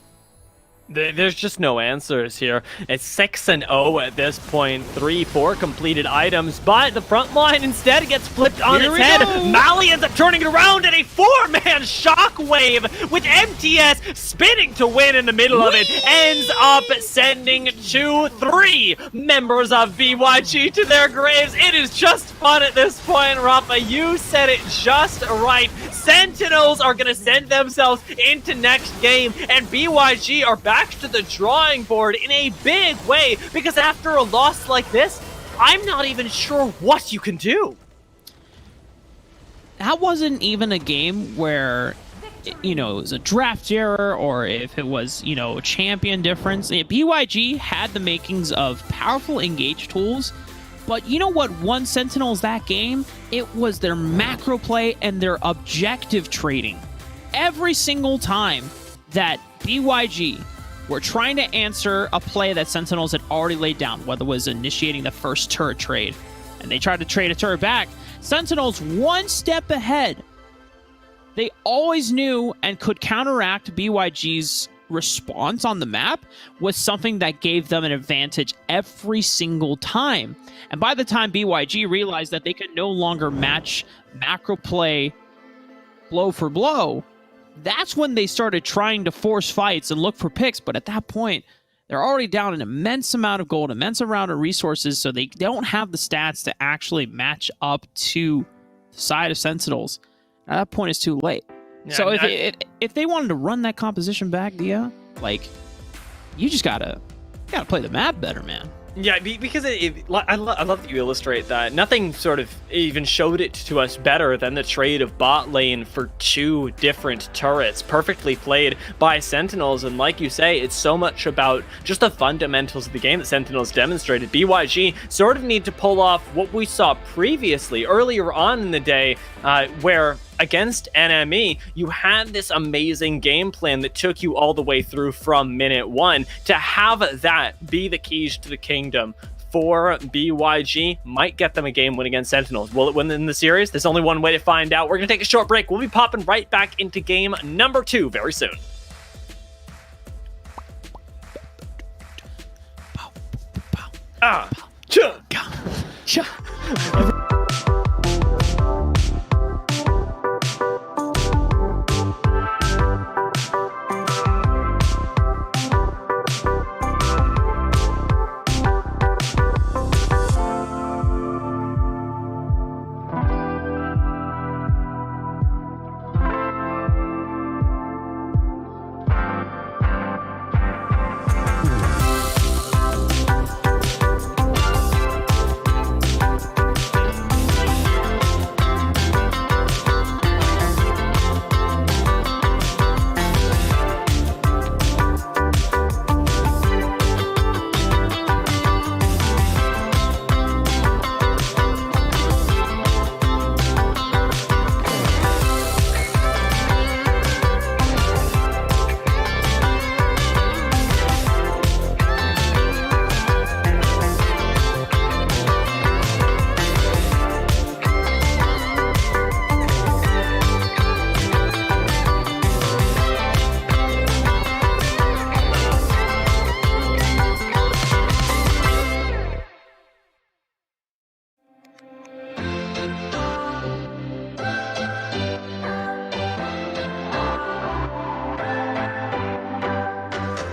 There's just no answers here. It's 6-0 at this point. 3-4 completed items, but the front line instead gets flipped on Here its we head. go. Mally ends up turning it around, and a 4-man Shockwave with MTS spinning to win in the middle of it ends up sending 2-3 members of BYG to their graves. It is just fun at this point, Rafa. You said it just right. Sentinels are going to send themselves into next game, and BYG are back to the drawing board in a big way, because after a loss like this, I'm not even sure what you can do. That wasn't even a game where, you know, it was a draft error or if it was, you know, a champion difference. BYG had the makings of powerful engage tools, but you know what won Sentinels that game? It was their macro play and their objective trading. Every single time that BYG were trying to answer a play that Sentinels had already laid down, whether it was initiating the first turret trade, and they tried to trade a turret back, Sentinels one step ahead. They always knew and could counteract BYG's response on the map was something that gave them an advantage every single time. And by the time BYG realized that they could no longer match macro play blow for blow, that's when they started trying to force fights and look for picks. But at that point, they're already down an immense amount of gold, immense amount of resources, so they don't have the stats to actually match up to the side of Sentinels. At that point, it's too late. Yeah, so if they wanted to run that composition back, Dia, like, you just gotta play the map better, man. Yeah, because I love that you illustrate that. Nothing sort of even showed it to us better than the trade of bot lane for 2 different turrets, perfectly played by Sentinels. And like you say, it's so much about just the fundamentals of the game that Sentinels demonstrated. BYG sort of need to pull off what we saw previously, earlier on in the day, where against NME, you had this amazing game plan that took you all the way through from minute 1. To have that be the keys to the kingdom for BYG might get them a game win against Sentinels. Will it win in the series? There's only one way to find out. We're going to take a short break. We'll be popping right back into game number 2 very soon.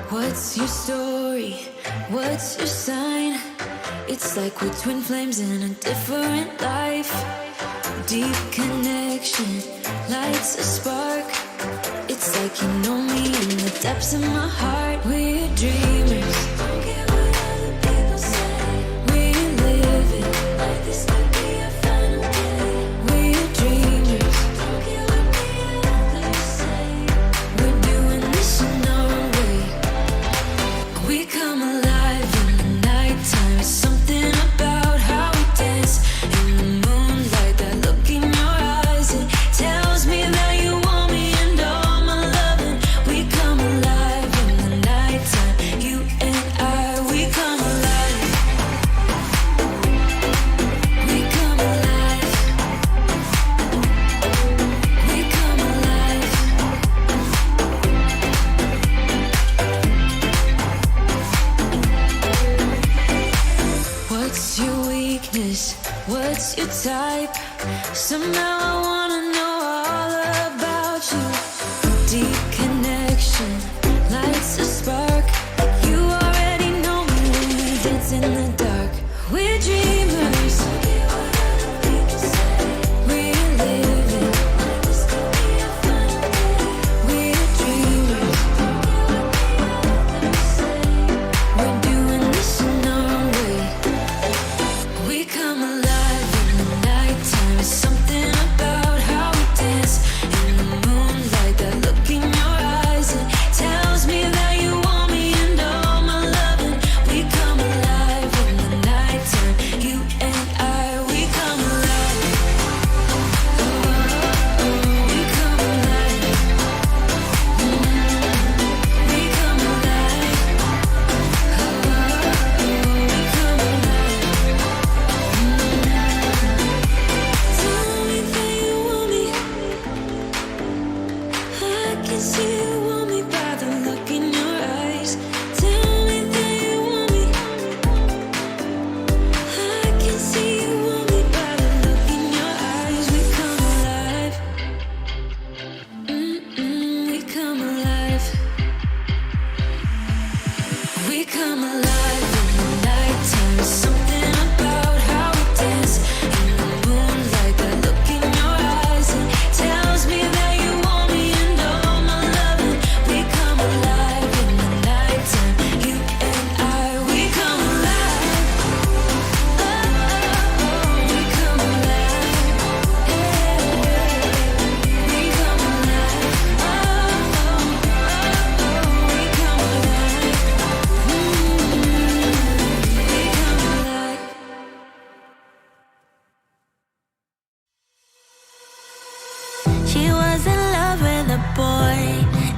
What's your story? What's your sign? It's like we're twin flames in a different life. Deep connection lights a spark. It's like you know me in the depths of my heart. We're dreamers. Don't care what other people say. We live it like this could be a final day. We're dreamers. Don't care what the others say. We're doing this in our way. We come alive in the nighttime. It's something it's your type. Somehow I wanna know all about you. Deep connection lights a spark. You already know me when we dance in the dark. We're dreamers. We're living. We're dreamers. We're doing this in our way. We come alive in the nighttime. It's something about how we dance in the moonlight. That look in your eyes, it tells me that you want me and all my loving. We come alive in the nighttime. You and I, we come alive. Oh, we come alive. We come alive. Oh, we come alive. Tell me that you want me. I can see you want me by the look in your eyes. Tell me that you want me. I can see you want me by the look in your eyes. We come alive. We come alive. We come alive in the nighttime. There's something about how we dance in the moonlight. That look in your eyes, it tells me that you want me and all my loving. We come alive in the nighttime. You and I, we come alive. Oh, we come alive. We come alive. We come alive. She was in love with a boy,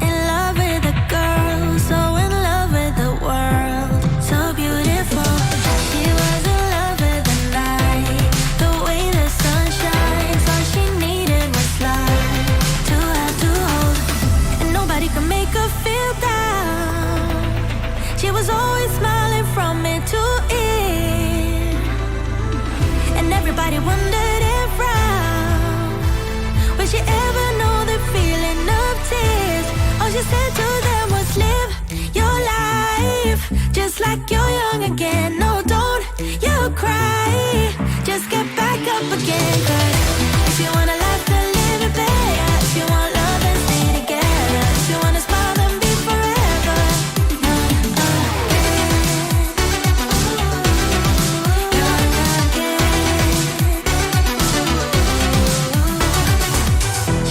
in love with a girl, so in love with the world, so beautiful. She was in love with the night, the way the sun shines. All she needed was light to have to hold, and nobody could make her feel down. She was always smiling from ear to ear, and everybody wondered if round would she ever know the feeling of tears. All she said to them was live your life just like you're young again. No, don't you cry, just get back up again. 'Cause if you want a life to live it better, if you want love and stay together, if you want to smile and be forever.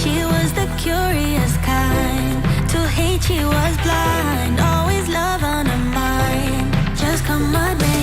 She was the curious kind. To hate, she was blind. Always love on her mind. Just come admit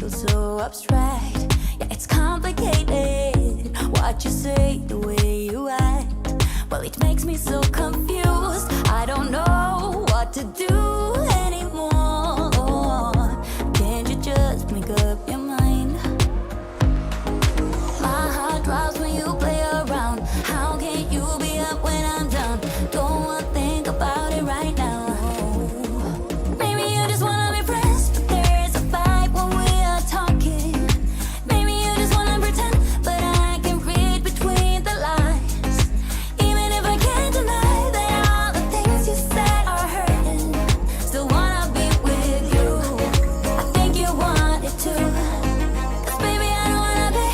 feels so abstract. Yeah, it's complicated. What you say, the way you act. Well, it makes me so confused. I don't know what to do anymore. Can't you just make up your mind? My heart drops when you play around. How can you be up when I'm down? Don't wanna think about it right now. Maybe you just wanna be friends, but there's a fight when we are talking. Maybe you just wanna pretend, but I can read between the lines. Even if I can't deny that all the things you said are hurting, still wanna be with you. I think you want it too. 'Cause baby, I don't wanna be.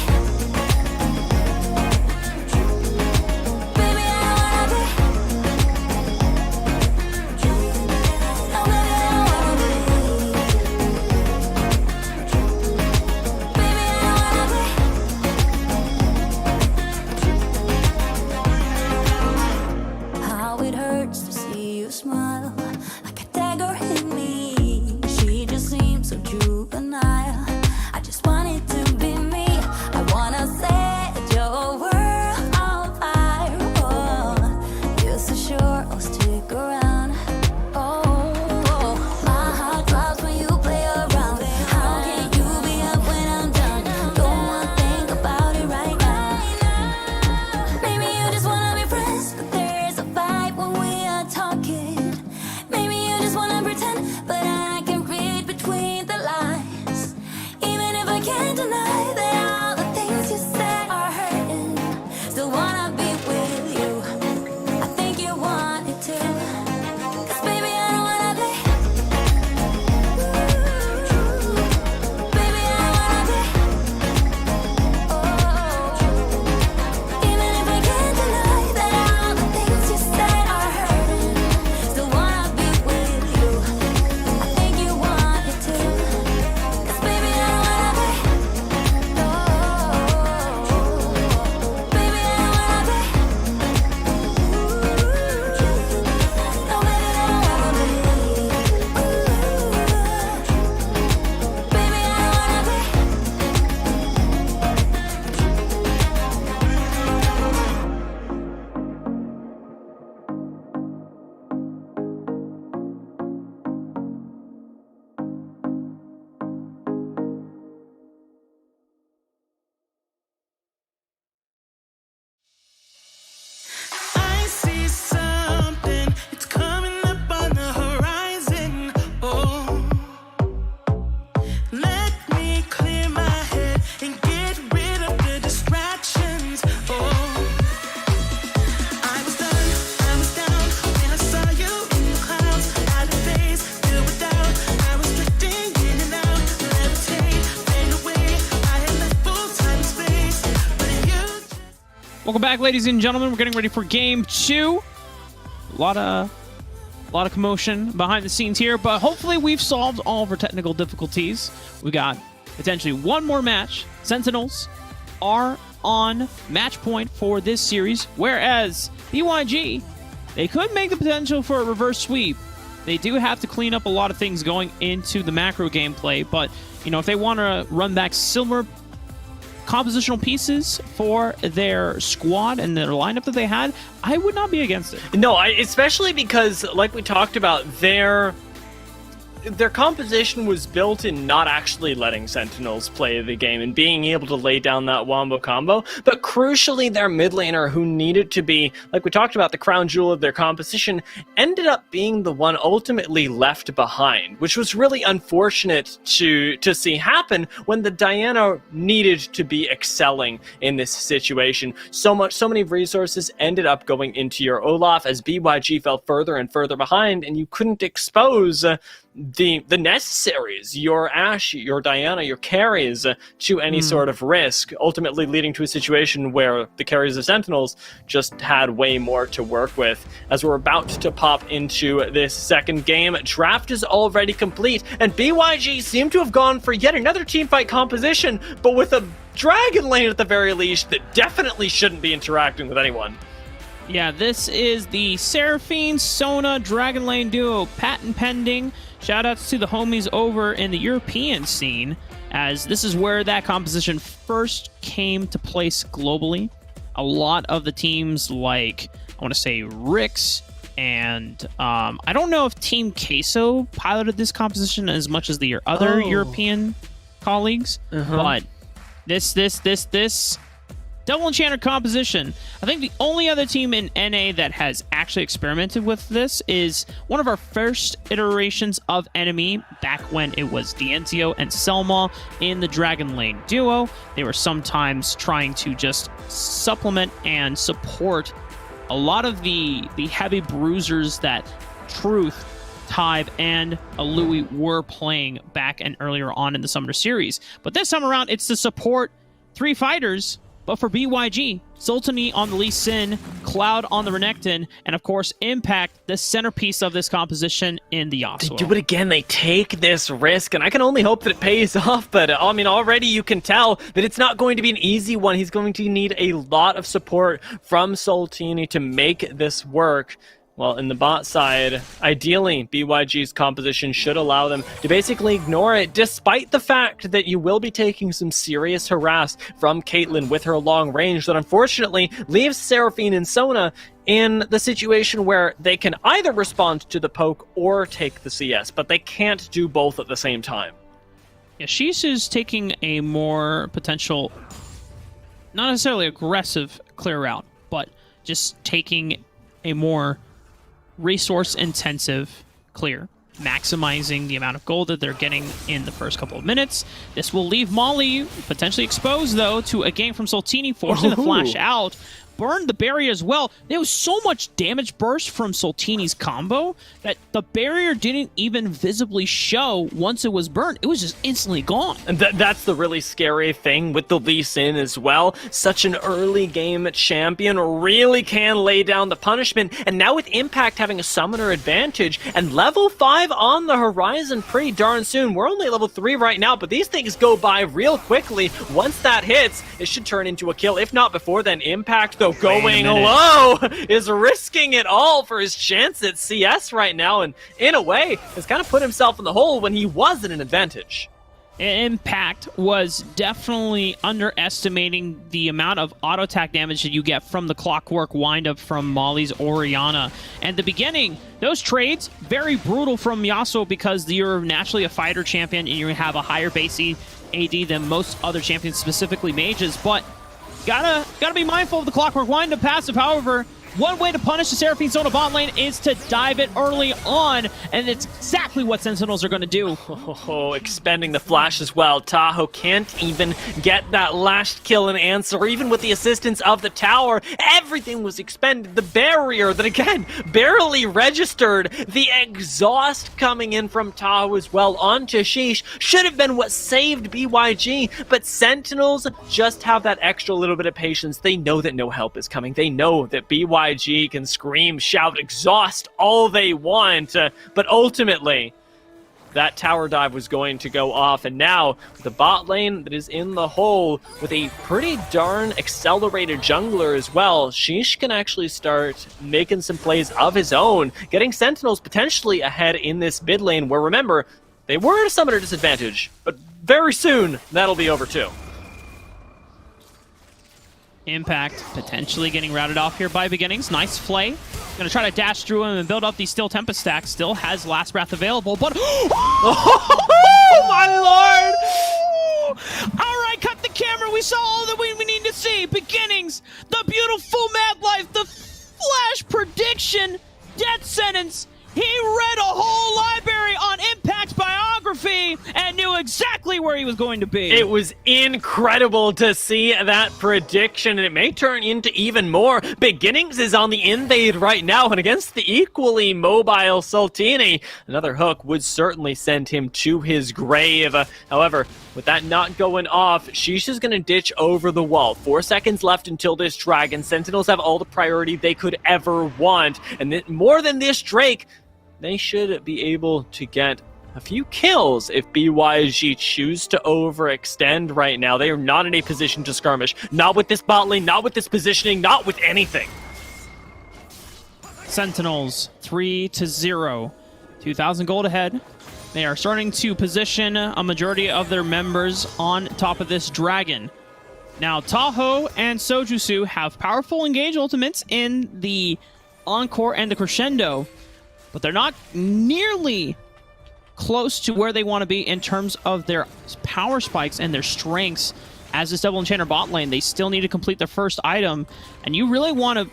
Baby, I don't wanna be. No, baby, I don't wanna be. Baby, I don't wanna be. How it hurts to see you smile, like a dagger in me. She just seems so juvenile. I just want it to be me. I wanna set your world on fire. Oh, you're so sure I'll stick around. Oh, my heart drops when you play around. How can you be up when I'm down? Don't wanna think about it right now. Maybe you just wanna be friends, but there's a fight when we are talking. Maybe you just wanna pretend, but I can read between the lines. Even if I can't deny that all the things you said are hurting, still wanna be with you. I think you want it too. 'Cause baby, I don't wanna be. Baby, I don't wanna be. Oh, even if I can't deny that all the things you said are hurting, still wanna be with you. I think you want it too. 'Cause baby, I don't wanna be. Oh, baby, I don't wanna be. No, baby, I don't wanna be. Baby, I don't wanna be. I see something, it's coming up on the horizon. Oh, let me clear my head and get rid of the distractions. Oh, I was down when I saw you in the clouds. Out of phase, filled with doubt. I was drifting in and out, levitate, fade away. I had left full time and space, but you. Welcome back, ladies and gentlemen. We're getting ready for game 2. A lot of commotion behind the scenes here, but hopefully we've solved all of our technical difficulties. We got potentially one more match. Sentinels are on match point for this series, whereas BYG, they could make the potential for a reverse sweep. They do have to clean up a lot of things going into the macro gameplay, but you know, if they want to run back similar compositional pieces for their squad and their lineup that they had, I would not be against it. No, especially because, like we talked about, their composition was built in not actually letting Sentinels play the game and being able to lay down that wombo combo, but crucially their mid laner, who needed to be, like we talked about, the crown jewel of their composition, ended up being the one ultimately left behind, which was really unfortunate to see happen when the Diana needed to be excelling in this situation. So many resources ended up going into your Olaf as BYG fell further and further behind, and you couldn't expose the necessaries, your Ashe, your Diana, your carries, to any sort of risk, ultimately leading to a situation where the carries of Sentinels just had way more to work with. As we're about to pop into this second game, draft is already complete, and BYG seem to have gone for yet another teamfight composition, but with a Dragon Lane at the very least that definitely shouldn't be interacting with anyone. Yeah, this is the Seraphine Sona Dragon Lane duo, patent pending. Shoutouts to the homies over in the European scene. as this is where that composition first came to place globally. A lot of the teams like, I want to say Rix, and I don't know if Team Queso piloted this composition as much as the other European colleagues, but this double enchanter composition, I think the only other team in NA that has actually experimented with this is one of our first iterations of Enemy back when it was Dienzio and Selma in the Dragon Lane duo. They were sometimes trying to just supplement and support a lot of the heavy bruisers that Truth, Tive, and Alui were playing back and earlier on in the Summoner Series. But this time around, it's to support 3 fighters, but for BYG, Sultani on the Lee Sin, Cloud on the Renekton, and of course, Impact, the centerpiece of this composition in the Yasuo. They do it again. They take this risk, and I can only hope that it pays off. But I mean, already you can tell that it's not going to be an easy one. He's going to need a lot of support from Sultani to make this work. Well, in the bot side, ideally, BYG's composition should allow them to basically ignore it, despite the fact that you will be taking some serious harass from Caitlyn with her long range that unfortunately leaves Seraphine and Sona in the situation where they can either respond to the poke or take the CS, but they can't do both at the same time. Yeah, Sheesh is taking a more potential, not necessarily aggressive clear route, but just taking a more resource-intensive clear, maximizing the amount of gold that they're getting in the first couple of minutes. This will leave Molly potentially exposed, though, to a gank from Sultini, forcing the flash out. Burned the barrier as well. There was so much damage burst from Sultini's combo that the barrier didn't even visibly show once it was burned. It was just instantly gone. And that's the really scary thing with the Lee Sin as well. Such an early game champion really can lay down the punishment. And now with Impact having a summoner advantage and level 5 on the horizon pretty darn soon. We're only level 3 right now, but these things go by real quickly. Once that hits, it should turn into a kill. If not before, then Impact, though, going low, is risking it all for his chance at CS right now, and in a way has kind of put himself in the hole when he was in an advantage. Impact was definitely underestimating the amount of auto attack damage that you get from the clockwork windup from Molly's Orianna. And the beginning, those trades, very brutal from Yasuo because you're naturally a fighter champion and you have a higher base AD than most other champions, specifically mages, but Gotta be mindful of the clockwork wind-up passive. However, one way to punish the Seraphine Zona bot lane is to dive it early on, and it's exactly what Sentinels are going to do. Oh, expending the flash as well. Tahoe can't even get that last kill and answer, even with the assistance of the tower. Everything was expended. The barrier that, again, barely registered. The exhaust coming in from Tahoe as well onto Sheesh should have been what saved BYG, but Sentinels just have that extra little bit of patience. They know that no help is coming. They know that BYG can scream, shout, exhaust all they want, but ultimately that tower dive was going to go off, and now the bot lane that is in the hole with a pretty darn accelerated jungler as well, Sheesh can actually start making some plays of his own, getting Sentinels potentially ahead in this mid lane where, remember, they were at a summoner disadvantage, but very soon that'll be over too. Impact potentially getting routed off here by Beginnings. Nice play. Gonna try to dash through him and build up these Still Tempest stacks. Still has Last Breath available, but... Oh my lord! Alright, cut the camera. We saw all that we need to see. Beginnings, the beautiful Mad Life, the flash prediction, death sentence. He read a whole library on Impact's biography and knew exactly where he was going to be. It was incredible to see that prediction, and it may turn into even more. Beginnings is on the invade right now, and against the equally mobile Sultini, another hook would certainly send him to his grave. However, with that not going off, Sheesh is going to ditch over the wall. 4 seconds left until this Dragon. Sentinels have all the priority they could ever want, and more than this Drake, they should be able to get a few kills if BYG choose to overextend right now. They are not in a position to skirmish. Not with this bot lane, not with this positioning, not with anything. Sentinels, 3-0. 2,000 gold ahead. They are starting to position a majority of their members on top of this dragon. Now, Tahoe and Sojusu have powerful engage ultimates in the Encore and the Crescendo, but they're not nearly close to where they want to be in terms of their power spikes and their strengths. As this Double Enchanter bot lane, they still need to complete their first item, and you really want to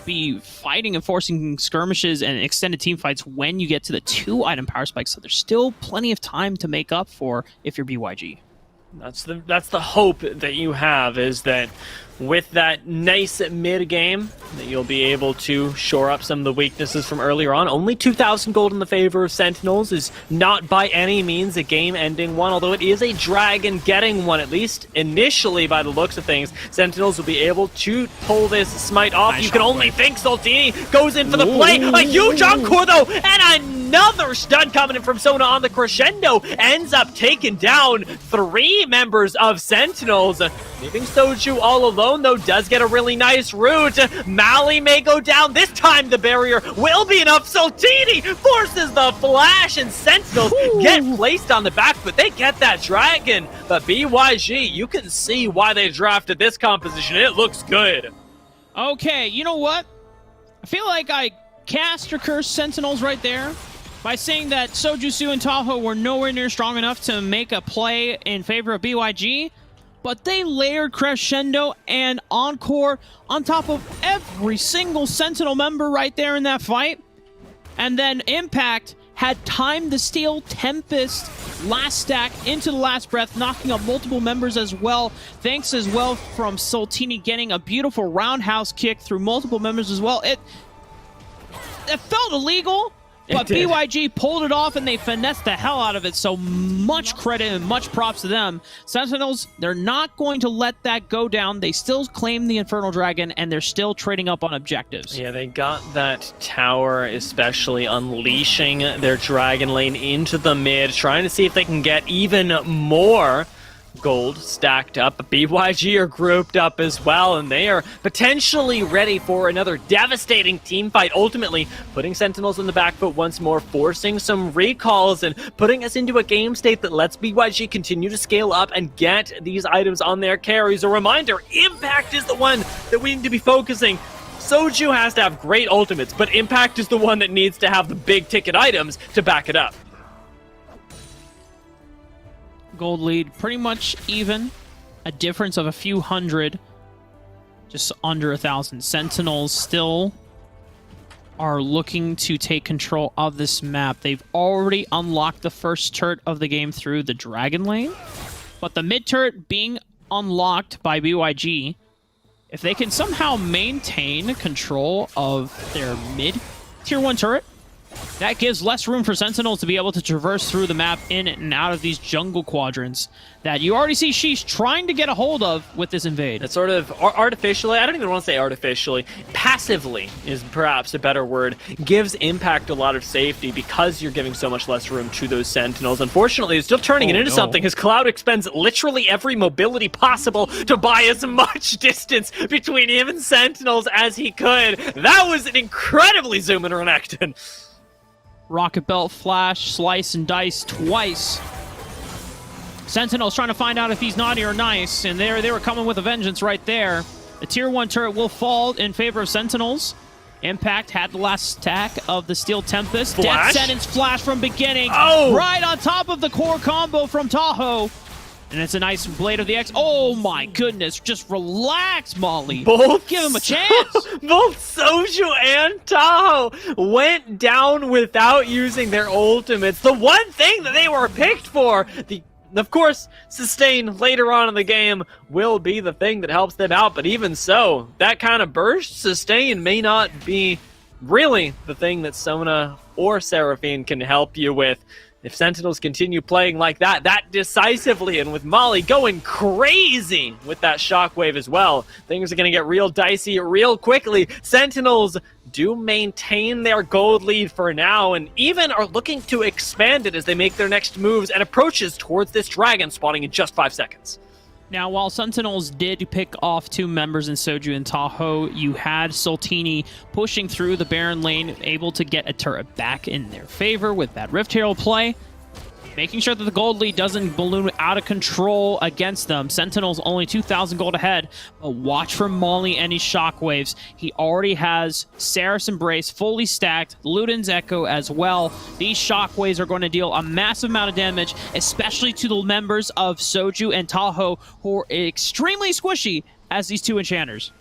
be fighting and forcing skirmishes and extended team fights when you get to the 2-item power spikes, so there's still plenty of time to make up for if you're BYG. That's the hope that you have, is that with that nice mid game that you'll be able to shore up some of the weaknesses from earlier on. Only 2,000 gold in the favor of Sentinels is not by any means a game-ending one, although it is a dragon getting one, at least initially by the looks of things. Sentinels will be able to pull this smite off. Nice, you can only think Saltini goes in for the play. A huge encore though, and another stun coming in from Sona on the Crescendo. Ends up taking down 3 members of Sentinels. Leaving Soju all alone, though, does get a really nice root. Mali may go down. This time the barrier will be enough. Saltini forces the flash, and Sentinels get placed on the back, but they get that dragon. But BYG, you can see why they drafted this composition. It looks good. Okay, you know what? I feel like I cast or cursed Sentinels right there by saying that Sojusu and Tahoe were nowhere near strong enough to make a play in favor of BYG. But they layered Crescendo and Encore on top of every single Sentinel member right there in that fight. And then Impact had time to steal Tempest last stack into the last breath, knocking up multiple members as well. Thanks as well from Saltini getting a beautiful roundhouse kick through multiple members as well. It felt illegal, but BYG pulled it off and they finessed the hell out of it. So much credit and much props to them. Sentinels, they're not going to let that go down. They still claim the Infernal Dragon and they're still trading up on objectives. Yeah, they got that tower, especially unleashing their dragon lane into the mid, trying to see if they can get even more gold stacked up. BYG are grouped up as well, and they are potentially ready for another devastating team fight, ultimately putting Sentinels on the back foot once more, forcing some recalls and putting us into a game state that lets BYG continue to scale up and get these items on their carries. A reminder, Impact is the one that we need to be focusing. Soju has to have great ultimates, but Impact is the one that needs to have the big ticket items to back it up. Gold lead pretty much even, a difference of a few hundred, just under 1,000. Sentinels still are looking to take control of this map. They've already unlocked the first turret of the game through the dragon lane, but the mid turret being unlocked by BYG, if they can somehow maintain control of their mid tier 1 turret, that gives less room for Sentinels to be able to traverse through the map in and out of these jungle quadrants that you already see Sheesh trying to get a hold of with this invade. It's sort of artificially, I don't even want to say artificially, passively is perhaps a better word, gives Impact a lot of safety because you're giving so much less room to those Sentinels. Unfortunately, it's still turning it into something as Cloud expends literally every mobility possible to buy as much distance between him and Sentinels as he could. That was an incredibly zoom in Renekton. Rocket Belt, Flash, Slice, and Dice twice. Sentinel's trying to find out if he's naughty or nice, and they were coming with a vengeance right there. The tier 1 turret will fall in favor of Sentinels. Impact had the last stack of the Steel Tempest. Flash? Death Sentence Flash from beginning. Oh! Right on top of the core combo from Tahoe. And it's a nice Blade of the X. Oh my goodness. Just relax, Molly. Give him a chance. Both Soju and Tahoe went down without using their ultimates. The one thing that they were picked for, of course, sustain later on in the game will be the thing that helps them out. But even so, that kind of burst sustain may not be really the thing that Sona or Seraphine can help you with. If Sentinels continue playing like that decisively, and with Molly going crazy with that shockwave as well, things are going to get real dicey real quickly. Sentinels do maintain their gold lead for now, and even are looking to expand it as they make their next moves and approaches towards this dragon, spawning in just 5 seconds. Now, while Sentinels did pick off 2 members in Soju and Tahoe, you had Saltini pushing through the Baron lane, able to get a turret back in their favor with that Rift Herald play. making sure that the gold lead doesn't balloon out of control against them. Sentinel's only 2,000 gold ahead, but watch for Molly and his shockwaves. He already has Saris Embrace fully stacked, Luden's Echo as well. These shockwaves are going to deal a massive amount of damage, especially to the members of Soju and Tahoe, who are extremely squishy as these two enchanters.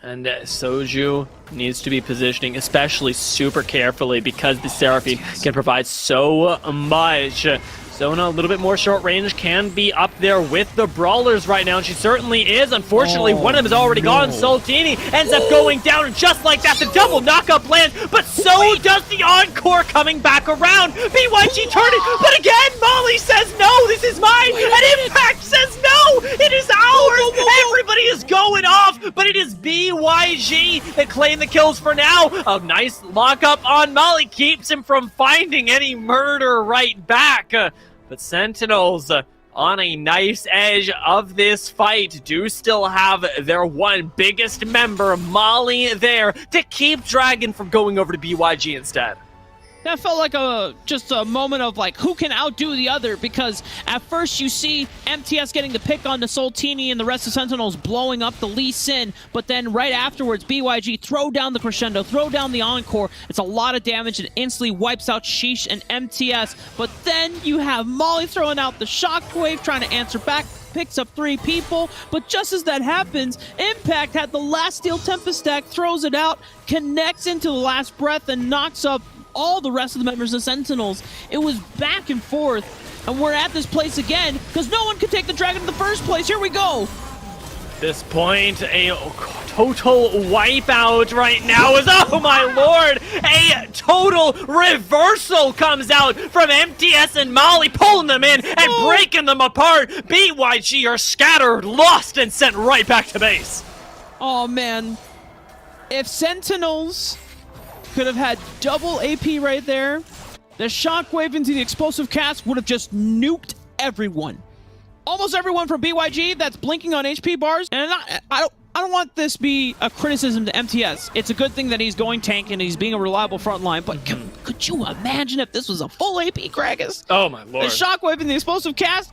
And Soju needs to be positioning, especially super carefully, because the Seraphine can provide so much. Zona, a little bit more short range, can be up there with the Brawlers right now, and she certainly is. Unfortunately, one of them is already gone. Saltini ends up going down, and just like that, the double knockup lands, but so does the Encore coming back around. BYG turning, but again, Molly says, no, this is mine, and Impact says, no, it is ours. Everybody is going off, but it is BYG that claim the kills for now. A nice lockup on Molly keeps him from finding any murder right back. But Sentinels, on a nice edge of this fight, do still have their one biggest member, Molly, there to keep Dragon from going over to BYG instead. That felt like just a moment of like who can outdo the other, because at first you see MTS getting the pick on the Saltini and the rest of Sentinels blowing up the Lee Sin, but then right afterwards BYG throw down the Crescendo, throw down the Encore. It's a lot of damage and instantly wipes out Sheesh and MTS, but then you have Molly throwing out the Shockwave, trying to answer back, picks up 3 people, but just as that happens, Impact had the last Steel Tempest stack, throws it out, connects into the last breath, and knocks up all the rest of the members of Sentinels. It was back and forth, and we're at this place again because no one could take the Dragon in the first place. Here we go. This point, a total wipeout right now is, oh my lord, a total reversal comes out from MTS and Molly, pulling them in and breaking them apart. BYG are scattered, lost, and sent right back to base. Oh man, if Sentinels could have had double AP right there, the Shockwave into the explosive cast would have just nuked everyone. Almost everyone from BYG that's blinking on HP bars. And I don't want this to be a criticism to MTS. It's a good thing that he's going tank and he's being a reliable front line, but could you imagine if this was a full AP Kragus? Oh my lord. The Shockwave and the explosive cast?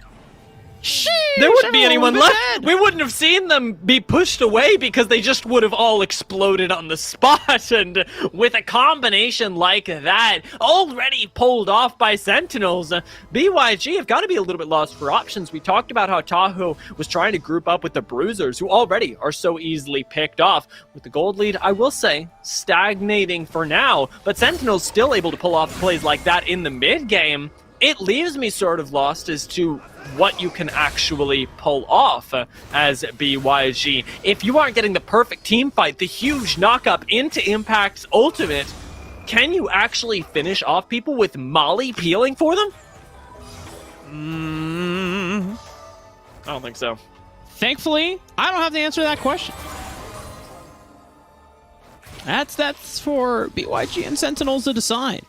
Sheesh, there wouldn't be anyone left. Dead. We wouldn't have seen them be pushed away because they just would have all exploded on the spot. And with a combination like that, already pulled off by Sentinels, BYG have got to be a little bit lost for options. We talked about how Tahoe was trying to group up with the Bruisers, who already are so easily picked off. With the gold lead, I will say, stagnating for now, but Sentinels still able to pull off plays like that in the mid game. It leaves me sort of lost as to what you can actually pull off as BYG. If you aren't getting the perfect team fight, the huge knockup into Impact's ultimate, can you actually finish off people with Molly peeling for them? I don't think so. Thankfully, I don't have the answer to that question. That's for BYG and Sentinels to decide.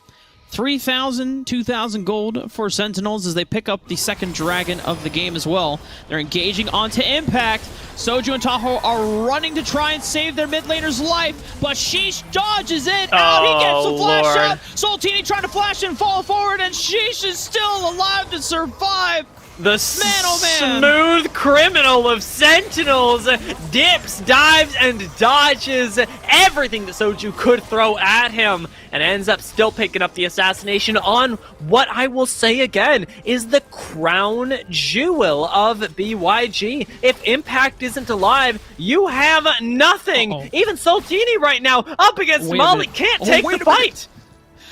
3,000, 2,000 gold for Sentinels as they pick up the second Dragon of the game as well. They're engaging onto Impact. Soju and Tahoe are running to try and save their mid laner's life, but Sheesh dodges it out. He gets the flash Lord. out. Saltini trying to flash and fall forward, and Sheesh is still alive to survive. The smooth criminal of Sentinels dips, dives, and dodges everything that Soju could throw at him and ends up still picking up the assassination on what I will say again is the crown jewel of BYG. If Impact isn't alive, you have nothing. Even Saltini right now up against Molly can't take the fight.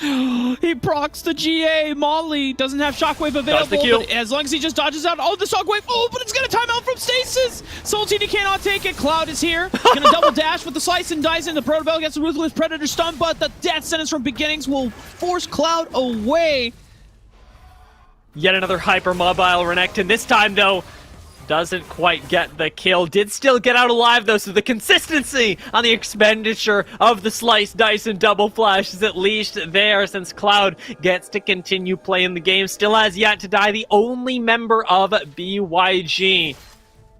He procs the GA. Molly doesn't have Shockwave available, but as long as he just dodges out. Oh, the Shockwave. Oh, but it's going to time out from Stasis. Saltini cannot take it. Cloud is here. Going to double dash with the slice and dice in. The Protobell gets the Ruthless Predator stun, but the death sentence from Beginnings will force Cloud away. Yet another hyper-mobile Renekton. This time, though, doesn't quite get the kill. Did still get out alive, though, so the consistency on the expenditure of the slice, dice, and double flash is at least there since Cloud gets to continue playing the game. Still has yet to die, the only member of BYG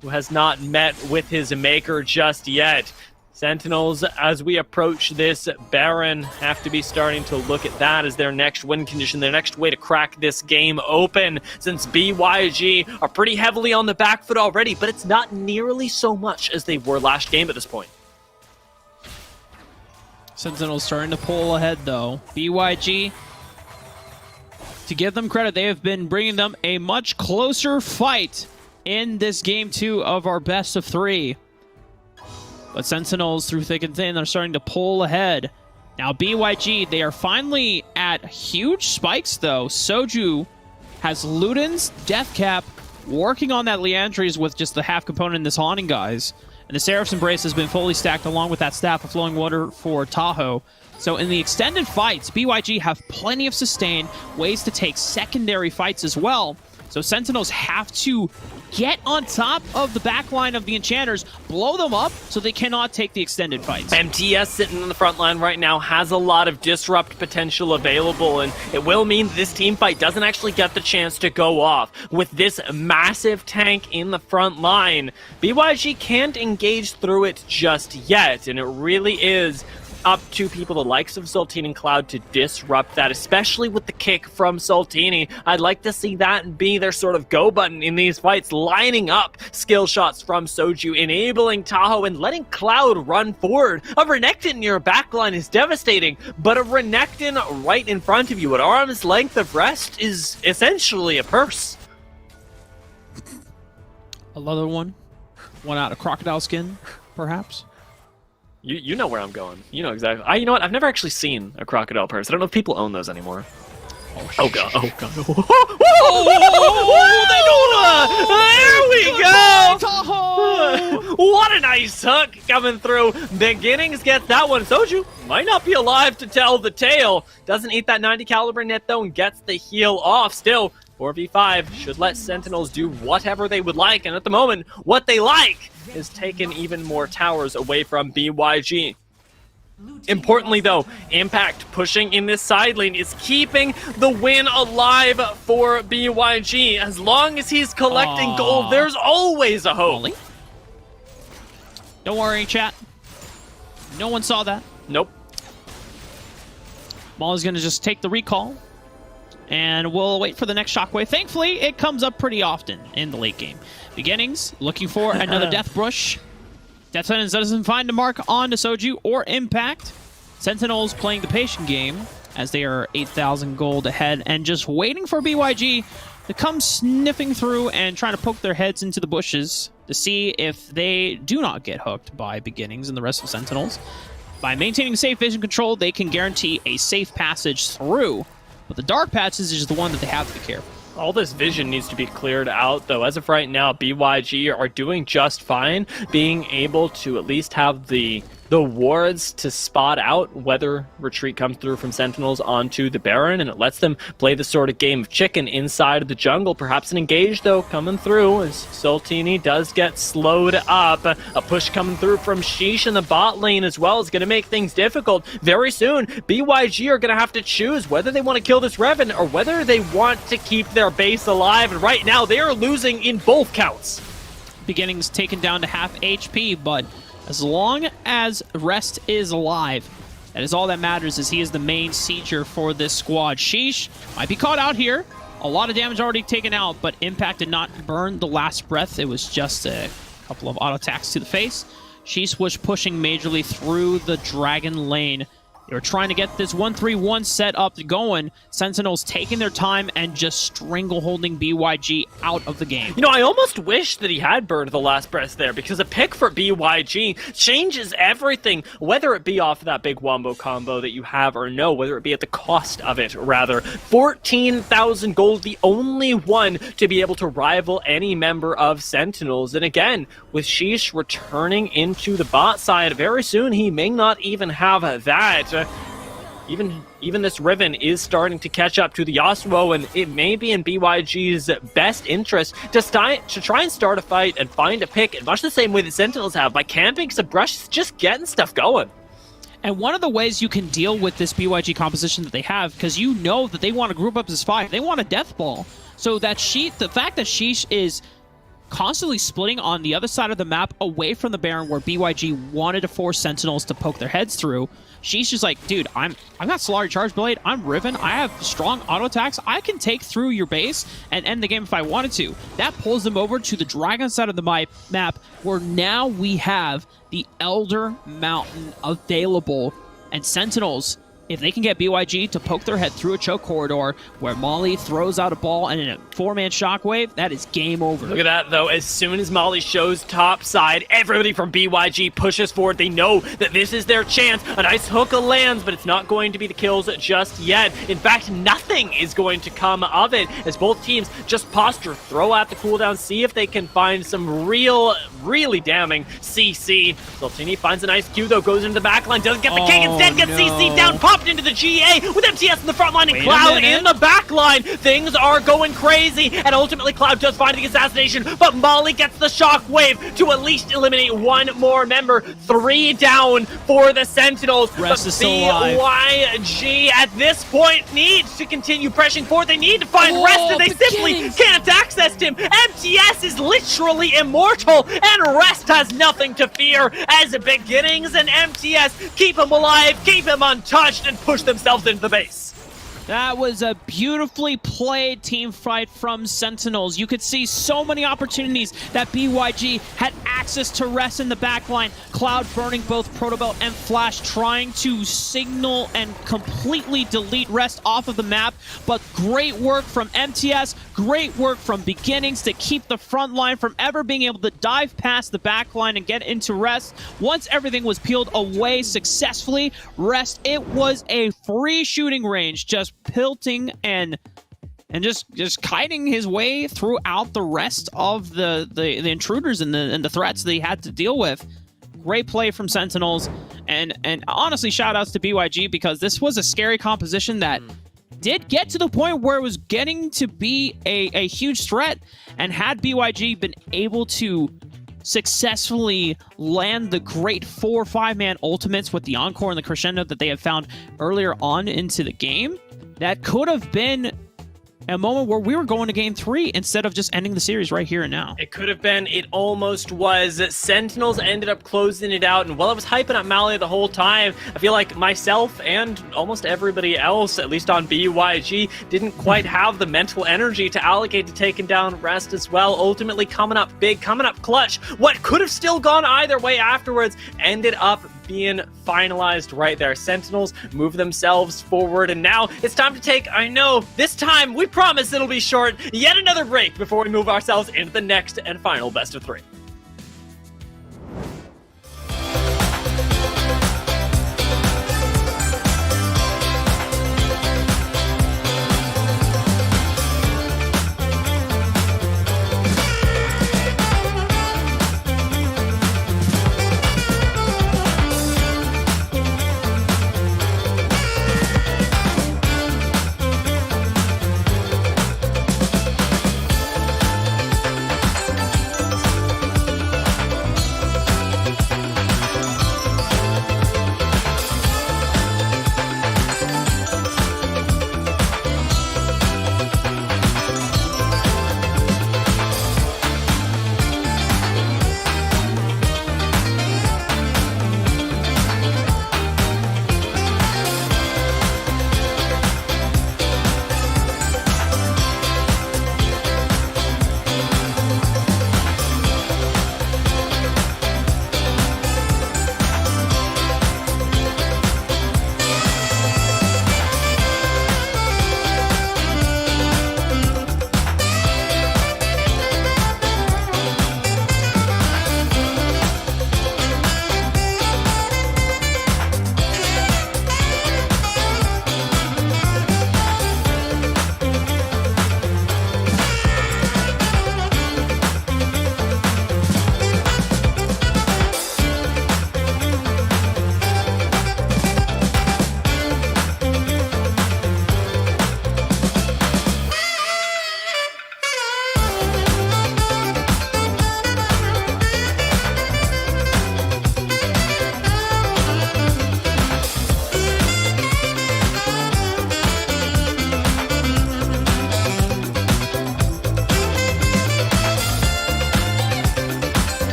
who has not met with his maker just yet. Sentinels, as we approach this Baron, have to be starting to look at that as their next win condition, their next way to crack this game open, since BYG are pretty heavily on the back foot already, but it's not nearly so much as they were last game at this point. Sentinels starting to pull ahead, though. BYG, to give them credit, they have been bringing them a much closer fight in this game 2 of our best of 3. But Sentinels, through thick and thin, are starting to pull ahead. Now, BYG, they are finally at huge spikes, though. Soju has Luden's Death Cap working on that Leandries with just the half component in this Haunting, guys. And the Seraph's Embrace has been fully stacked along with that Staff of Flowing Water for Tahoe. So in the extended fights, BYG have plenty of sustain, ways to take secondary fights as well. So Sentinels have to get on top of the backline of the Enchanters, blow them up so they cannot take the extended fights. MTS sitting on the front line right now has a lot of disrupt potential available, and it will mean this team fight doesn't actually get the chance to go off. With this massive tank in the front line, BYG can't engage through it just yet, and it really is up to people the likes of Saltini and Cloud to disrupt that, especially with the kick from Saltini. I'd like to see that be their sort of go button in these fights, lining up skill shots from Soju, enabling Tahoe, and letting Cloud run forward. A Renekton near a backline is devastating, but a Renekton right in front of you at arm's length of rest is essentially a purse. Another one out of Crocodile Skin, perhaps? You know where I'm going. You know exactly. You know what? I've never actually seen a crocodile purse. I don't know if people own those anymore. Oh god. Oh god. There we go. What a nice hook coming through. Beginnings gets that one. Soju might not be alive to tell the tale. Doesn't eat that 90 caliber net though and gets the heal off. Still, 4v5 should let Sentinels do whatever they would like, and at the moment, what they like is taking even more towers away from BYG. Importantly though, Impact pushing in this side lane is keeping the win alive for BYG. As long as he's collecting gold, there's always a hope. Molly? Don't worry, chat. No one saw that. Nope. Molly's gonna just take the recall, and we'll wait for the next shockwave. Thankfully, it comes up pretty often in the late game. Beginnings, looking for another Death Brush. Death Sentence doesn't find a mark onto Soju or Impact. Sentinels playing the patient game as they are 8,000 gold ahead and just waiting for BYG to come sniffing through and trying to poke their heads into the bushes to see if they do not get hooked by Beginnings and the rest of Sentinels. By maintaining safe vision control, they can guarantee a safe passage through. But the dark patches is the one that they have to be careful. All this vision needs to be cleared out, though. As of right now, BYG are doing just fine, being able to at least have the wards to spot out whether retreat comes through from Sentinels onto the Baron, and it lets them play the sort of game of chicken inside of the jungle. Perhaps an engage, though, coming through as Saltini does get slowed up. A push coming through from Sheesh in the bot lane as well is going to make things difficult. Very soon, BYG are going to have to choose whether they want to kill this Revan or whether they want to keep their base alive, and right now they are losing in both counts. Beginnings taken down to half HP, but as long as Rest is alive, that is all that matters, as he is the main sieger for this squad. Sheesh might be caught out here. A lot of damage already taken out, but Impact did not burn the last breath. It was just a couple of auto attacks to the face. Sheesh was pushing majorly through the Dragon lane. They were trying to get this 1-3-1 set up going. Sentinels taking their time and just strangle-holding BYG out of the game. You know, I almost wish that he had burned the last breath there, because a pick for BYG changes everything, whether it be off of that big wombo combo that you have or no, whether it be at the cost of it, rather. 14,000 gold, the only one to be able to rival any member of Sentinels. And again, with Sheesh returning into the bot side, very soon he may not even have that. Even this Riven is starting to catch up to the Yasuo, and it may be in BYG's best interest to try and start a fight and find a pick in much the same way that Sentinels have, by camping some brushes, just getting stuff going. And one of the ways you can deal with this BYG composition that they have, because you know that they want to group up as 5, they want a death ball. So that the fact that Sheesh is constantly splitting on the other side of the map away from the Baron where BYG wanted to force Sentinels to poke their heads through. She's just like, dude, I've got Solari Charge Blade, I'm Riven, I have strong auto attacks, I can take through your base and end the game if I wanted to. That pulls them over to the Dragon side of the map where now we have the Elder Mountain available, and Sentinels, if they can get BYG to poke their head through a choke corridor where Molly throws out a ball and in a 4-man shockwave, that is game over. Look at that, though. As soon as Molly shows top side, everybody from BYG pushes forward. They know that this is their chance. A nice hook lands, but it's not going to be the kills just yet. In fact, nothing is going to come of it as both teams just posture, throw out the cooldown, see if they can find some really damning CC. Saltini finds a nice Q, though, goes into the backline, doesn't get the king, instead gets CC down, popped into the GA with MTS in the front line and Cloud in the back line. Things are going crazy, and ultimately Cloud does find the assassination, but Molly gets the shockwave to at least eliminate one more member. 3 down for the Sentinels. Rest but is still alive. BYG at this point needs to continue pressing forward. They need to find Rest, and they simply can't access him. MTS is literally immortal, and Rest has nothing to fear as Beginnings and MTS keep him alive, keep him untouched, and push themselves into the base. That was a beautifully played team fight from Sentinels. You could see so many opportunities that BYG had access to Rest in the backline. Cloud burning both Protobelt and Flash, trying to signal and completely delete Rest off of the map. But great work from MTS, great work from Beginnings to keep the front line from ever being able to dive past the backline and get into Rest. Once everything was peeled away successfully, Rest, it was a free shooting range, just pilting and just kiting his way throughout the rest of the intruders and the threats that he had to deal with. Great play from Sentinels, and honestly, shout outs to BYG, because this was a scary composition that did get to the point where it was getting to be a huge threat, and had BYG been able to successfully land the great 4 or 5-man ultimates with the Encore and the Crescendo that they had found earlier on into the game, that could have been a moment where we were going to game 3 instead of just ending the series right here and now. It could have been. It almost was. Sentinels ended up closing it out, and while I was hyping up Mali the whole time, I feel like myself and almost everybody else, at least on BYG, didn't quite have the mental energy to allocate to taking down Rest as well. Ultimately coming up big, coming up clutch. What could have still gone either way afterwards ended up being finalized right there. Sentinels move themselves forward, and now it's time to take, I know, this time, we promise it'll be short, yet another break before we move ourselves into the next and final best of 3.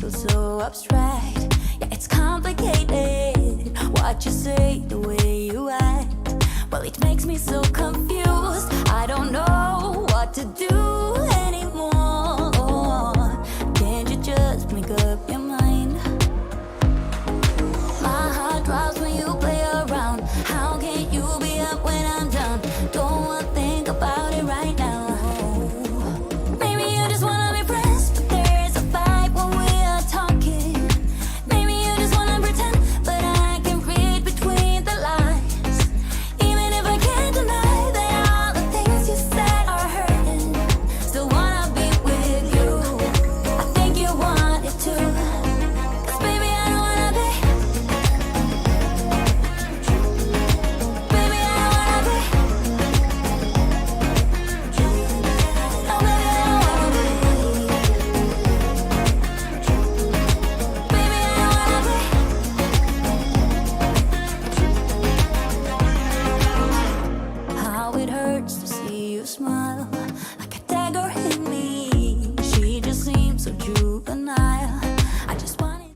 feels so abstract. Yeah, it's complicated. What you say, the way you act. Well, it makes me so confused. I don't know what to do anymore. Can't you just make up your mind? My heart drops when you play around. How can you be up when I'm down? Don't wanna think about it right now. Maybe you just wanna be friends, but there's a fight when we are talking. Maybe you just wanna pretend, but I can read between the lines. Even if I can't deny that all the things you said are hurting, still wanna be with you. I think you want it too. 'Cause baby, I don't wanna be. Baby, I don't wanna be. No, baby, I don't wanna be. Baby, I don't wanna be. How it hurts to see you smile, like a dagger in me. She just seems so juvenile. I just wanted.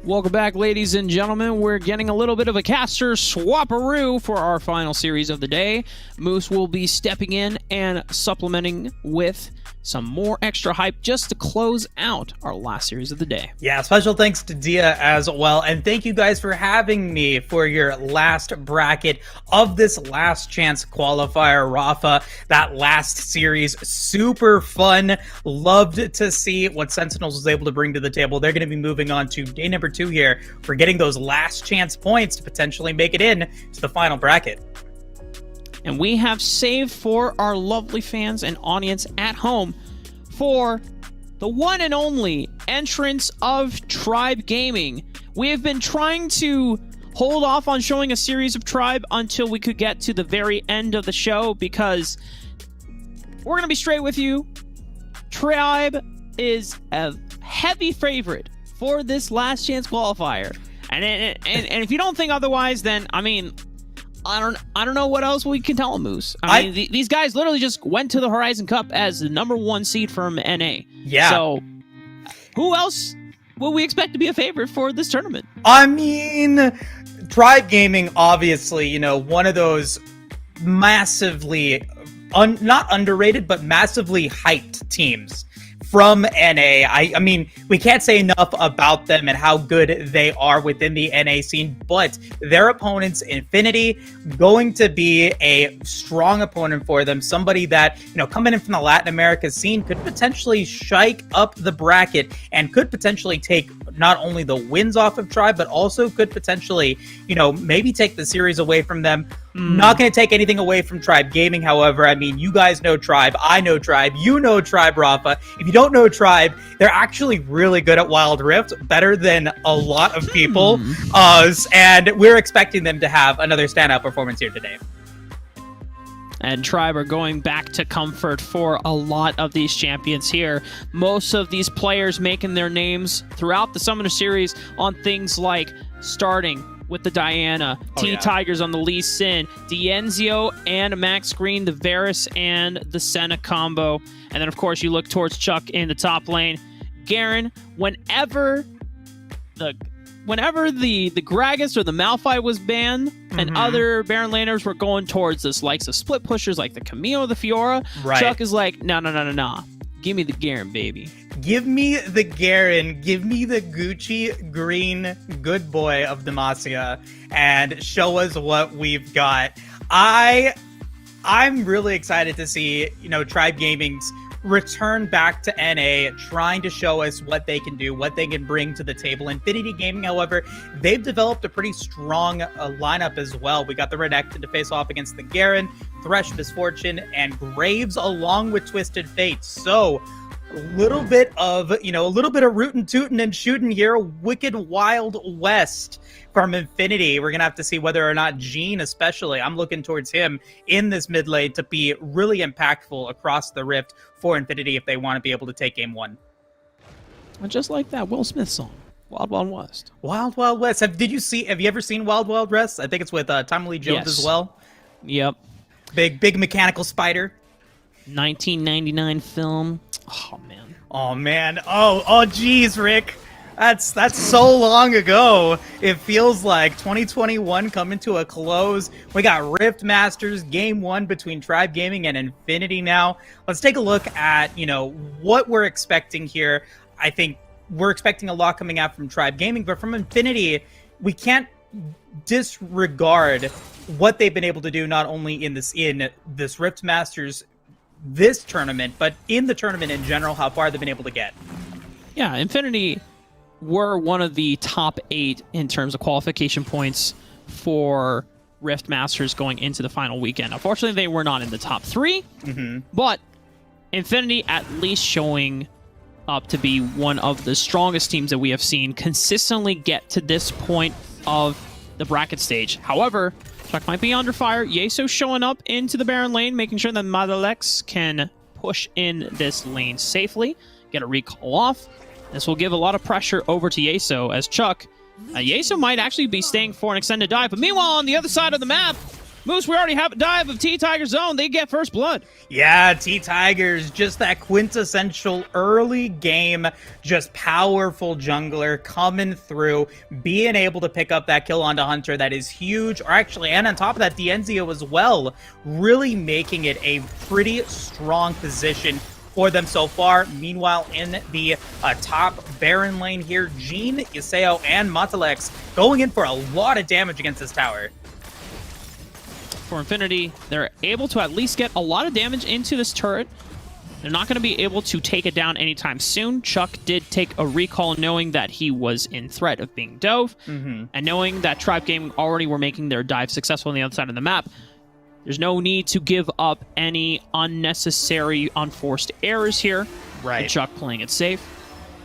Welcome back, ladies and gentlemen. We're getting a little bit of a caster swapperoo for our final series of the day. Moose will be stepping in and supplementing with some more extra hype just to close out our last series of the day. Yeah, special thanks to Dia as well. And thank you guys for having me for your last bracket of this last chance qualifier, Rafa. That last series, super fun. Loved to see what Sentinels was able to bring to the table. They're going to be moving on to day number 2 here for getting those last chance points to potentially make it in to the final bracket. And we have saved for our lovely fans and audience at home for the one and only entrance of Tribe Gaming. We have been trying to hold off on showing a series of Tribe until we could get to the very end of the show because we're going to be straight with you. Tribe is a heavy favorite for this last chance qualifier. And if you don't think otherwise, then, I mean, I don't know what else we can tell them, Moose. I mean, these guys literally just went to the Horizon Cup as the #1 seed from NA. Yeah. So, who else will we expect to be a favorite for this tournament? I mean, Tribe Gaming, obviously, you know, one of those massively, not underrated, but massively hyped teams from NA. I mean, we can't say enough about them and how good they are within the NA scene, but their opponents, Infinity, going to be a strong opponent for them. Somebody that, you know, coming in from the Latin America scene could potentially shake up the bracket and could potentially take not only the wins off of Tribe, but also could potentially, you know, maybe take the series away from them. Not going to take anything away from Tribe Gaming, however. I mean, you guys know Tribe. I know Tribe. You know Tribe, Rafa. If you don't know Tribe, they're actually really good at Wild Rift, better than a lot of people. And we're expecting them to have another standout performance here today. And Tribe are going back to comfort for a lot of these champions here. Most of these players making their names throughout the Summoner Series on things like starting with the Diana, Tigers on the Lee Sin, Dienzio and Max Green, the Varus and the Senna combo. And then, of course, you look towards Chuck in the top lane. Garen, whenever the Gragas or the Malphite was banned and other Baron laners were going towards this likes of split pushers like the Camille, the Fiora, Chuck is like, no. Give me the Garen, baby. Give me the Garen. Give me the Gucci green good boy of Demacia and show us what we've got. I'm really excited to see, you know, Tribe Gaming's return back to NA, trying to show us what they can do, what they can bring to the table. Infinity Gaming, however, they've developed a pretty strong lineup as well. We got the Renekton to face off against the Garen, Thresh, Misfortune, and Graves, along with Twisted Fate. So, a little bit of rootin' tootin' and shooting here. Wicked Wild West from Infinity. We're going to have to see whether or not Gene, especially, I'm looking towards him in this mid lane to be really impactful across the Rift for Infinity if they want to be able to take game 1. Just like that Will Smith song, Wild Wild West. Wild Wild West. Have you ever seen Wild Wild West? I think it's with Tommy Lee Jones as well. Yep. Big mechanical spider. 1999 film. Oh man. Oh geez, Rick. That's so long ago. It feels like 2021 coming to a close. We got Rift Masters Game 1 between Tribe Gaming and Infinity now. Let's take a look at, what we're expecting here. I think we're expecting a lot coming out from Tribe Gaming, but from Infinity, we can't disregard what they've been able to do not only in this Rift Masters this tournament, but in the tournament in general, how far they've been able to get. Yeah, Infinity were one of the top 8 in terms of qualification points for Rift Masters going into the final weekend. Unfortunately, they were not in the top 3, but Infinity at least showing up to be one of the strongest teams that we have seen consistently get to this point of the bracket stage. However, Chuck might be under fire. Yeso showing up into the Baron lane, making sure that Madalex can push in this lane safely, get a recall off. This will give a lot of pressure over to Yeso as Chuck. Yeso might actually be staying for an extended dive, but meanwhile, on the other side of the map, Moose, we already have a dive of T-Tiger's Zone. They get first blood. Yeah, T-Tigers, just that quintessential early game, just powerful jungler coming through, being able to pick up that kill onto Hunter that is huge. Or actually, and on top of that, Dienzio as well, really making it a pretty strong position for them so far. Meanwhile, in the top Baron lane here, Jean, Iseo, and Matalex going in for a lot of damage against this tower. For Infinity, they're able to at least get a lot of damage into this turret. They're not going to be able to take it down anytime soon. Chuck did take a recall knowing that he was in threat of being dove, and knowing that Tribe Gaming already were making their dive successful on the other side of the map. There's no need to give up any unnecessary, unforced errors here. Right. With Chuck playing it safe.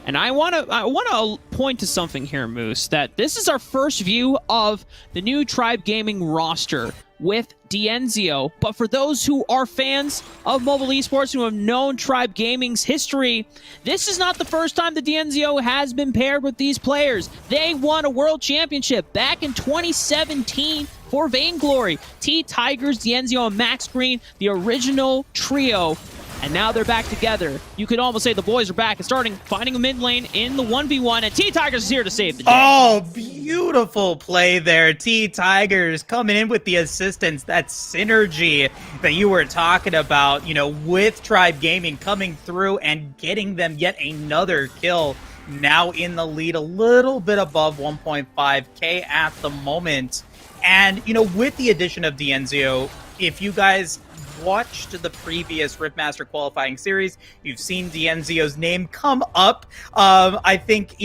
And I want to point to something here, Moose, that this is our first view of the new Tribe Gaming roster with Dienzio. But for those who are fans of mobile esports, who have known Tribe Gaming's history, this is not the first time that Dienzio has been paired with these players. They won a world championship back in 2017 for Vainglory. T-Tigers, Dienzio, and Max Green, the original trio. And now they're back together. You could almost say the boys are back and starting finding a mid lane in the 1v1, and T-Tigers is here to save the day. Oh, beautiful play there. T-Tigers coming in with the assistance, that synergy that you were talking about, with Tribe Gaming coming through and getting them yet another kill. Now in the lead, a little bit above 1.5k at the moment. And, with the addition of Dienzio, if you guys watched the previous Riftmaster qualifying series, you've seen Dienzio's name come up. I think,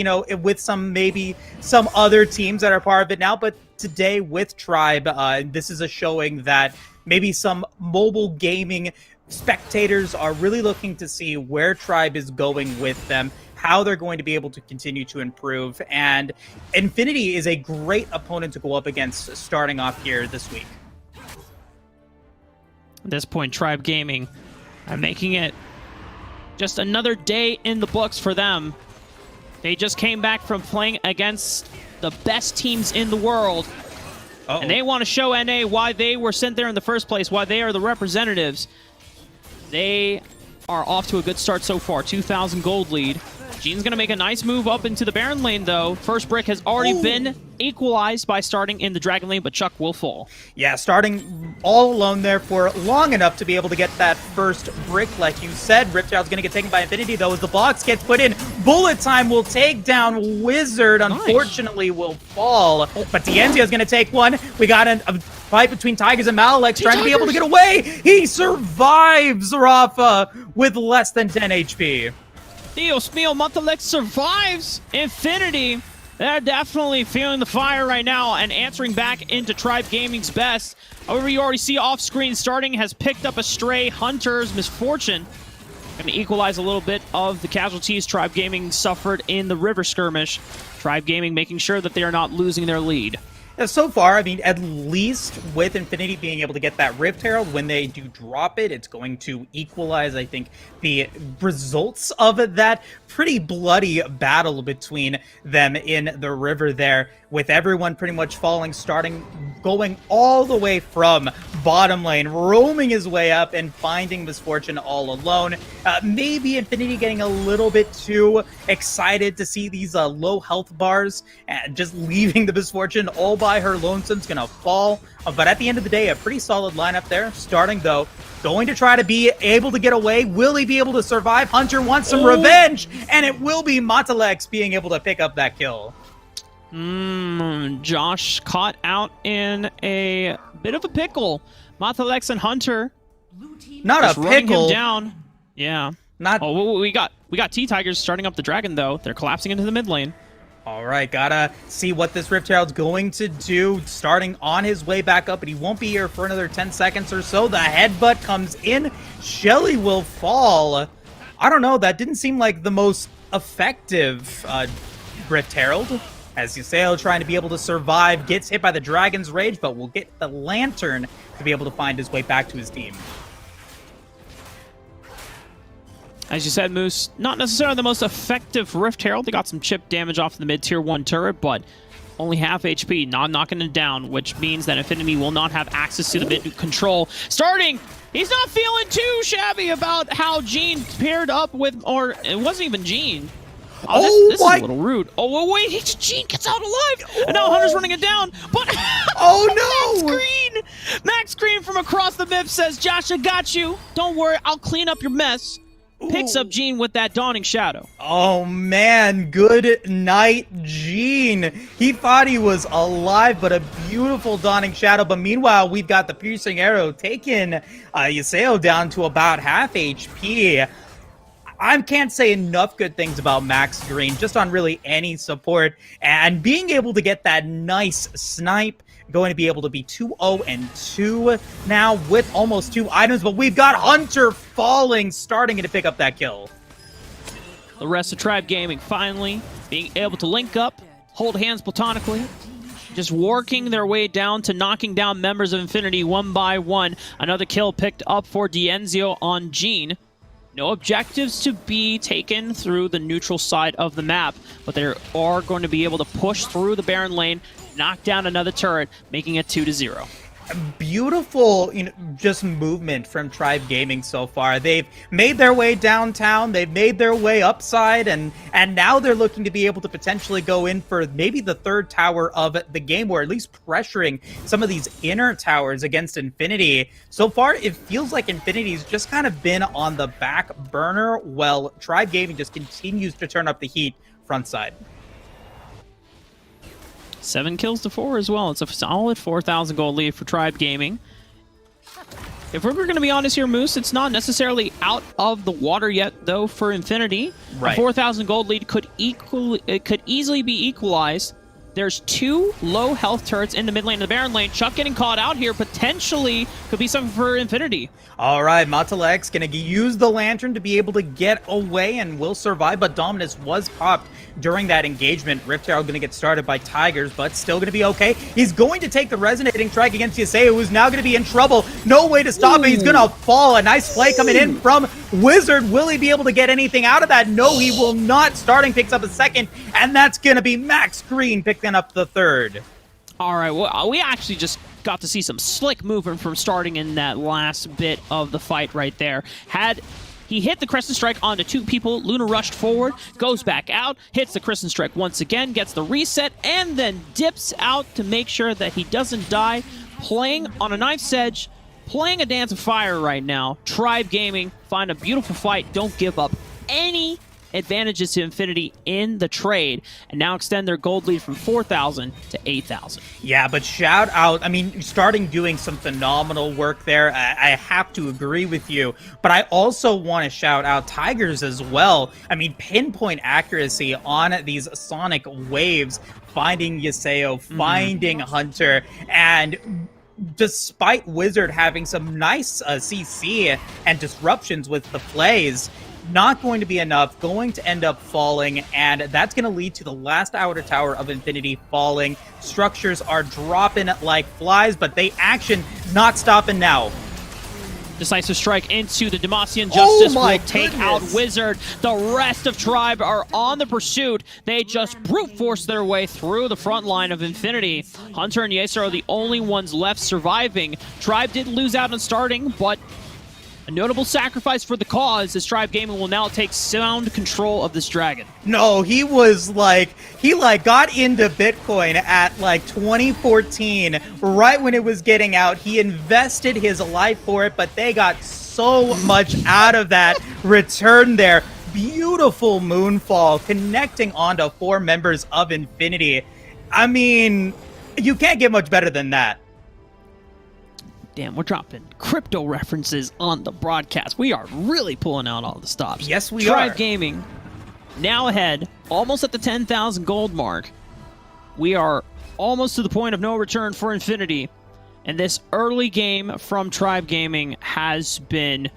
with maybe some other teams that are part of it now, but today with Tribe, this is a showing that maybe some mobile gaming spectators are really looking to see where Tribe is going with them, how they're going to be able to continue to improve, and Infinity is a great opponent to go up against starting off here this week. At this point, Tribe Gaming are making it just another day in the books for them. They just came back from playing against the best teams in the world. And they want to show NA why they were sent there in the first place, why they are the representatives. They are off to a good start so far, 2,000 gold lead. Jean's going to make a nice move up into the Baron lane, though. First brick has already been equalized by starting in the Dragon lane, but Chuck will fall. Yeah, starting all alone there for long enough to be able to get that first brick. Like you said, Riptide's going to get taken by Infinity, though, as the box gets put in. Bullet Time will take down Wizard. Unfortunately, will fall. But Dienzio's going to take one. We got a fight between Tigers and Malalex trying to be able to get away. He survives, Rafa, with less than 10 HP. Dios mío, Matalex survives Infinity. They're definitely feeling the fire right now and answering back into Tribe Gaming's best. However, you already see off-screen starting has picked up a stray Hunter's Misfortune. Going to equalize a little bit of the casualties Tribe Gaming suffered in the river skirmish. Tribe Gaming making sure that they are not losing their lead. So far, I mean, at least with Infinity being able to get that Rift Herald, when they do drop it, it's going to equalize, I think, the results of that pretty bloody battle between them in the river there, with everyone pretty much falling, going all the way from bottom lane, roaming his way up and finding Misfortune all alone. Maybe Infinity getting a little bit too excited to see these low health bars and just leaving the Misfortune all by her lonesome's gonna fall. But at the end of the day, a pretty solid lineup there. Starting though, going to try to be able to get away. Will he be able to survive? Hunter wants some revenge, and it will be Matalex being able to pick up that kill. Josh caught out in a bit of a pickle. Matalex and Hunter Not just a running pickle. him down. Yeah. Not. Oh, we got T-Tigers starting up the dragon though. They're collapsing into the mid lane. All right, gotta see what this Rift Herald's going to do. Starting on his way back up, but he won't be here for another 10 seconds or so. The headbutt comes in. Shelly will fall. I don't know. That didn't seem like the most effective Rift Herald. As Yuseo trying to be able to survive, gets hit by the Dragon's Rage, but will get the Lantern to be able to find his way back to his team. As you said, Moose, not necessarily the most effective Rift Herald. They got some chip damage off the mid-tier 1 turret, but only half HP, not knocking it down, which means that Infinity will not have access to the mid control. Starting, he's not feeling too shabby about how Jean paired up with, or it wasn't even Jean. This is a little rude. Oh, wait, Jean gets out alive! And now Hunter's running it down, but... Oh, no! Max Green from across the map says, Josh, I got you. Don't worry, I'll clean up your mess. Picks up Jean with that Dawning Shadow. Oh, man. Good night, Jean. He thought he was alive, but a beautiful Dawning Shadow. But meanwhile, we've got the Piercing Arrow taking Yuseo down to about half HP. I can't say enough good things about Max Green, just on really any support. And being able to get that nice snipe, going to be able to be 2-0-2 now with almost 2 items. But we've got Hunter falling, starting to pick up that kill. The rest of Tribe Gaming finally being able to link up, hold hands platonically, just working their way down to knocking down members of Infinity one by one. Another kill picked up for Dienzio on Jean. No objectives to be taken through the neutral side of the map, but they are going to be able to push through the Baron lane, knock down another turret, making it 2-0. Beautiful, just movement from Tribe Gaming so far. They've made their way downtown, they've made their way upside, and now they're looking to be able to potentially go in for maybe the third tower of the game, or at least pressuring some of these inner towers against Infinity. So far, it feels like Infinity's just kind of been on the back burner, while Tribe Gaming just continues to turn up the heat front side. 7 kills to 4 as well. It's a solid 4,000 gold lead for Tribe Gaming. If we're going to be honest here, Moose, it's not necessarily out of the water yet, though, for Infinity. Right. A 4,000 gold lead could easily be equalized. There's 2 low health turrets in the mid lane of the Baron lane. Chuck getting caught out here potentially could be something for Infinity. All right, Matalex going to use the Lantern to be able to get away and will survive, but Dominus was popped during that engagement. Rift Herald going to get started by Tigers, but still going to be okay. He's going to take the Resonating Strike against Yuseo, who's now going to be in trouble. No way to stop him. He's going to fall. A nice play coming in from Wizard. Will he be able to get anything out of that? No, he will not. Starting picks up a second, and that's going to be Max Green picking up the third. All right, well, we actually just got to see some slick movement from starting in that last bit of the fight right there. He hit the Crescent Strike onto 2 people. Luna rushed forward, goes back out, hits the Crescent Strike once again, gets the reset, and then dips out to make sure that he doesn't die. Playing on a knife's edge, playing a Dance of Fire right now. Tribe Gaming find a beautiful fight. Don't give up any advantages to Infinity in the trade, and now extend their gold lead from 4,000 to 8,000. Yeah, but shout out, starting doing some phenomenal work there. I have to agree with you, but I also want to shout out Tigers as well. Pinpoint accuracy on these sonic waves, finding Yuseo, finding Hunter, and despite Wizard having some nice CC and disruptions with the plays, not going to be enough, going to end up falling, and that's going to lead to the last outer tower of Infinity falling. Structures are dropping like flies, but they action not stopping now. Decisive strike into the Demacian. Justice my will take goodness. out Wizard. The rest of Tribe are on the pursuit. They just brute force their way through the front line of Infinity. Hunter and Yeser are the only ones left surviving. Tribe did lose out on starting, but a notable sacrifice for the cause as Tribe Gaming will now take sound control of this dragon. No, he got into Bitcoin at like 2014, right when it was getting out. He invested his life for it, but they got so much out of that return there. Beautiful Moonfall connecting onto 4 members of Infinity. I mean, you can't get much better than that. Damn, we're dropping crypto references on the broadcast. We are really pulling out all the stops. Yes, we Tribe are. Gaming now ahead, almost at the 10,000 gold mark. We are almost to the point of no return for Infinity. And this early game from Tribe Gaming has been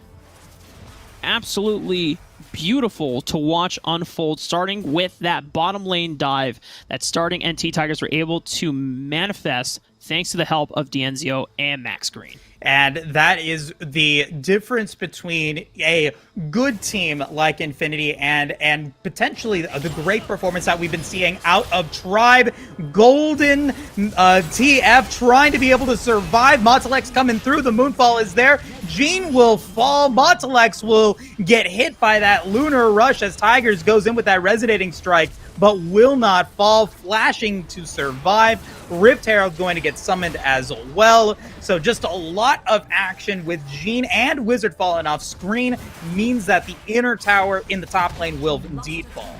absolutely beautiful to watch unfold, starting with that bottom lane dive that starting NT Tigers were able to manifest thanks to the help of D'Enzio and Max Green. And that is the difference between a good team like Infinity and potentially the great performance that we've been seeing out of Tribe. Golden TF trying to be able to survive. Montelex coming through. The Moonfall is there. Gene will fall. Montelex will get hit by that Lunar Rush as Tigers goes in with that Resonating Strike, but will not fall. Flashing to survive. Rift Herald going to get summoned as well. So just a lot of action with Gene and Wizard falling off screen means that the inner tower in the top lane will indeed fall.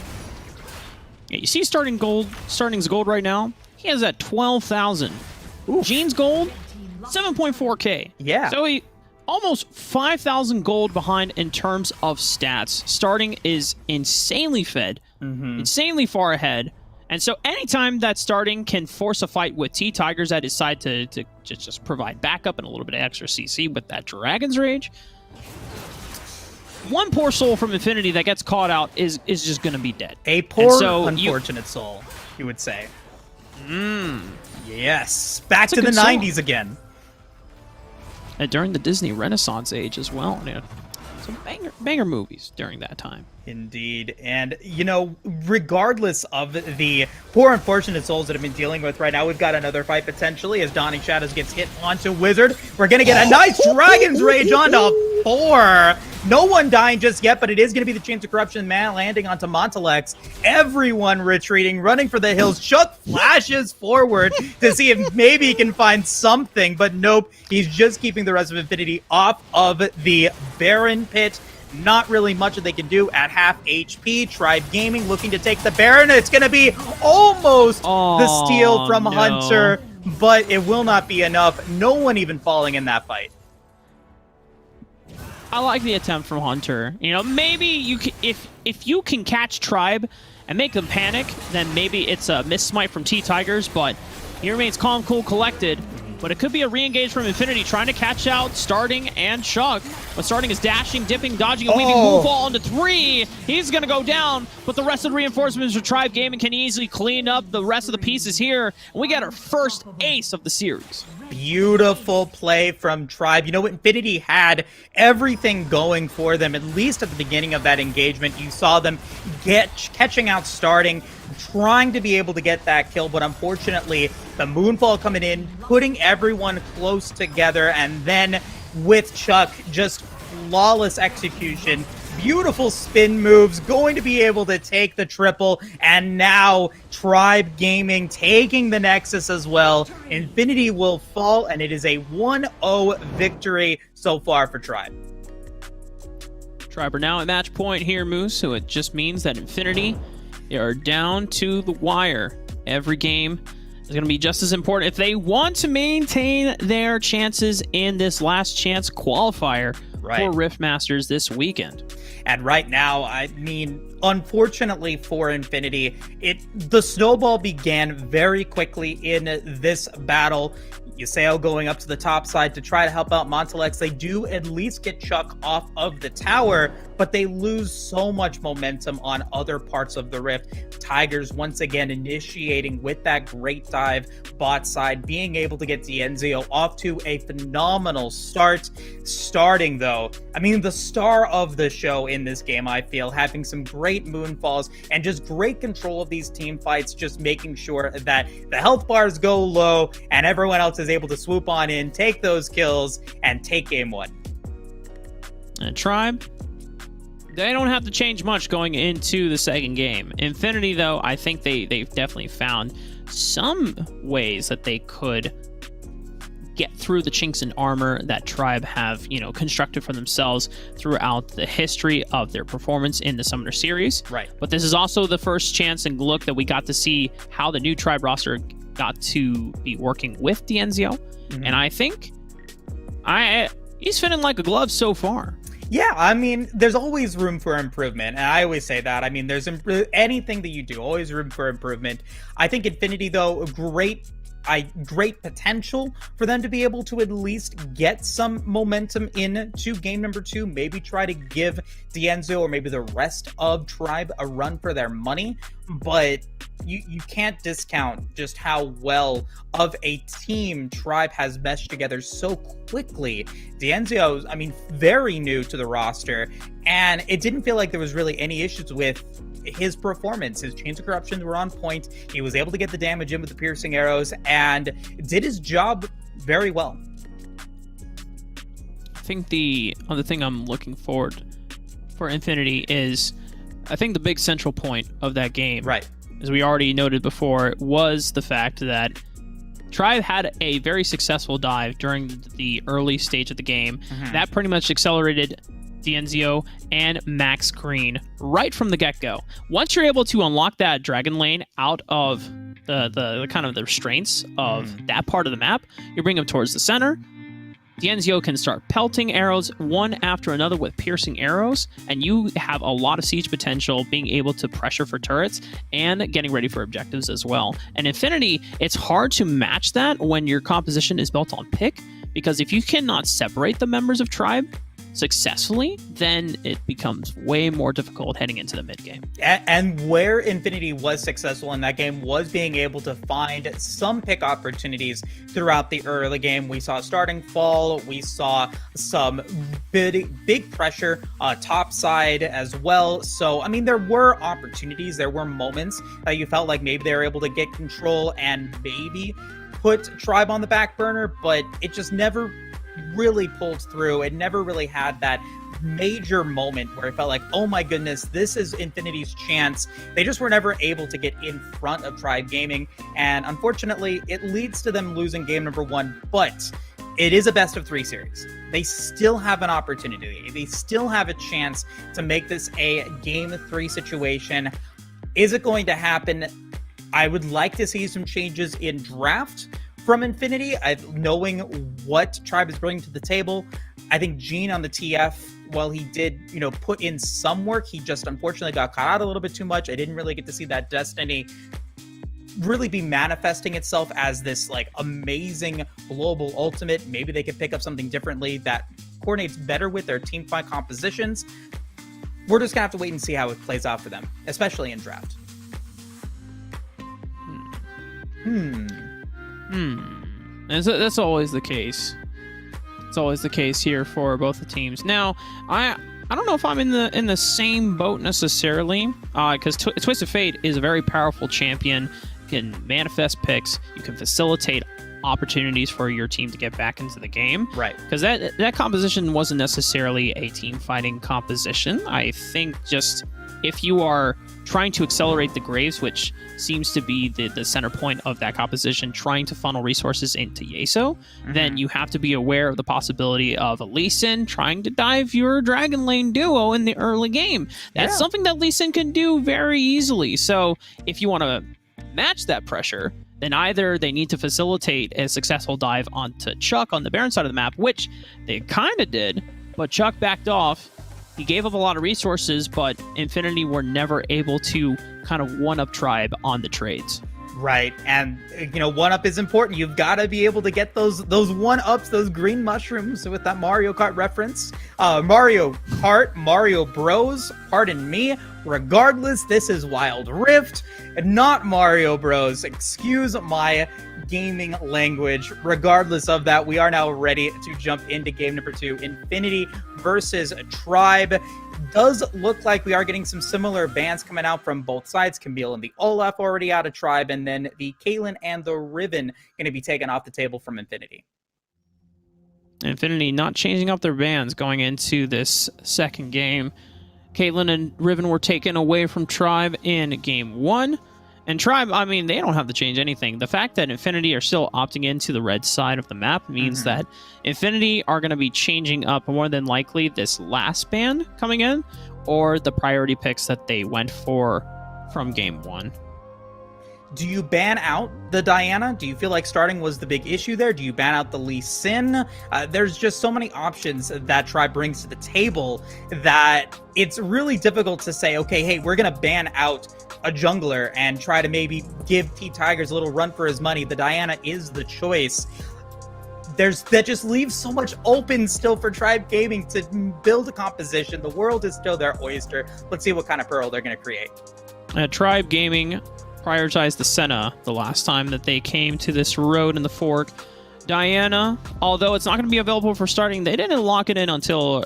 Yeah, you see Starting's gold right now? He has at 12,000. Gene's gold, 7.4k. Yeah. So he almost 5,000 gold behind in terms of stats. Starting is insanely fed, insanely far ahead. And so anytime that Starting can force a fight with T-Tigers that decide to just provide backup and a little bit of extra CC with that Dragon's Rage, one poor soul from Infinity that gets caught out is just going to be dead. A poor, so unfortunate soul, you would say. Yes. Back That's a to the good song. 90s again. And during the Disney Renaissance age as well. Yeah. Some banger movies during that time. Indeed. And, you know, regardless of the poor unfortunate souls that have been dealing with right now, we've got another fight potentially as Dawning Shadows gets hit onto Wizard. We're going to get a nice Dragon's Rage onto 4. No one dying just yet, but it is going to be the Chains of Corruption man landing onto Montelex. Everyone retreating, running for the hills. Chuck flashes forward to see if maybe he can find something, but nope. He's just keeping the rest of Infinity off of the Baron pit. Not really much that they can do at half HP. Tribe Gaming looking to take the Baron. It's going to be almost the steal from Hunter, but it will not be enough. No one even falling in that fight. I like the attempt from Hunter. You know, maybe you can, if you can catch Tribe and make them panic, then maybe it's a miss smite from T-Tigers, but he remains calm, cool, collected. But it could be a re-engage from Infinity, trying to catch out Starting and Chuck. But Starting is dashing, dipping, dodging, and weaving. Move all into 3. He's going to go down, but the rest of the reinforcements for Tribe Gaming can easily clean up the rest of the pieces here. And we get our first ace of the series. Beautiful play from Tribe. You know, Infinity had everything going for them, at least at the beginning of that engagement. You saw them catching out Starting, trying to be able to get that kill, but unfortunately, the Moonfall coming in, putting everyone close together, and then with Chuck, just flawless execution. Beautiful spin moves, going to be able to take the triple, and now Tribe Gaming taking the Nexus as well. Infinity will fall, and it is a 1-0 victory so far for Tribe. Tribe are now at match point here, Moose, so it just means that Infinity are down to the wire. Every game is going to be just as important if they want to maintain their chances in this last chance qualifier for RiftMasters this weekend. And right now, I mean, unfortunately for Infinity, the snowball began very quickly in this battle. Yuseo going up to the top side to try to help out Montelex. They do at least get Chuck off of the tower, but they lose so much momentum on other parts of the Rift. Tigers once again initiating with that great dive bot side, being able to get Dienzio off to a phenomenal start. Starting though, I mean, the star of the show in this game, I feel, having some great moonfalls and just great control of these team fights, just making sure that the health bars go low and everyone else is able to swoop on in, take those kills, and take game one. And Tribe, they don't have to change much going into the second game. Infinity, though, I think they've definitely found some ways that they could get through the chinks in armor that Tribe have, constructed for themselves throughout the history of their performance in the Summoner Series. Right. But this is also the first chance and look that we got to see how the new Tribe roster got to be working with Dienzio. Mm-hmm. And I think he's fitting like a glove so far. Yeah, I mean, there's always room for improvement, and I always say that. I mean, there's anything that you do, always room for improvement. I think Infinity, though, great potential for them to be able to at least get some momentum into game number 2, maybe try to give Dienzio or maybe the rest of Tribe a run for their money, but you can't discount just how well of a team Tribe has meshed together so quickly. Dienzio's, I mean, very new to the roster, and it didn't feel like there was really any issues with his performance. His chains of corruption were on point. He was able to get the damage in with the piercing arrows and did his job very well. I think the other thing I'm looking forward for Infinity is, I think the big central point of that game, right, as we already noted before, was the fact that Tribe had a very successful dive during the early stage of the game. Mm-hmm. That pretty much accelerated Dienzio and Max Green right from the get-go. Once you're able to unlock that dragon lane out of the kind of the restraints of that part of the map, you bring them towards the center. Dienzio can start pelting arrows one after another with piercing arrows, and you have a lot of siege potential being able to pressure for turrets and getting ready for objectives as well. And Infinity, it's hard to match that when your composition is built on pick, because if you cannot separate the members of Tribe successfully, then it becomes way more difficult heading into the mid game. And where Infinity was successful in that game was being able to find some pick opportunities throughout the early game. We saw starting fall, we saw some big pressure top side as well. So, I mean, there were opportunities, there were moments that you felt like maybe they were able to get control and maybe put Tribe on the back burner, but it just never really pulled through. It never really had that major moment where it felt like, oh my goodness, this is Infinity's chance. They just were never able to get in front of Tribe Gaming, and unfortunately, it leads to them losing game number 1, but it is a best of 3 series. They still have an opportunity. They still have a chance to make this a game 3 situation. Is it going to happen? I would like to see some changes in draft from Infinity, knowing what Tribe is bringing to the table. I think Gene on the TF, while he did, put in some work, he just unfortunately got caught out a little bit too much. I didn't really get to see that Destiny really be manifesting itself as this like amazing global ultimate. Maybe they could pick up something differently that coordinates better with their team fight compositions. We're just gonna have to wait and see how it plays out for them, especially in draft. That's always the case. It's always the case here for both the teams. Now, I don't know if I'm in the same boat necessarily, because Twisted Fate is a very powerful champion. You can manifest picks. You can facilitate opportunities for your team to get back into the game. Right. Because that composition wasn't necessarily a team fighting composition. I think just if you are trying to accelerate the Graves, which seems to be the center point of that composition, trying to funnel resources into Yeso, then you have to be aware of the possibility of a Lee Sin trying to dive your Dragon Lane duo in the early game. That's something that Lee Sin can do very easily. So if you want to match that pressure, then either they need to facilitate a successful dive onto Chuck on the Baron side of the map, which they kind of did, but Chuck backed off. He gave up a lot of resources, but Infinity were never able to kind of one-up Tribe on the trades. Right, and one up is important. You've got to be able to get those one ups, those green mushrooms. With that Mario Kart reference, Mario Kart, Mario Bros. Pardon me. Regardless, this is Wild Rift, not Mario Bros. Excuse my gaming language. Regardless of that, we are now ready to jump into game number 2, Infinity versus Tribe. Does look like we are getting some similar bans coming out from both sides. Camille and the Olaf already out of Tribe, and then the Caitlyn and the Riven going to be taken off the table from Infinity. Infinity not changing up their bans going into this second game. Caitlyn and Riven were taken away from Tribe in game 1. And Tribe, I mean, they don't have to change anything. The fact that Infinity are still opting into the red side of the map means that Infinity are going to be changing up more than likely this last ban coming in, or the priority picks that they went for from game 1. Do you ban out the Diana? Do you feel like starting was the big issue there? Do you ban out the Lee Sin? There's just so many options that Tribe brings to the table that it's really difficult to say, okay, hey, we're going to ban out a jungler and try to maybe give T-Tigers a little run for his money. The Diana is the choice. That just leaves so much open still for Tribe Gaming to build a composition. The world is still their oyster. Let's see what kind of pearl they're going to create. Tribe Gaming prioritized the Senna the last time that they came to this road in the fork. Diana, although it's not going to be available for starting, they didn't lock it in until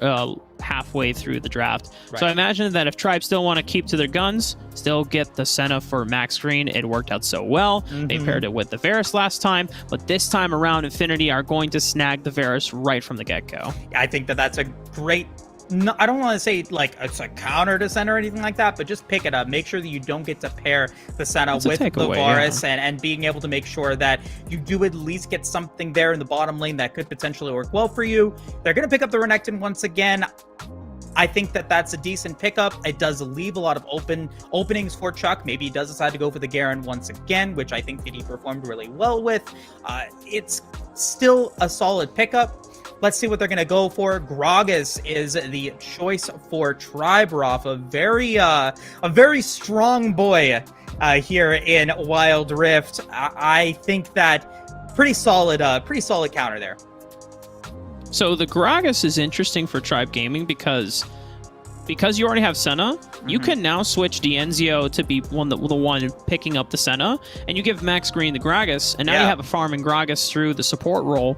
halfway through the draft. Right. So I imagine that if Tribe still want to keep to their guns, still get the Senna for max green, it worked out so well. They paired it with the Varus last time, but this time around Infinity are going to snag the Varus right from the get-go. I think that that's a great... No, I don't want to say like it's a counter to Senna or anything like that, but just pick it up. Make sure that you don't get to pair the Senna with the Varus, and being able to make sure that you do at least get something there in the bottom lane that could potentially work well for you. They're going to pick up the Renekton once again. I think that that's a decent pickup. It does leave a lot of openings for Chuck. Maybe he does decide to go for the Garen once again, which I think that he performed really well with. It's still a solid pickup. Let's see what they're going to go for. Gragas is the choice for Tribe Roth, a very strong boy here in Wild Rift. I think that pretty solid counter there. So the Gragas is interesting for Tribe Gaming because you already have Senna, you can now switch Dienzio to be the one picking up the Senna, and you give Max Green the Gragas, and now you have a farming Gragas through the support role.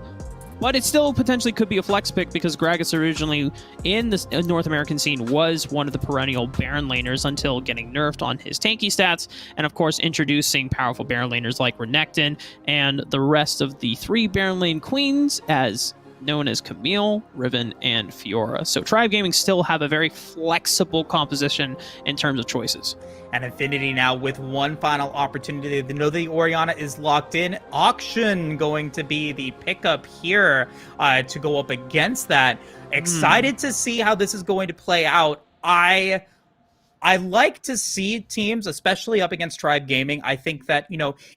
But it still potentially could be a flex pick because Gragas originally in the North American scene was one of the perennial Baron laners until getting nerfed on his tanky stats, and of course introducing powerful Baron laners like Renekton and the rest of the 3 Baron lane queens as known as Camille, Riven, and Fiora. So Tribe Gaming still have a very flexible composition in terms of choices. And Infinity now with one final opportunity. They know the Orianna is locked in. Auction going to be the pickup here to go up against that. Excited to see how this is going to play out. I like to see teams, especially up against Tribe Gaming. I think that,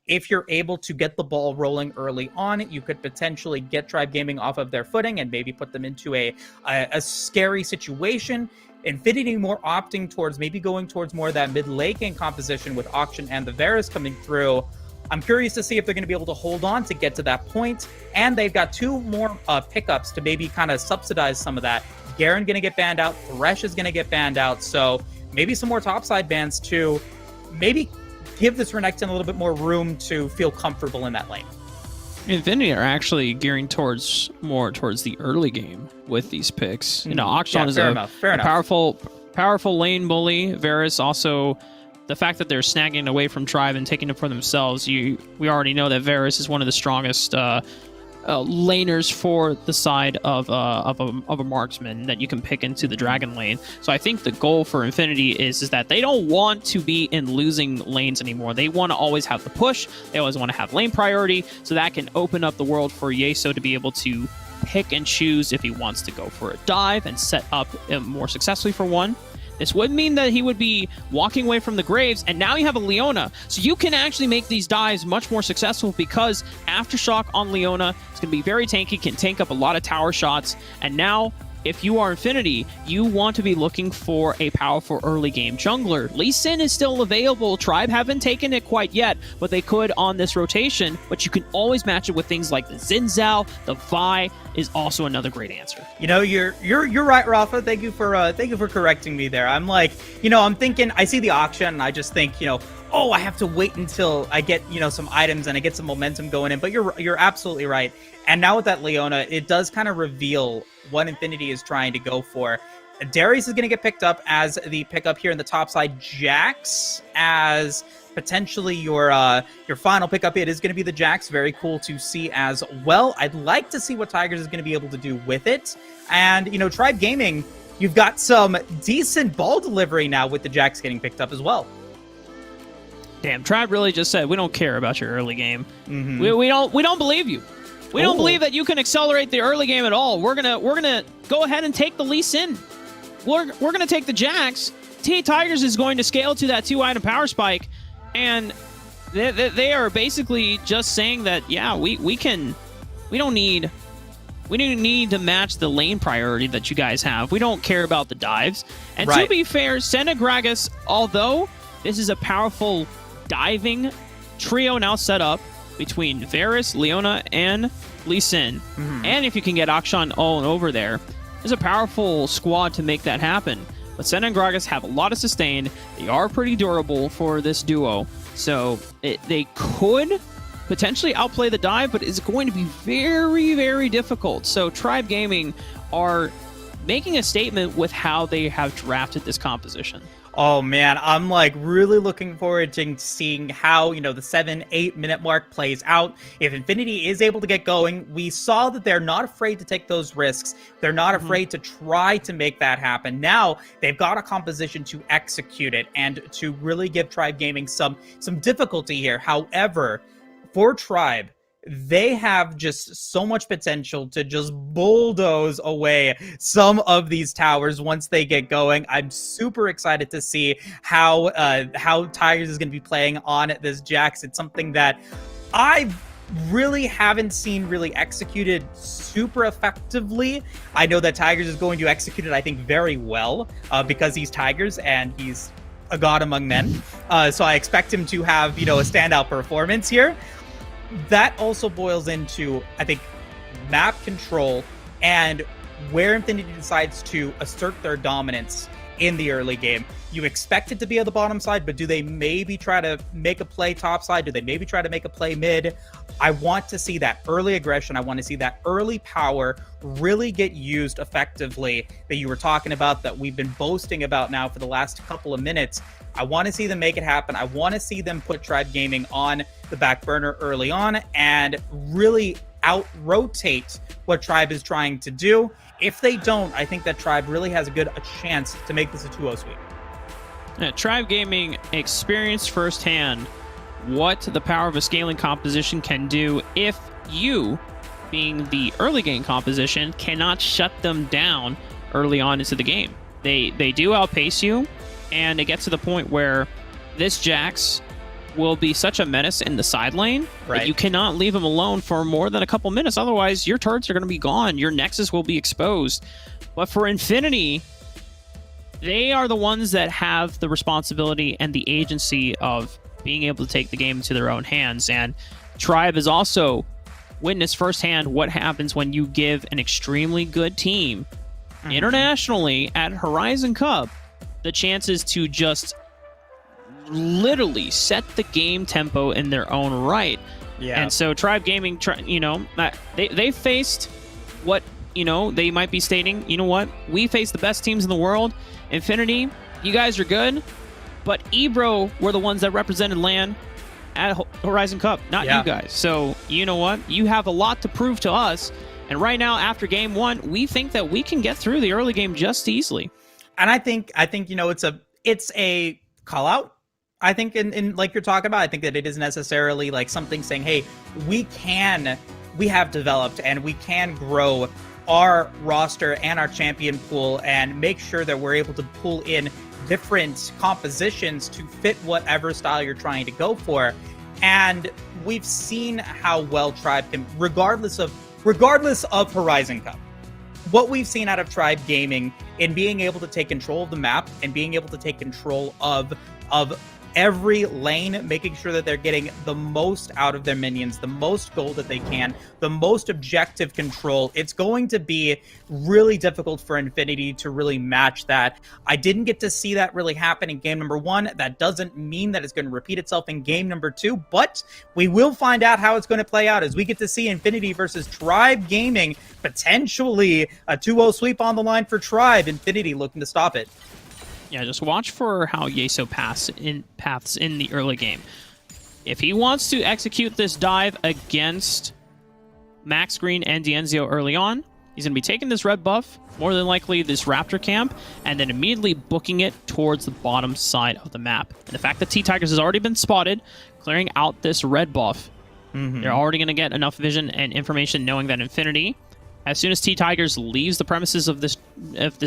if you're able to get the ball rolling early on, you could potentially get Tribe Gaming off of their footing and maybe put them into a scary situation. Infinity more opting towards maybe going towards more of that mid-late game composition with Auction and the Varus coming through. I'm curious to see if they're going to be able to hold on to get to that point. And they've got 2 more pickups to maybe kind of subsidize some of that. Garen going to get banned out. Thresh is going to get banned out. So maybe some more topside bans to maybe give this Renekton a little bit more room to feel comfortable in that lane. Infinity are actually gearing towards the early game with these picks. Auction is a powerful lane bully. Varus also, the fact that they're snagging away from Tribe and taking it for themselves, we already know that Varus is one of the strongest laners for the side of a marksman that you can pick into the dragon lane. So I think the goal for Infinity is that they don't want to be in losing lanes anymore. They want to always have the push. They always want to have lane priority, so that can open up the world for Yeso to be able to pick and choose if he wants to go for a dive and set up more successfully for one. This would mean that he would be walking away from the Graves, and now you have a Leona. So you can actually make these dives much more successful because Aftershock on Leona is going to be very tanky, can tank up a lot of tower shots, and now if you are Infinity, you want to be looking for a powerful early game jungler. Lee Sin is still available. Tribe haven't taken it quite yet, but they could on this rotation. But you can always match it with things like the Xin Zhao. The Vi is also another great answer. You know, you're right, Rafa. Thank you for correcting me there. I'm like, you know, I'm thinking, I see the auction and I just think, you know, oh, I have to wait until I get, you know, some items and I get some momentum going in. But you're absolutely right. And now with that Leona, it does kind of reveal what Infinity is trying to go for. Darius is going to get picked up as the pickup here in the top side. Jax as potentially your final pickup. It is going to be the Jax. Very cool to see as well. I'd like to see what Tigers is going to be able to do with it. And, you know, Tribe Gaming, you've got some decent ball delivery now with the Jax getting picked up as well. Damn, Tribe really just said, we don't care about your early game. We don't believe you. We don't believe that you can accelerate the early game at all. We're gonna go ahead and take the Lee Sin. We're gonna take the Jax. Tigers is going to scale to that 2-item power spike, and they are basically just saying that we don't need to match the lane priority that you guys have. We don't care about the dives. And to be fair, Senegragas, although this is a powerful diving trio now set up between Varus, Leona, and Lee Sin. And if you can get Akshan all over there, there's a powerful squad to make that happen. But Sen and Gragas have a lot of sustain. They are pretty durable for this duo. So they could potentially outplay the dive, but it's going to be very, very difficult. So Tribe Gaming are making a statement with how they have drafted this composition. Oh man, I'm like really looking forward to seeing how, you know, the 7-8 minute mark plays out. If Infinity is able to get going, we saw that they're not afraid to take those risks. They're not afraid to try to make that happen. Now they've got a composition to execute it and to really give Tribe Gaming some difficulty here. However, for Tribe, they have just so much potential to just bulldoze away some of these towers once they get going. I'm super excited to see how Tigers is going to be playing on this Jax. It's something that I really haven't seen really executed super effectively. I know that Tigers is going to execute it, I think, very well because he's Tigers and he's a god among men. So I expect him to have, you know, a standout performance here. That also boils into, I think, map control and where Infinity decides to assert their dominance in the early game. You expect it to be at the bottom side, but do they maybe try to make a play top side? Do they maybe try to make a play mid? I want to see that early aggression. I want to see that early power really get used effectively that you were talking about, that we've been boasting about now for the last couple of minutes. I want to see them make it happen. I want to see them put Tribe Gaming on the back burner early on and really out-rotate what Tribe is trying to do. If they don't, I think that Tribe really has a chance to make this a 2-0 sweep. Tribe Gaming experienced firsthand what the power of a scaling composition can do if you, being the early game composition, cannot shut them down early on into the game. They do outpace you, and it gets to the point where this Jax will be such a menace in the side lane that you cannot leave him alone for more than a couple minutes. Otherwise, your turrets are going to be gone. Your Nexus will be exposed. But for Infinity, they are the ones that have the responsibility and the agency of being able to take the game into their own hands. And Tribe has also witnessed firsthand what happens when you give an extremely good team internationally at Horizon Cup the chances to just literally set the game tempo in their own right. Yeah. And so Tribe Gaming, you know, they faced what, you know, they might be stating, you know what, we face the best teams in the world. Infinity, you guys are good, but Ebro were the ones that represented LAN at Horizon Cup, not you guys. So, you know what, you have a lot to prove to us. And right now, after game one, we think that we can get through the early game just easily. And I think you know, it's a call out. I think in like you're talking about, I think that it isn't necessarily like something saying, hey, we have developed and we can grow our roster and our champion pool and make sure that we're able to pull in different compositions to fit whatever style you're trying to go for. And we've seen how well Tribe can, regardless of Horizon Cup, what we've seen out of Tribe Gaming in being able to take control of the map and being able to take control of every lane, making sure that they're getting the most out of their minions, the most gold that they can, the most objective control. It's going to be really difficult for Infinity to really match that. I didn't get to see that really happen in game number 1. That doesn't mean that it's going to repeat itself in game number 2, but we will find out how it's going to play out as we get to see Infinity versus Tribe Gaming, potentially a 2-0 sweep on the line for Tribe. Infinity looking to stop it. Yeah, just watch for how Yeso paths in the early game. If he wants to execute this dive against Max Green and Dienzio early on, he's going to be taking this red buff, more than likely this Raptor camp, and then immediately booking it towards the bottom side of the map. And the fact that T-Tigers has already been spotted, clearing out this red buff, they're already going to get enough vision and information knowing that Infinity, as soon as T-Tigers leaves the premises of this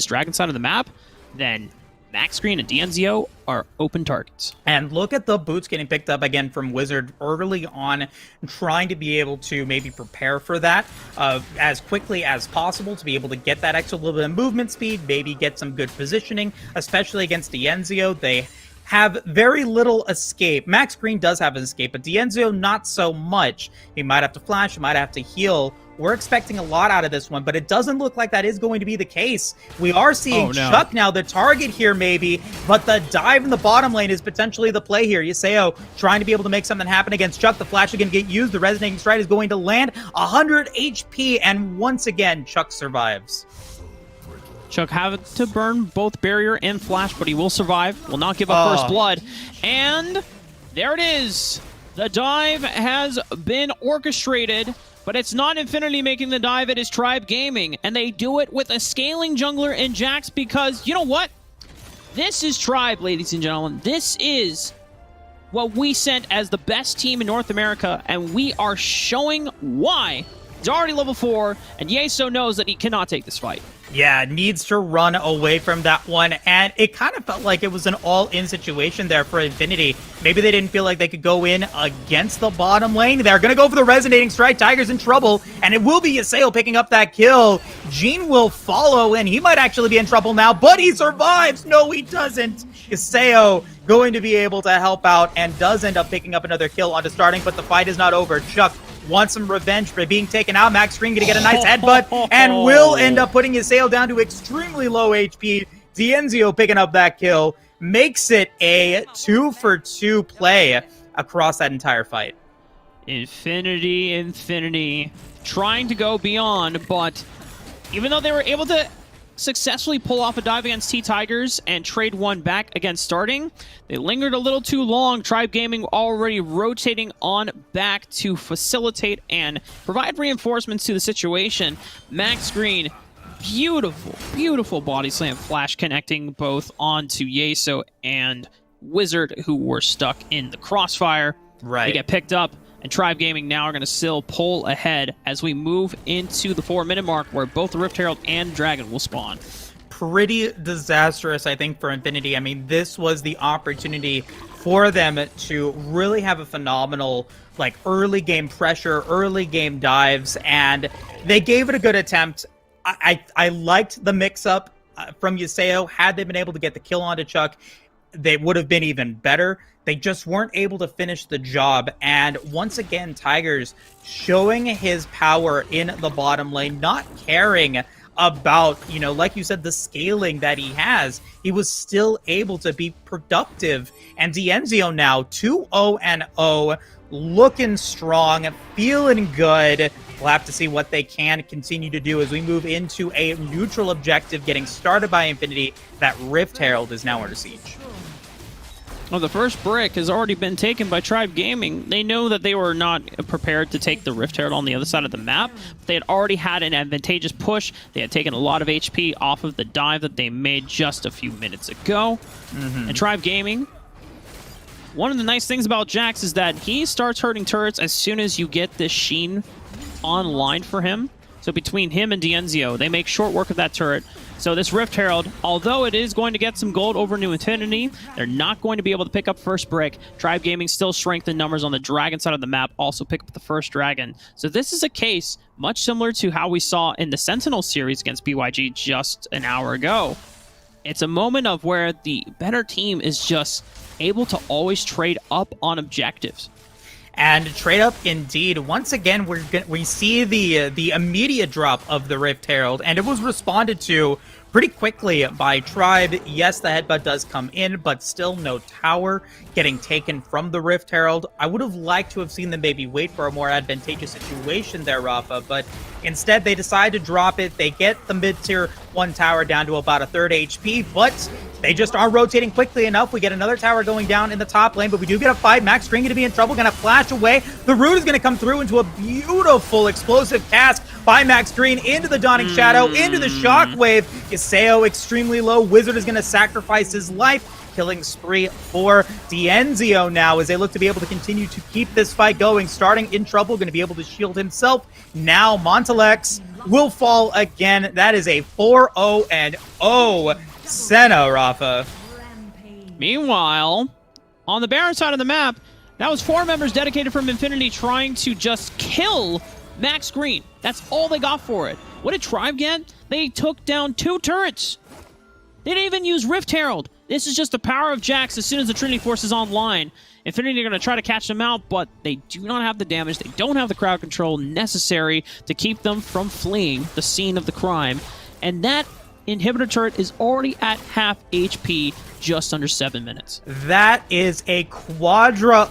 dragon side of the map, then Max Green and Dienzio are open targets. And look at the boots getting picked up again from Wizard early on, trying to be able to maybe prepare for that as quickly as possible to be able to get that extra little bit of movement speed, maybe get some good positioning, especially against Dienzio. They have very little escape. Max Green does have an escape, but Dienzio not so much. He might have to flash, he might have to heal. We're expecting a lot out of this one, but it doesn't look like that is going to be the case. We are seeing Chuck now, the target here maybe, but the dive in the bottom lane is potentially the play here. Yaseo trying to be able to make something happen against Chuck. The flash is going to get used. The resonating strike is going to land. 100 HP, and once again, Chuck survives. Chuck having to burn both barrier and flash, but he will survive. Will not give up first blood. And there it is. The dive has been orchestrated, but it's not Infinity making the dive, it is Tribe Gaming. And they do it with a scaling jungler in Jax because, you know what? This is Tribe, ladies and gentlemen. This is what we sent as the best team in North America, and we are showing why. He's already level 4, and Yeso knows that he cannot take this fight. Yeah, needs to run away from that one, and it kind of felt like it was an all-in situation there for Infinity. Maybe they didn't feel like they could go in against the bottom lane. They're going to go for the resonating strike. Tiger's in trouble, and it will be Yaseo picking up that kill. Gene will follow, and he might actually be in trouble now, but he survives. No, he doesn't. Yaseo going to be able to help out and does end up picking up another kill onto starting, but the fight is not over. Chuck wants some revenge for being taken out. Max Green gonna get a nice headbutt and will end up putting his sail down to extremely low HP. Dienzio picking up that kill makes it a 2-for-2 play across that entire fight. Infinity trying to go beyond, but even though they were able to successfully pull off a dive against T-Tigers and trade one back against starting, they lingered a little too long. Tribe Gaming already rotating on back to facilitate and provide reinforcements to the situation. Max Green, beautiful body slam flash connecting both onto Yeso and Wizard, who were stuck in the crossfire. Right. They get picked up, and Tribe Gaming now are going to still pull ahead as we move into the 4-minute mark where both the Rift Herald and Dragon will spawn. Pretty disastrous, I think, for Infinity. I mean, this was the opportunity for them to really have a phenomenal, like, early game pressure, early game dives, and they gave it a good attempt. I liked the mix-up from Yaseo. Had they been able to get the kill onto Chuck, they would have been even better. They just weren't able to finish the job. And once again, Tigers showing his power in the bottom lane, not caring about, you know, like you said, the scaling that he has. He was still able to be productive. And Dienzio now 2-0-0, looking strong, feeling good. We'll have to see what they can continue to do as we move into a neutral objective getting started by Infinity. That Rift Herald is now under siege. Well, the first brick has already been taken by Tribe Gaming. They know that they were not prepared to take the Rift Herald on the other side of the map. But they had already had an advantageous push. They had taken a lot of HP off of the dive that they made just a few minutes ago. And Tribe Gaming, one of the nice things about Jax is that he starts hurting turrets as soon as you get this Sheen online for him. So between him and Dienzio, they make short work of that turret. So this Rift Herald, although it is going to get some gold over New Infinity, they're not going to be able to pick up first brick. Tribe Gaming still strengthened numbers on the dragon side of the map, also pick up the first dragon. So this is a case much similar to how we saw in the Sentinel series against BYG just an hour ago. It's a moment of where the better team is just able to always trade up on objectives. And trade up indeed. Once again, we see the immediate drop of the Rift Herald, and it was responded to pretty quickly by Tribe. Yes, the headbutt does come in, but still no tower getting taken from the Rift Herald. I would have liked to have seen them maybe wait for a more advantageous situation there, Rafa, but instead they decide to drop it. They get the mid-tier 1 tower down to about a third HP, but they just aren't rotating quickly enough. We get another tower going down in the top lane, but we do get a fight. Max Green going to be in trouble, going to flash away. The root is going to come through into a beautiful explosive cast by Max Green into the Dawning Shadow, into the Shockwave. Iseo extremely low. Wizard is going to sacrifice his life. Killing spree for Dienzio now as they look to be able to continue to keep this fight going. Starting in trouble, going to be able to shield himself. Now Montelex will fall again. That is a 4-0-0 Senna, Rafa. Meanwhile, on the Baron side of the map, that was 4 members dedicated from Infinity trying to just kill Max Green. That's all they got for it. What did Tribe get? They took down 2 turrets. They didn't even use Rift Herald. This is just the power of Jax as soon as the Trinity Force is online. Infinity are going to try to catch them out, but they do not have the damage. They don't have the crowd control necessary to keep them from fleeing the scene of the crime. And that inhibitor turret is already at half HP, just under 7 minutes. That is a quadra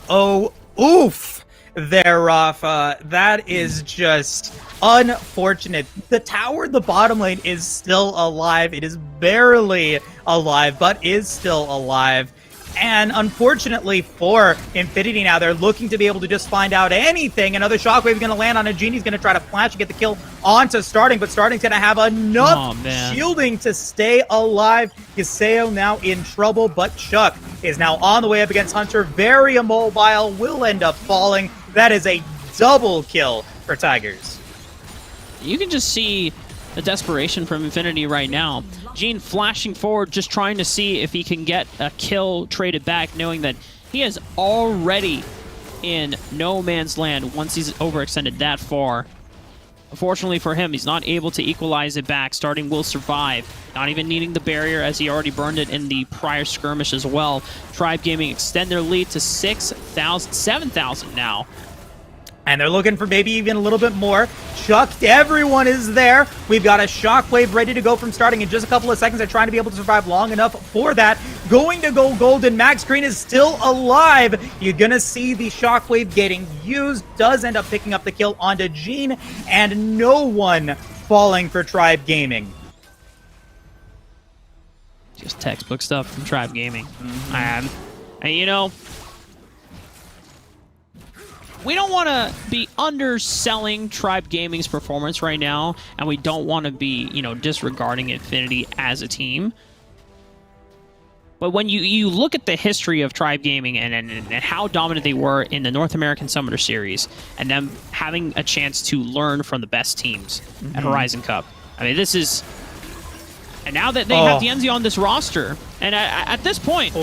oof there, Rafa. That is just unfortunate. The tower, the bottom lane, is still alive. It is barely alive, but is still alive. And unfortunately for Infinity now, they're looking to be able to just find out anything. Another Shockwave is going to land on a Genie's going to try to flash and get the kill onto Starting, but Starting's going to have enough shielding to stay alive. Iseo now in trouble, but Chuck is now on the way up against Hunter. Very immobile, will end up falling. That is a double kill for Tigers. You can just see the desperation from Infinity right now. Gene flashing forward, just trying to see if he can get a kill traded back, knowing that he is already in no man's land once he's overextended that far. Unfortunately for him, he's not able to equalize it back. Starting will survive, not even needing the barrier as he already burned it in the prior skirmish as well. Tribe Gaming extend their lead to 7,000 now. And they're looking for maybe even a little bit more. Chuck, everyone is there. We've got a Shockwave ready to go from Starting in just a couple of seconds. They're trying to be able to survive long enough for that. Going to go golden. Max Green is still alive. You're going to see the Shockwave getting used. Does end up picking up the kill onto Gene. And no one falling for Tribe Gaming. Just textbook stuff from Tribe Gaming. And you know, we don't want to be underselling Tribe Gaming's performance right now, and we don't want to be, you know, disregarding Infinity as a team. But when you look at the history of Tribe Gaming and how dominant they were in the North American Summoner Series, and them having a chance to learn from the best teams at Horizon Cup, I mean, this is... And now that they have Dienzio on this roster, and at this point...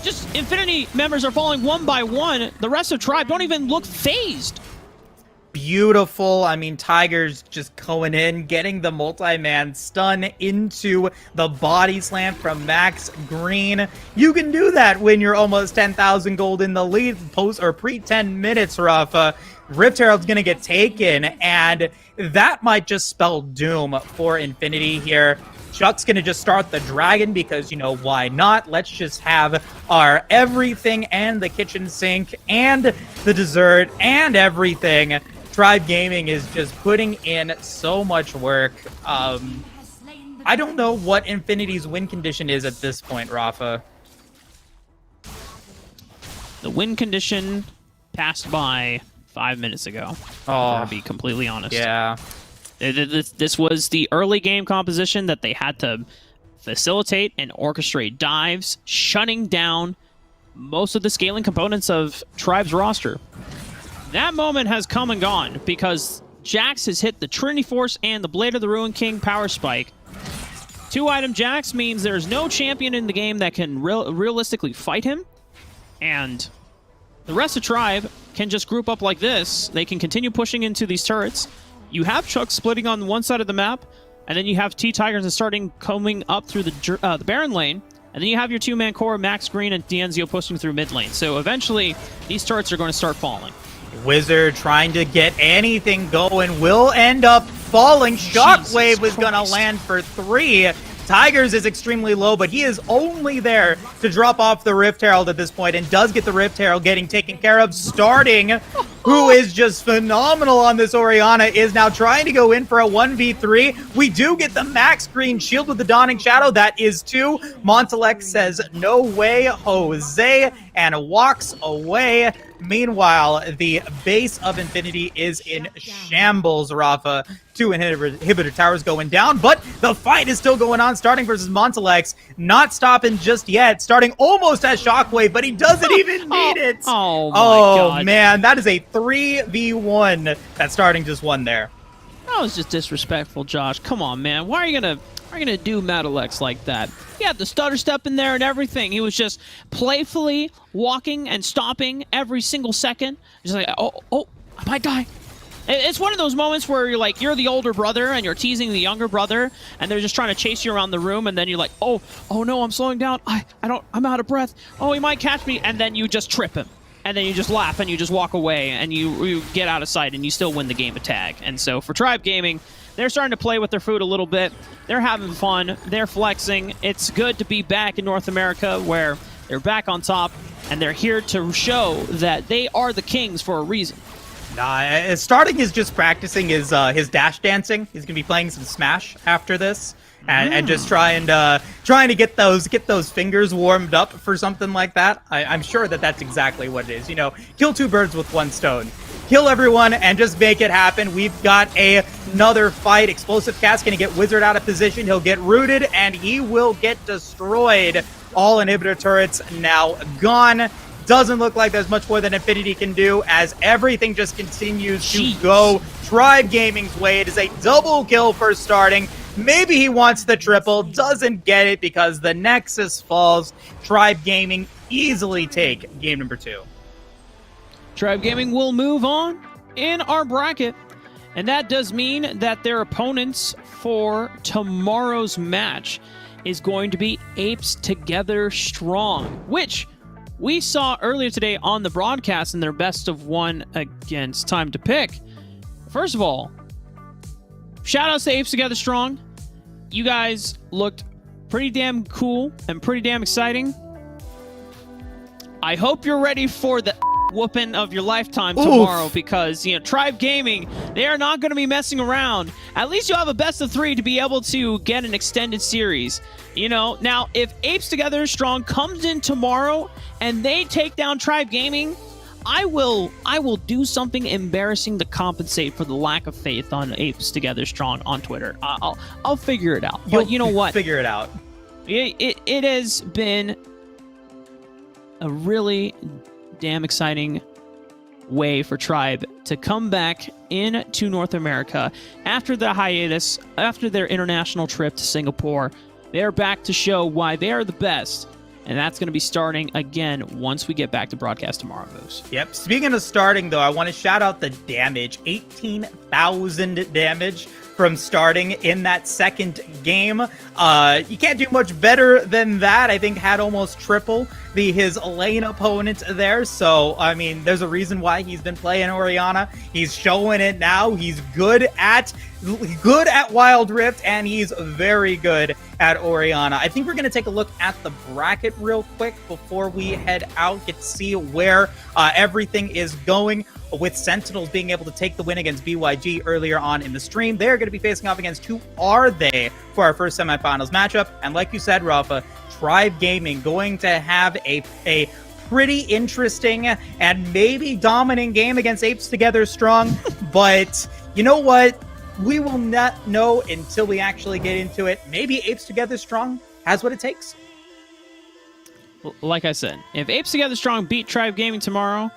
Just Infinity members are falling one by one. The rest of Tribe don't even look phased. Beautiful. I mean, Tigers just going in, getting the multi-man stun into the body slam from Max Green. You can do that when you're almost 10,000 gold in the lead, post or pre-10 minutes, Rafa. Rift Herald's going to get taken, and that might just spell doom for Infinity here. Chuck's going to just start the dragon because, you know, why not? Let's just have our everything and the kitchen sink and the dessert and everything. Tribe Gaming is just putting in so much work. I don't know what Infinity's win condition is at this point, Rafa. The win condition passed by 5 minutes ago, to be completely honest. Yeah. This was the early game composition that they had to facilitate and orchestrate dives, shutting down most of the scaling components of Tribe's roster. That moment has come and gone because Jax has hit the Trinity Force and the Blade of the Ruin King Power Spike. 2-item Jax means there's no champion in the game that can realistically fight him. And the rest of Tribe can just group up like this. They can continue pushing into these turrets. You have Chuck splitting on one side of the map, and then you have T-Tigers and starting coming up through the Baron lane. And then you have your two-man core, Max Green and D'Enzio pushing through mid lane. So eventually, these turrets are going to start falling. Wizard trying to get anything going will end up falling. Shockwave was going to land for 3. Tigers is extremely low, but he is only there to drop off the Rift Herald at this point, and does get the Rift Herald getting taken care of. Starting, who is just phenomenal on this Orianna, is now trying to go in for a 1v3. We do get the Max Green shield with the Dawning Shadow. That is 2. Montelec says, no way, Jose, and walks away. Meanwhile, the base of Infinity is in shambles, Rafa. 2 inhibitor towers going down, but the fight is still going on. Starting versus Montelex, not stopping just yet. Starting almost as Shockwave, but he doesn't even need it. Oh, my God. Man, that is a 3v1 that Starting just won there. That was just disrespectful, Josh. Come on, man. Why are you gonna do Matalex like that? He had the stutter step in there and everything. He was just playfully walking and stopping every single second. Just like, oh, I might die. It's one of those moments where you're the older brother and you're teasing the younger brother, and they're just trying to chase you around the room, and then you're like, oh no, I'm slowing down. I'm out of breath. Oh, he might catch me, and then you just trip him. And then you just laugh and you just walk away and you get out of sight and you still win the game of tag. And so for Tribe Gaming, they're starting to play with their food a little bit. They're having fun. They're flexing. It's good to be back in North America where they're back on top and they're here to show that they are the kings for a reason. Starting is just practicing his dash dancing. He's gonna be playing some Smash after this, and just trying to get those fingers warmed up for something like that. I'm sure that's exactly what it is. You know, kill 2 birds with 1 stone. Kill everyone and just make it happen. We've got another fight. Explosive Cat's gonna get Wizard out of position. He'll get rooted and he will get destroyed. All inhibitor turrets now gone. Doesn't look like there's much more than Infinity can do as everything just continues to go Tribe Gaming's way. It is a double kill for Starting. Maybe he wants the triple, doesn't get it because the Nexus falls. Tribe Gaming easily take game number 2. Tribe Gaming will move on in our bracket, and that does mean that their opponents for tomorrow's match is going to be Apes Together Strong, which we saw earlier today on the broadcast in their best of 1 against Time to Pick. First of all, shout outs to Apes Together Strong. You guys looked pretty damn cool and pretty damn exciting. I hope you're ready for the whooping of your lifetime tomorrow because, Tribe Gaming, they are not going to be messing around. At least you'll have a best of 3 to be able to get an extended series. Now, if Apes Together Strong comes in tomorrow and they take down Tribe Gaming, I will do something embarrassing to compensate for the lack of faith on Apes Together Strong on Twitter. I'll figure it out. But you know what? Figure it out. It has been a really damn exciting way for Tribe to come back into North America after the hiatus, after their international trip to Singapore. They're back to show why they are the best, and that's going to be starting again once we get back to broadcast tomorrow, Moose. Yep. Speaking of Starting, though, I want to shout out the damage. 18,000 damage from Starting in that second game. You can't do much better than that. I think had almost triple his lane opponent there. So, I mean, there's a reason why he's been playing Orianna. He's showing it now. He's good at Wild Rift, and he's very good at Orianna. I think we're going to take a look at the bracket real quick before we head out, get to see where everything is going. With Sentinels being able to take the win against BYG earlier on in the stream, they're going to be facing off against Who Are They for our first semifinals matchup. And like you said, Rafa, Tribe Gaming going to have a pretty interesting and maybe dominant game against Apes Together Strong. But you know what? We will not know until we actually get into it. Maybe Apes Together Strong has what it takes. Like I said, if Apes Together Strong beat Tribe Gaming tomorrow,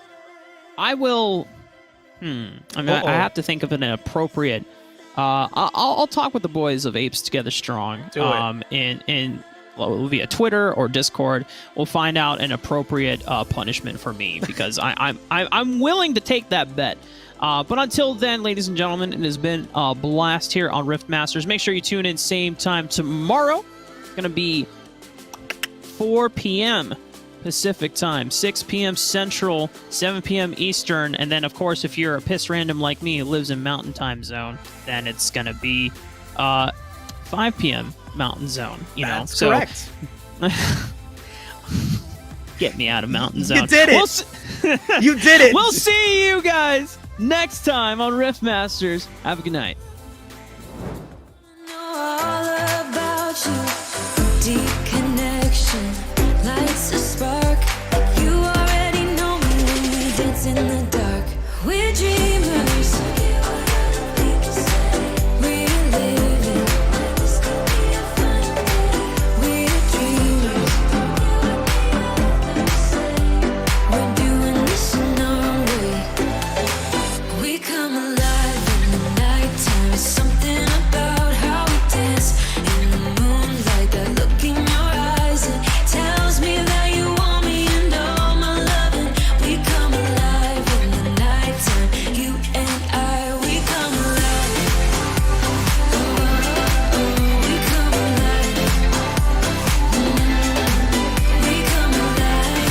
I will I have to think of an appropriate. I'll talk with the boys of Apes Together Strong. Do it. Via Twitter or Discord. We'll find out an appropriate punishment for me because I'm willing to take that bet. But until then, ladies and gentlemen, it has been a blast here on Rift Masters. Make sure you tune in same time tomorrow. It's going to be 4 p.m. Pacific time, 6 p.m. Central, 7 p.m. Eastern, and then, of course, if you're a piss random like me who lives in Mountain Time Zone, then it's going to be 5 p.m. Mountain Zone. That's correct. Get me out of Mountain Zone. You did it. You did it. We'll see you guys next time on Rift Masters. Have a good night. Know all about you. Deep connection lights a spark. You already know me when we dance in the dark. We're dreamers. We're living. We're dreamers. We're doing this in our way. We come alive in the nighttime. It's something about how we dance in the moonlight. That look in your eyes, it tells me that you want me and all my loving. We come alive in the nighttime. You and I, we come alive. Oh, oh, oh, we come alive. We come alive.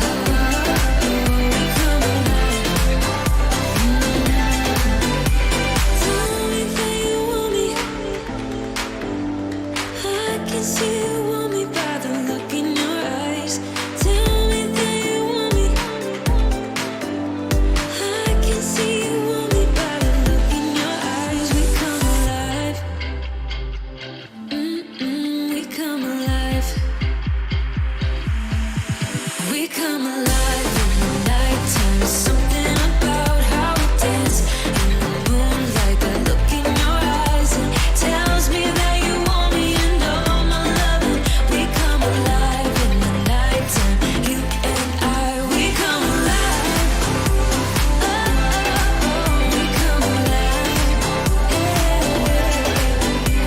Oh, oh, we come alive. Tell me that you want me. I can see you want me by the look in your eyes. Tell me that you want me. I can see you want me by the look in your eyes. We come alive. We come alive. We come alive in the nighttime. There's something about how we dance in the moonlight. That look in your eyes, it tells me that you want me and all my loving. We come alive in the nighttime. You and I, we come alive. Oh, oh, oh, we come alive.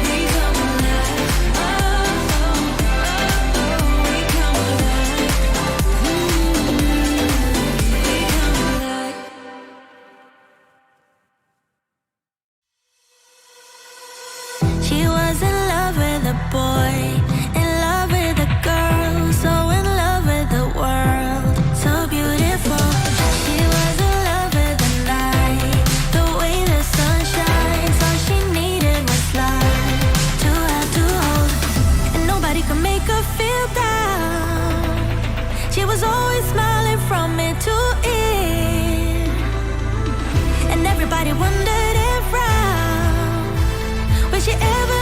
We come alive. Oh, oh, oh, oh, we come alive. She was in love with a boy, in love with a girl, so in love with the world, so beautiful. She was in love with the night, the way the sun shines. All she needed was light to have to hold, and nobody could make her feel down. She was always smiling from ear to ear, and everybody wondered around, will she ever